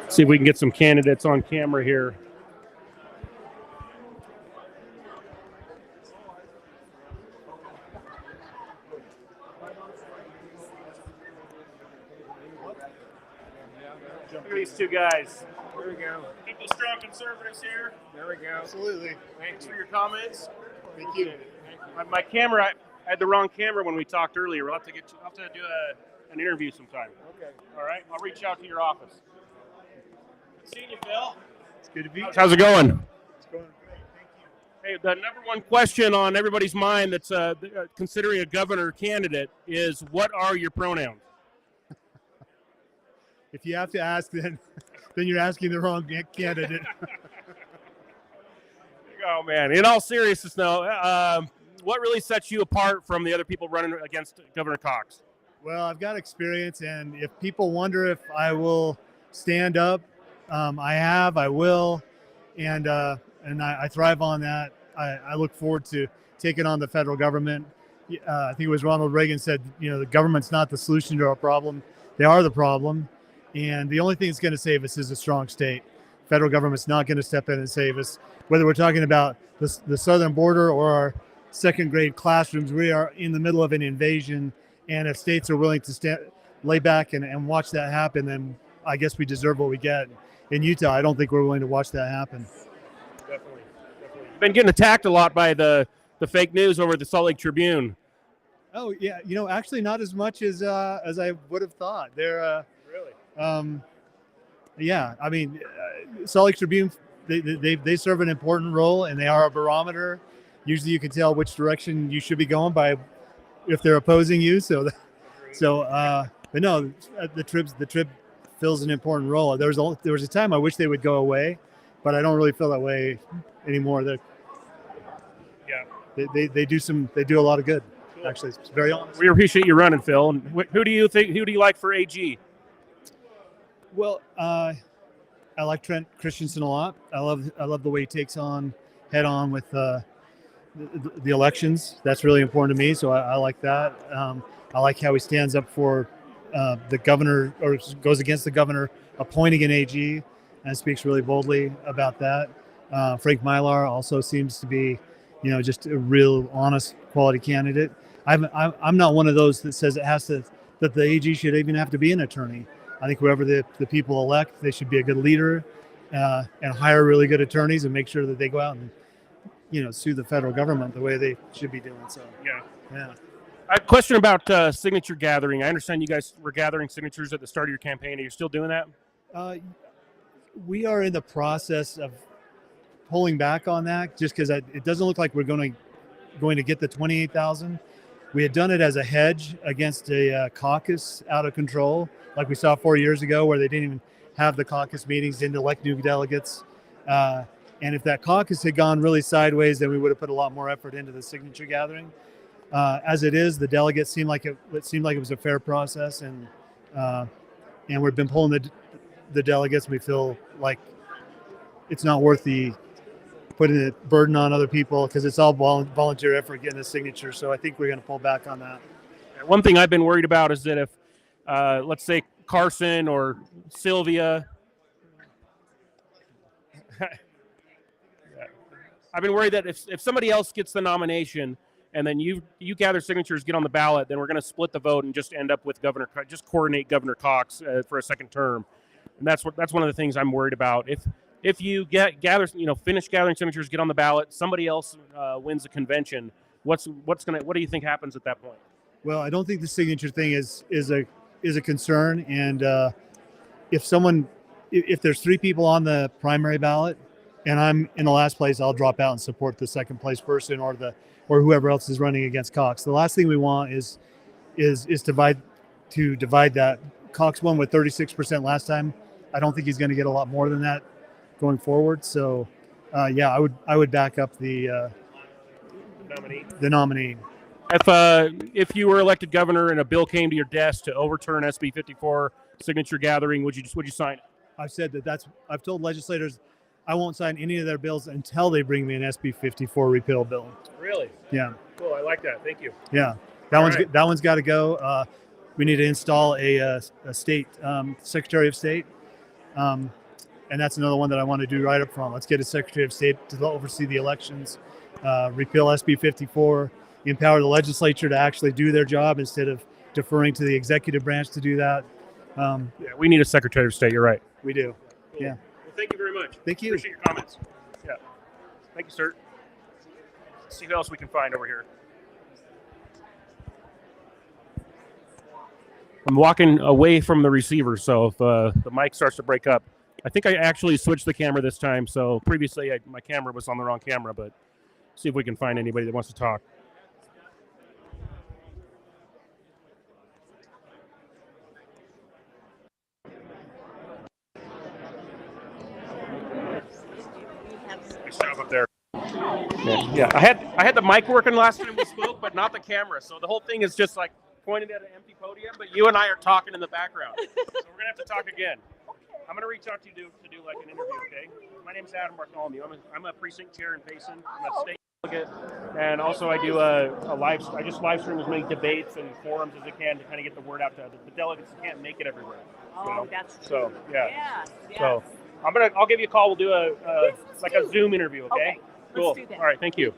See if we can get some candidates on camera here. Look at these two guys. There we go. People strong conservatives here. There we go. Absolutely. Thanks for your comments. Thank you. My camera, I had the wrong camera when we talked earlier. We'll have to do an interview sometime. Okay. All right. I'll reach out to your office. Good seeing you, Phil. It's good to be here. How's it going? It's going great. Thank you. Hey, the number one question on everybody's mind that's considering a governor candidate is, what are your pronouns? If you have to ask, then you're asking the wrong candidate. Oh, man. In all seriousness, though, what really sets you apart from the other people running against Governor Cox? Well, I've got experience, and if people wonder if I will stand up, I will, and I thrive on that. I look forward to taking on the federal government. I think it was Ronald Reagan said, the government's not the solution to our problem. They are the problem. And the only thing that's going to save us is a strong state. Federal government's not going to step in and save us. Whether we're talking about the southern border or our second grade classrooms, we are in the middle of an invasion. And if states are willing to lay back and watch that happen, then I guess we deserve what we get. In Utah, I don't think we're willing to watch that happen. Definitely. You've been getting attacked a lot by the fake news over at the Salt Lake Tribune. Oh, yeah. Actually not as much as I would have thought. They're really? Yeah. I mean, Salt Lake Tribune, they serve an important role, and they are a barometer. Usually you can tell which direction you should be going by if they're opposing you. But no, the Trib fills an important role. There was a time I wish they would go away, but I don't really feel that way anymore. They do a lot of good. Cool. Actually, it's very honest. We appreciate you running, Phil. And who do you like for AG? Well, I like Trent Christensen a lot. I love the way he takes on head on with the elections. That's really important to me. So I like that. I like how he stands up for the governor, or goes against the governor appointing an AG, and speaks really boldly about that. Frank Mylar also seems to be, just a real honest, quality candidate. I'm not one of those that says that the AG should even have to be an attorney. I think whoever the people elect, they should be a good leader and hire really good attorneys and make sure that they go out and, sue the federal government the way they should be doing. So yeah. A question about signature gathering. I understand you guys were gathering signatures at the start of your campaign. Are you still doing that? We are in the process of pulling back on that, just because it doesn't look like we're going to get the 28,000. We had done it as a hedge against a caucus out of control, like we saw 4 years ago, where they didn't even have the caucus meetings, didn't elect new delegates. And if that caucus had gone really sideways, then we would have put a lot more effort into the signature gathering. As it is, the delegates seemed like it was a fair process, and we've been pulling the delegates. We feel like it's not worth putting the burden on other people, because it's all volunteer effort getting the signature. So I think we're going to pull back on that. One thing I've been worried about is that if, let's say, Carson or Sylvia, I've been worried that if somebody else gets the nomination and then you gather signatures, get on the ballot, then we're going to split the vote and just end up with just coordinate Governor Cox for a second term. And that's one of the things I'm worried about. If you finish gathering signatures, get on the ballot, somebody else wins the convention, what do you think happens at that point? Well, I don't think the signature thing is a concern. And if there's 3 people on the primary ballot and I'm in the last place, I'll drop out and support the second place person or whoever else is running against Cox. The last thing we want is divide that. Cox won with 36% last time. I don't think he's going to get a lot more than that going forward. So, I would back up the nominee. If you were elected governor and a bill came to your desk to overturn SB 54 signature gathering, would you sign it? I've said I've told legislators I won't sign any of their bills until they bring me an SB 54 repeal bill. Really? Yeah. Cool. I like that. Thank you. Yeah. That one's got to go. We need to install a state Secretary of State. And that's another one that I want to do right up front. Let's get a Secretary of State to oversee the elections, repeal SB 54, empower the legislature to actually do their job instead of deferring to the executive branch to do that. We need a Secretary of State. You're right. We do. Cool. Yeah. Well, thank you very much. Thank you. Appreciate your comments. Yeah. Thank you, sir. Let's see who else we can find over here. I'm walking away from the receiver, so if the mic starts to break up, I think I actually switched the camera this time. So previously, my camera was on the wrong camera, but see if we can find anybody that wants to talk. Nice job up there. Yeah. I had the mic working last time we spoke, but not the camera. So the whole thing is just like pointed at an empty podium, but you and I are talking in the background. So we're gonna have to talk again. I'm gonna reach out to you to do like an interview, okay? My name's Adam Bartholomew. I'm a precinct chair in Payson. I'm a state delegate, and also I do I just live stream as many debates and forums as I can to kind of get the word out to the delegates who can't make it everywhere. That's true. So yeah. Yes. So I'll give you a call. We'll do a Zoom interview, okay? Cool. Let's do that. All right. Thank you.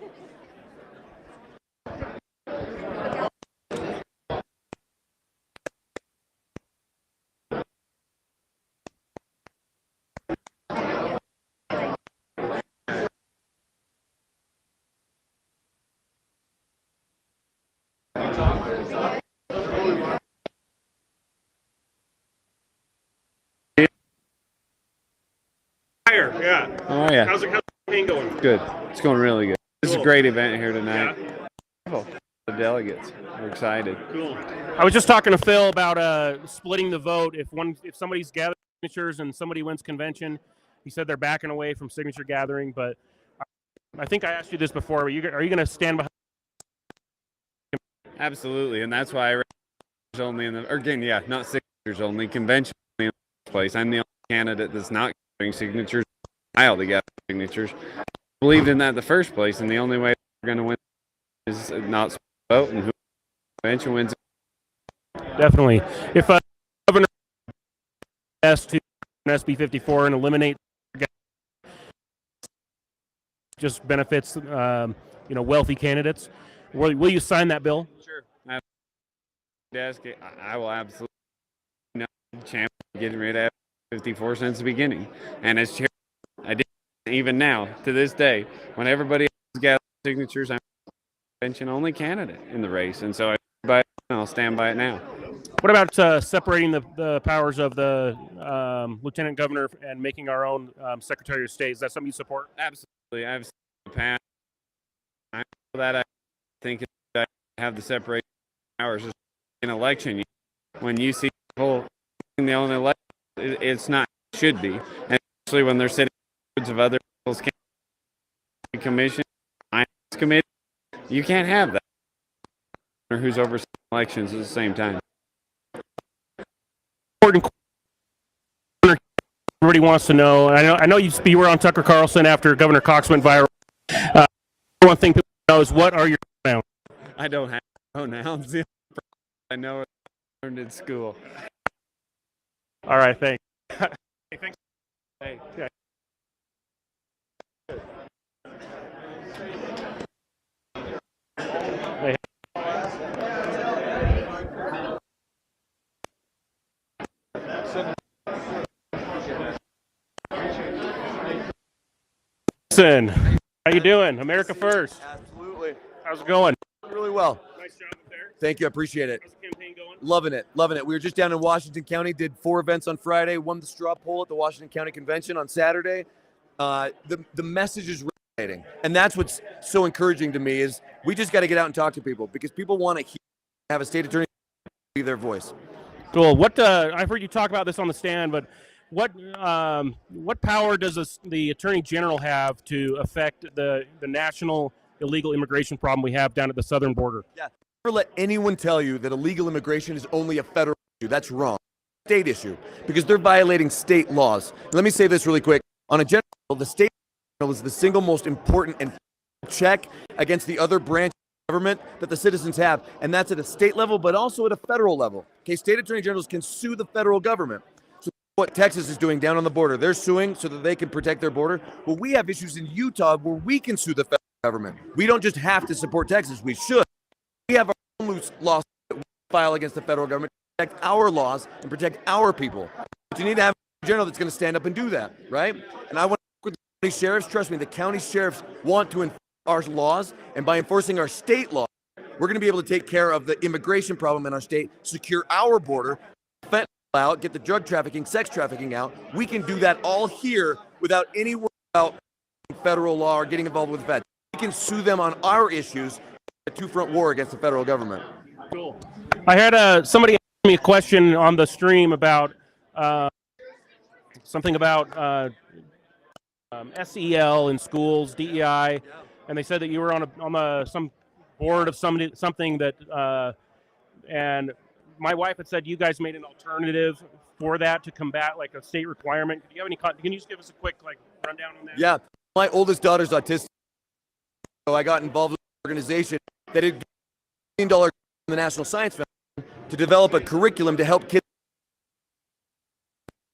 Yeah. Oh yeah. How's the campaign going? Good. It's going really good. This is a Cool. great event here tonight. The delegates. We're excited. Cool. I was just talking to Phil about splitting the vote. If somebody's gathering signatures and somebody wins convention, he said they're backing away from signature gathering. But I think I asked you this before. Are you going to stand behind? Absolutely, and that's why I only not signatures only, convention only in the first place. I'm the only candidate that's not gathering signatures. I all gather signatures. I believed in that in the first place, and the only way we're going to win is not split the vote, and who convention wins. Definitely. If Governor has to SB 54 and eliminate just benefits, wealthy candidates, will you sign that bill? Sure. I will absolutely not champion getting rid of 54 since the beginning. And as chair, I did even now to this day when everybody else gathers signatures. I'm a convention only candidate in the race, and so I'll stand by it now. What about separating the powers of the lieutenant governor and making our own Secretary of State? Is that something you support? Absolutely. I've seen the past. I know that I think that I have the separation of powers in election. When you see people in the own election, it's not should be, and especially when they're sitting of other people's commission, committee, you can't have that. Who's overseeing elections at the same time. Everybody wants to know. I know you were on Tucker Carlson after Governor Cox went viral. One thing people know is what are your pronouns? I don't have pronouns. I know it learned in school. All right, thanks. Hey, thanks. Hey. Yeah. Hey. Christensen, how you doing? America first. Absolutely. How's it going? Really well. Nice job up there. Thank you. I appreciate it. How's the campaign going? Loving it. Loving it. We were just down in Washington County, did 4 events on Friday, won the straw poll at the Washington County Convention on Saturday. The message is resonating. And that's what's so encouraging to me is we just got to get out and talk to people because people want to have a state attorney be their voice. Cool. What I've heard you talk about this on the stand, but what power does the Attorney General have to affect the national illegal immigration problem we have down at the southern border? Yeah. Never let anyone tell you that illegal immigration is only a federal issue. That's wrong. State issue because they're violating state laws. Let me say this really quick. On a general level, the state is the single most important and check against the other branch of government that the citizens have, and that's at a state level, but also at a federal level. Okay, state attorney generals can sue the federal government. So what Texas is doing down on the border, they're suing so that they can protect their border. Well, we have issues in Utah where we can sue the federal government. We don't just have to support Texas. We should. We have our own loose lawsuit that we file against the federal government to protect our laws and protect our people. But you need to have a general that's going to stand up and do that, right? And I want to work with the county sheriffs. Trust me, the county sheriffs want to enforce our laws, and by enforcing our state law, we're going to be able to take care of the immigration problem in our state, secure our border, fentanyl out, get the drug trafficking, sex trafficking out. We can do that all here without any worry about federal law or getting involved with the feds. We can sue them on our issues, a two-front war against the federal government. Cool. I had somebody ask me a question on the stream about something about SEL in schools, DEI, and they said that you were on some board of something that, and my wife had said you guys made an alternative for that to combat like a state requirement. Do you have any? Can you just give us a quick rundown on that? Yeah, my oldest daughter's autistic, so I got involved with an organization that had $1 million from the National Science Foundation to develop a curriculum to help kids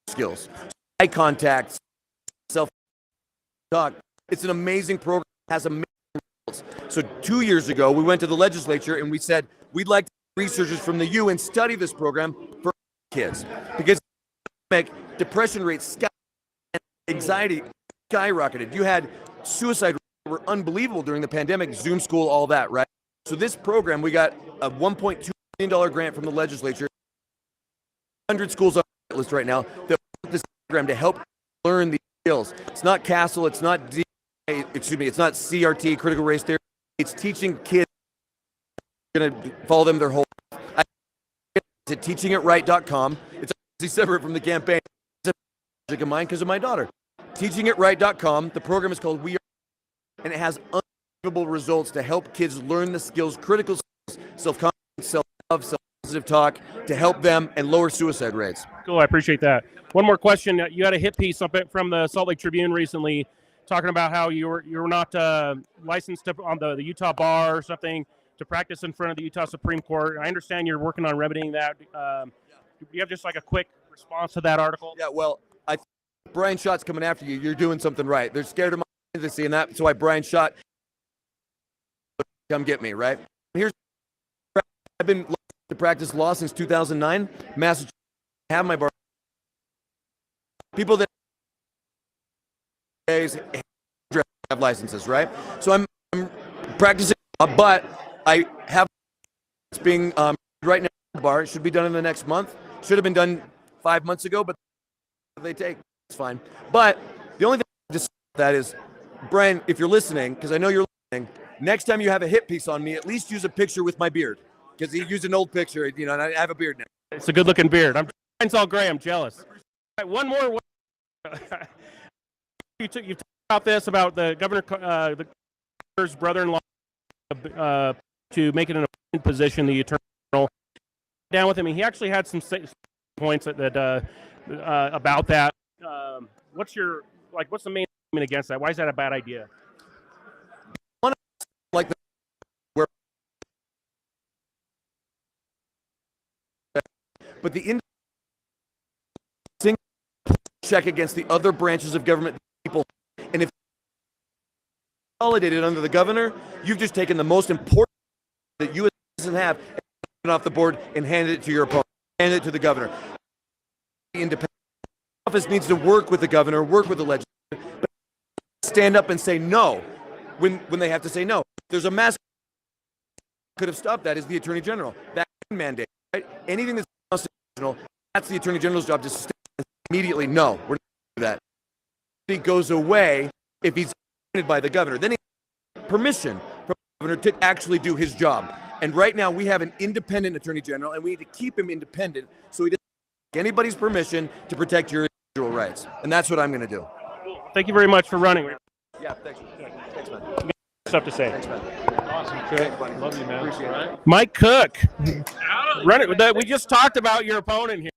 skills, eye contact, self-talk. It's an amazing program. It has amazing results. So 2 years ago, we went to the legislature and we said we'd like researchers from the U and study this program for kids because depression rates skyrocketed, anxiety skyrocketed. You had suicide rates that were unbelievable during the pandemic, Zoom school, all that, right? So this program, we got a $1.2 million grant from the legislature. 100 schools on the list right now that want this program to help learn these skills. It's not CASEL, it's not it's not CRT, critical race theory. It's teaching kids going to follow them their whole life. It's at teachingitright.com. It's obviously separate from the campaign. It's a project of mine because of my daughter. Teachingitright.com. The program is called We Are, and it has unbelievable results to help kids learn the skills, critical skills, self-confidence, self-love, self-positive talk, to help them and lower suicide rates. Cool, I appreciate that. One more question. You had a hit piece up from the Salt Lake Tribune recently talking about how you were not licensed on the Utah bar or something to practice in front of the Utah Supreme Court. I understand you're working on remedying that. Do you have just like a quick response to that article? Yeah, well, I think Brian Schott's coming after you. You're doing something right. They're scared of my candidacy, and that's why Brian Schott come get me, right? I've been to practice law since 2009. Massachusetts, I have my bar. People that have licenses, right? So I'm practicing, but I have it's being right now at the bar. It should be done in the next month. Should have been done 5 months ago, but they take it's fine. But the only thing I just that is, Brian, if you're listening, because I know you're listening, next time you have a hit piece on me, at least use a picture with my beard, because he used an old picture, and I have a beard now. It's a good-looking beard. Mine's all gray. I'm jealous. All right, one more. You talked about this about the the governor's brother-in-law to make it an appointed position, the attorney general. Down with him, he actually had some points that about that. What's the main argument against that? Why is that a bad idea? Like but the check against the other branches of government people, and if consolidated under the governor, you've just taken the most important that you doesn't have and off the board and handed it to your opponent, handed it to the governor. The independent office needs to work with the governor, work with the legislature, but stand up and say no when they have to say no. There's a mask could have stopped that is the Attorney General. That mandate, right? Anything that's constitutional, that's the Attorney General's job to stand immediately. No, we're not going to do that. He goes away if he's appointed by the governor. Then he has permission from the governor to actually do his job. And right now we have an independent Attorney General, and we need to keep him independent so he doesn't take anybody's permission to protect your individual rights. And that's what I'm going to do. Thank you very much for running. Yeah, thanks. Thanks, man. Stuff to say. Thanks, man. Awesome. Thanks, buddy. Love you, man. Appreciate it. Mike Cook. We just talked about your opponent here.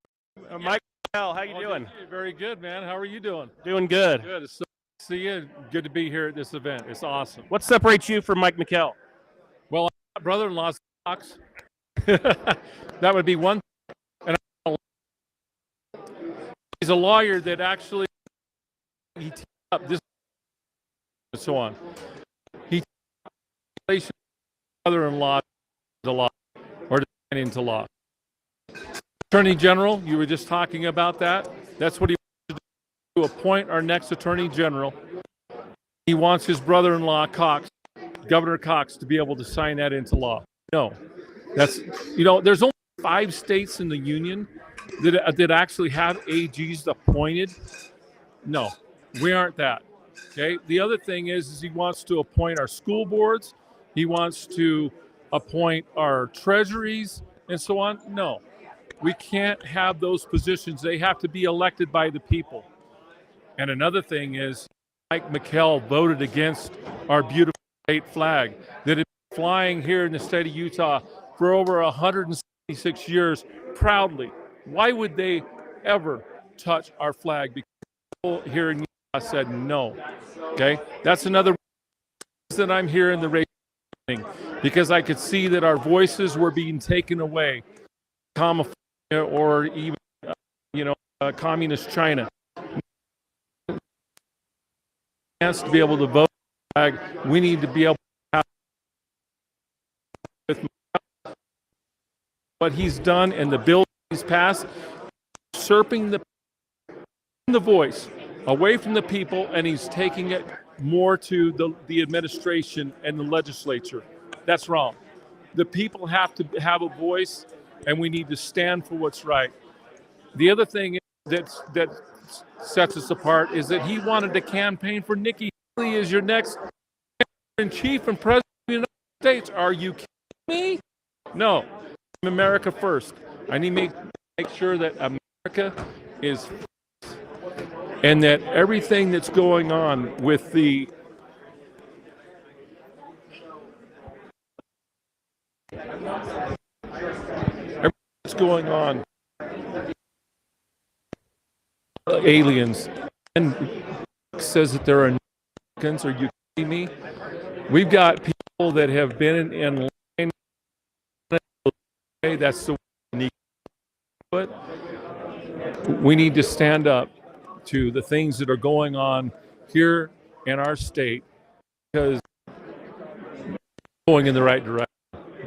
Mike, how you doing? Very good, man. How are you doing? Doing good. Good. It's so good to see you. Good to be here at this event. It's awesome. What separates you from Mike McKell? Well, my brother-in-law's Cox. That would be one thing. And he's a lawyer that actually he teed up this and so on. He teed brother-in-law to law or into law. Attorney General, you were just talking about that. That's what he wants to do, to appoint our next Attorney General. He wants his brother-in-law, Cox, Governor Cox, to be able to sign that into law. No, that's, there's only 5 states in the union that actually have AGs appointed. No, we aren't that. Okay. The other thing is he wants to appoint our school boards. He wants to appoint our treasuries and so on. No, we can't have those positions. They have to be elected by the people. And another thing is Mike McKell voted against our beautiful state flag that had been flying here in the state of Utah for over 166 years proudly. Why would they ever touch our flag? Because people here in Utah said no. Okay, that's another reason I'm here in the race, because I could see that our voices were being taken away. California or even communist China. Chance to be able to vote, we need to be able to have with what he's done and the bill he's passed, usurping the voice away from the people, and he's taking it more to the administration and the legislature. That's wrong. The people have to have a voice, and we need to stand for what's right. The other thing that sets us apart is that he wanted to campaign for Nikki Haley as your next in chief and president of the United States. Are you kidding me? No. I'm America first. I need to make sure that America is first, and that everything that's going on with aliens and says that there are Americans. Are you kidding me? We've got people that have been in line. That's the way we need to do it. We need to stand up to the things that are going on here in our state, because we're going in the right direction.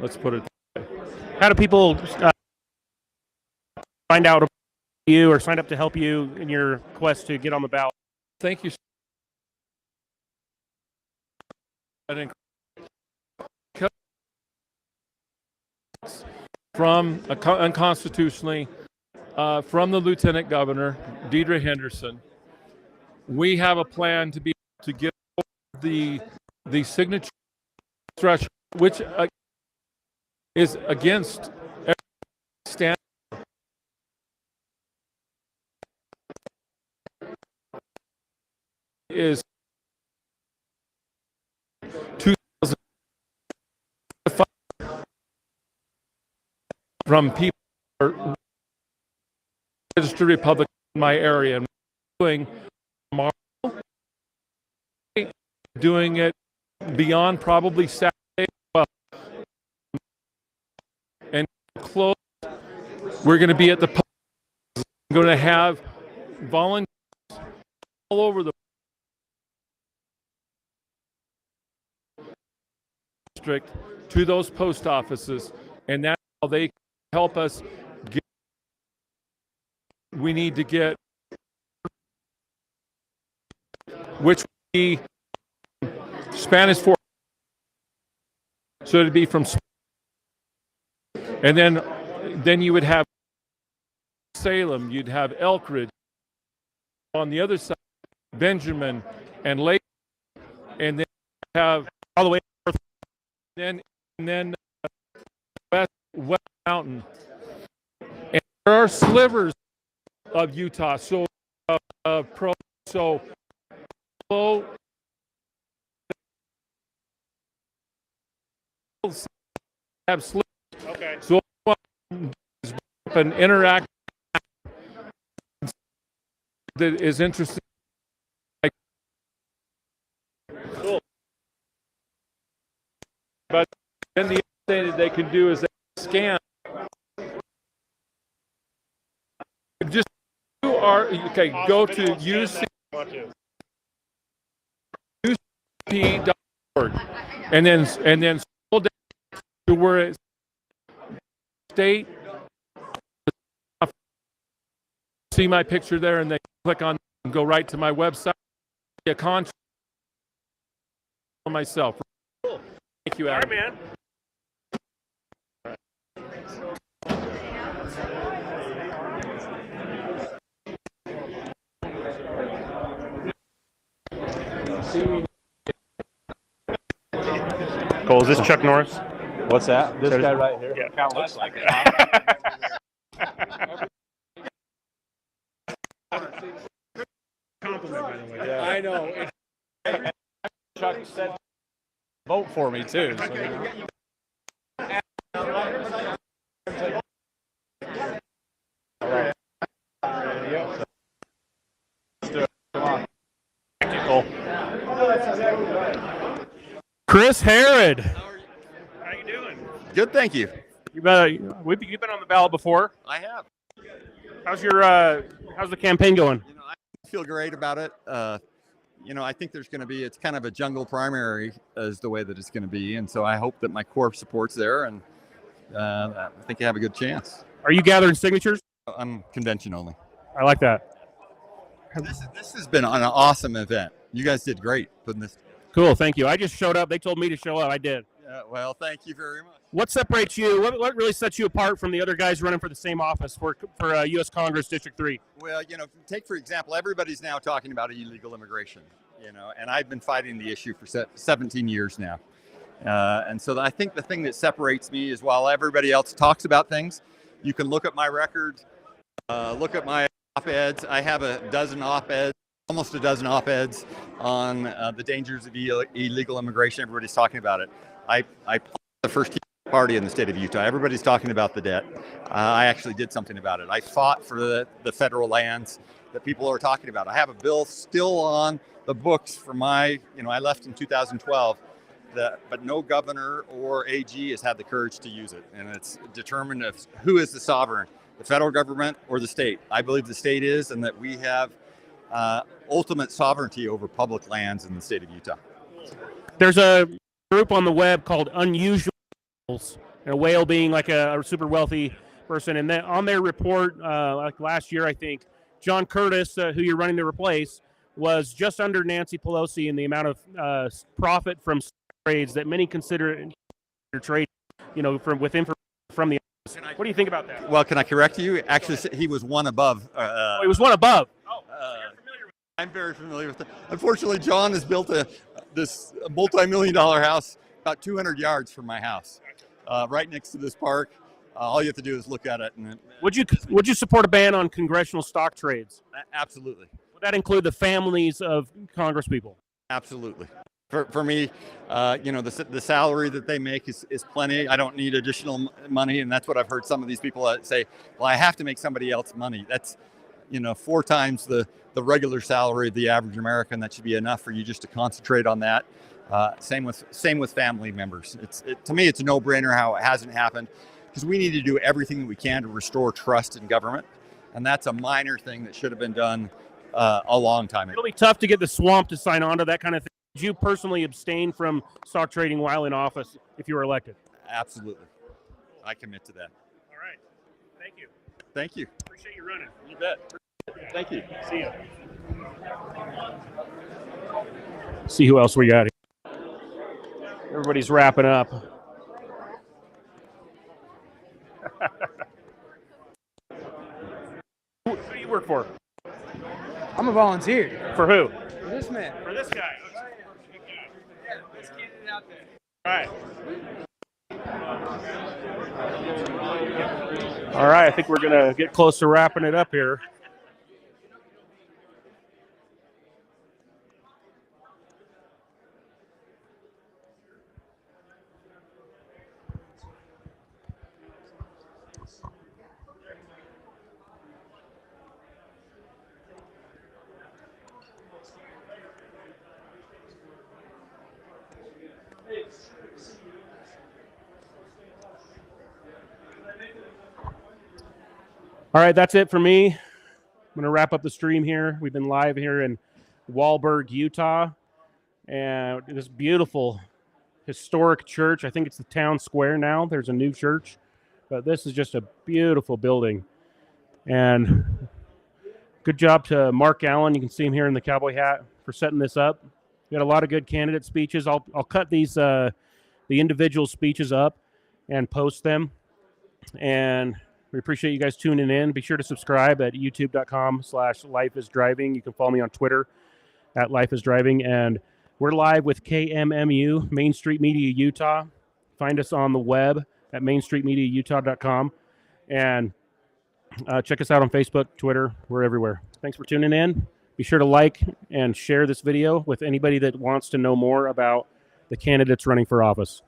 Let's put it that way. How do people find out about you or sign up to help you in your quest to get on the ballot? Thank you. From unconstitutionally, from the Lieutenant Governor, Deidre Henderson, we have a plan to be able to get over the signature threshold, which is against every standard. Is 2005 from people who are registered Republican in my area, and doing tomorrow, doing it beyond probably Saturday, and close. We're going to be at the post. We're going to have volunteers all over the district to those post offices, and that's how they help us get. We need to get, which we Spanish Fork. So it'd be from, and then you would have Salem, you'd have Elkridge. On the other side, Benjamin and Lake, and then have all the way north, and then West Mountain. And there are slivers of Utah. So have slivers. Okay. So an interact that is interesting. Cool. But then the other thing that they can do is they scan. Just you are okay. Go to ucp.org, and then scroll down to where it's state. See my picture there, and they click on and go right to my website. A contract myself. Cool. Thank you, All Adam. right, man. Cole, is this Chuck Norris? What's that? This guy right here? Yeah. Kind of looks like it. Compliment, by the way. Yeah. I know. Chuck said vote for me too. So, you know. Thank you, Cole. Chris Herod. How you doing? Good, thank you. You've been on the ballot before. I have. How's the campaign going? I feel great about it. I think there's going to be, it's kind of a jungle primary is the way that it's going to be. And so I hope that my core support's there, and I think I have a good chance. Are you gathering signatures? I'm convention only. I like that. This has been an awesome event. You guys did great putting this. Cool, thank you. I just showed up. They told me to show up. I did. Well, thank you very much. What separates you? What really sets you apart from the other guys running for the same office for U.S. Congress District 3? Well, take for example, everybody's now talking about illegal immigration, and I've been fighting the issue for 17 years now. And so I think the thing that separates me is while everybody else talks about things, you can look at my record, look at my op-eds. I have almost a dozen op-eds on the dangers of illegal immigration. Everybody's talking about it. I the first party in the state of Utah. Everybody's talking about the debt. I actually did something about it. I fought for the federal lands that people are talking about. I have a bill still on the books for I left in 2012, but no governor or AG has had the courage to use it. And it's determined who is the sovereign, the federal government or the state. I believe the state is, and that we have ultimate sovereignty over public lands in the state of Utah. There's a group on the web called Unusual Whales, and a whale being like a super wealthy person. And then on their report, like last year, I think, John Curtis, who you're running to replace, was just under Nancy Pelosi in the amount of profit from trades that many consider trade, from within from the. What do you think about that? Well, can I correct you? Actually, he was one above. He was one above. I'm very familiar with it. Unfortunately, John has built this multi-million-dollar house about 200 yards from my house, right next to this park. All you have to do is look at it. And Would you support a ban on congressional stock trades? Absolutely. Would that include the families of congresspeople? Absolutely. For me, the salary that they make is plenty. I don't need additional money, and that's what I've heard some of these people say. Well, I have to make somebody else money. That's 4 times the regular salary of the average American. That should be enough for you just to concentrate on that. Same with family members. To me, it's a no-brainer how it hasn't happened, because we need to do everything that we can to restore trust in government, and that's a minor thing that should have been done a long time ago. It'll be tough to get the swamp to sign on to that kind of thing. Would you personally abstain from stock trading while in office if you were elected? Absolutely. I commit to that. All right. Thank you. Thank you. Appreciate you running. You bet. Thank you. See you. See who else we got here. Everybody's wrapping up. Who do you work for? I'm a volunteer. For who? For this man. For this guy. Yeah, let's get it out there. All right. All right, I think we're going to get close to wrapping it up here. All right, that's it for me. I'm going to wrap up the stream here. We've been live here in Wallsburg, Utah, and this beautiful historic church. I think it's the town square now. There's a new church, but this is just a beautiful building. And good job to Mark Allen. You can see him here in the cowboy hat for setting this up. We got a lot of good candidate speeches. I'll cut these the individual speeches up and post them. And we appreciate you guys tuning in. Be sure to subscribe at youtube.com/lifeisdriving. You can follow me on Twitter at lifeisdriving. And we're live with KMMU, Main Street Media Utah. Find us on the web at mainstreetmediautah.com. And check us out on Facebook, Twitter. We're everywhere. Thanks for tuning in. Be sure to like and share this video with anybody that wants to know more about the candidates running for office.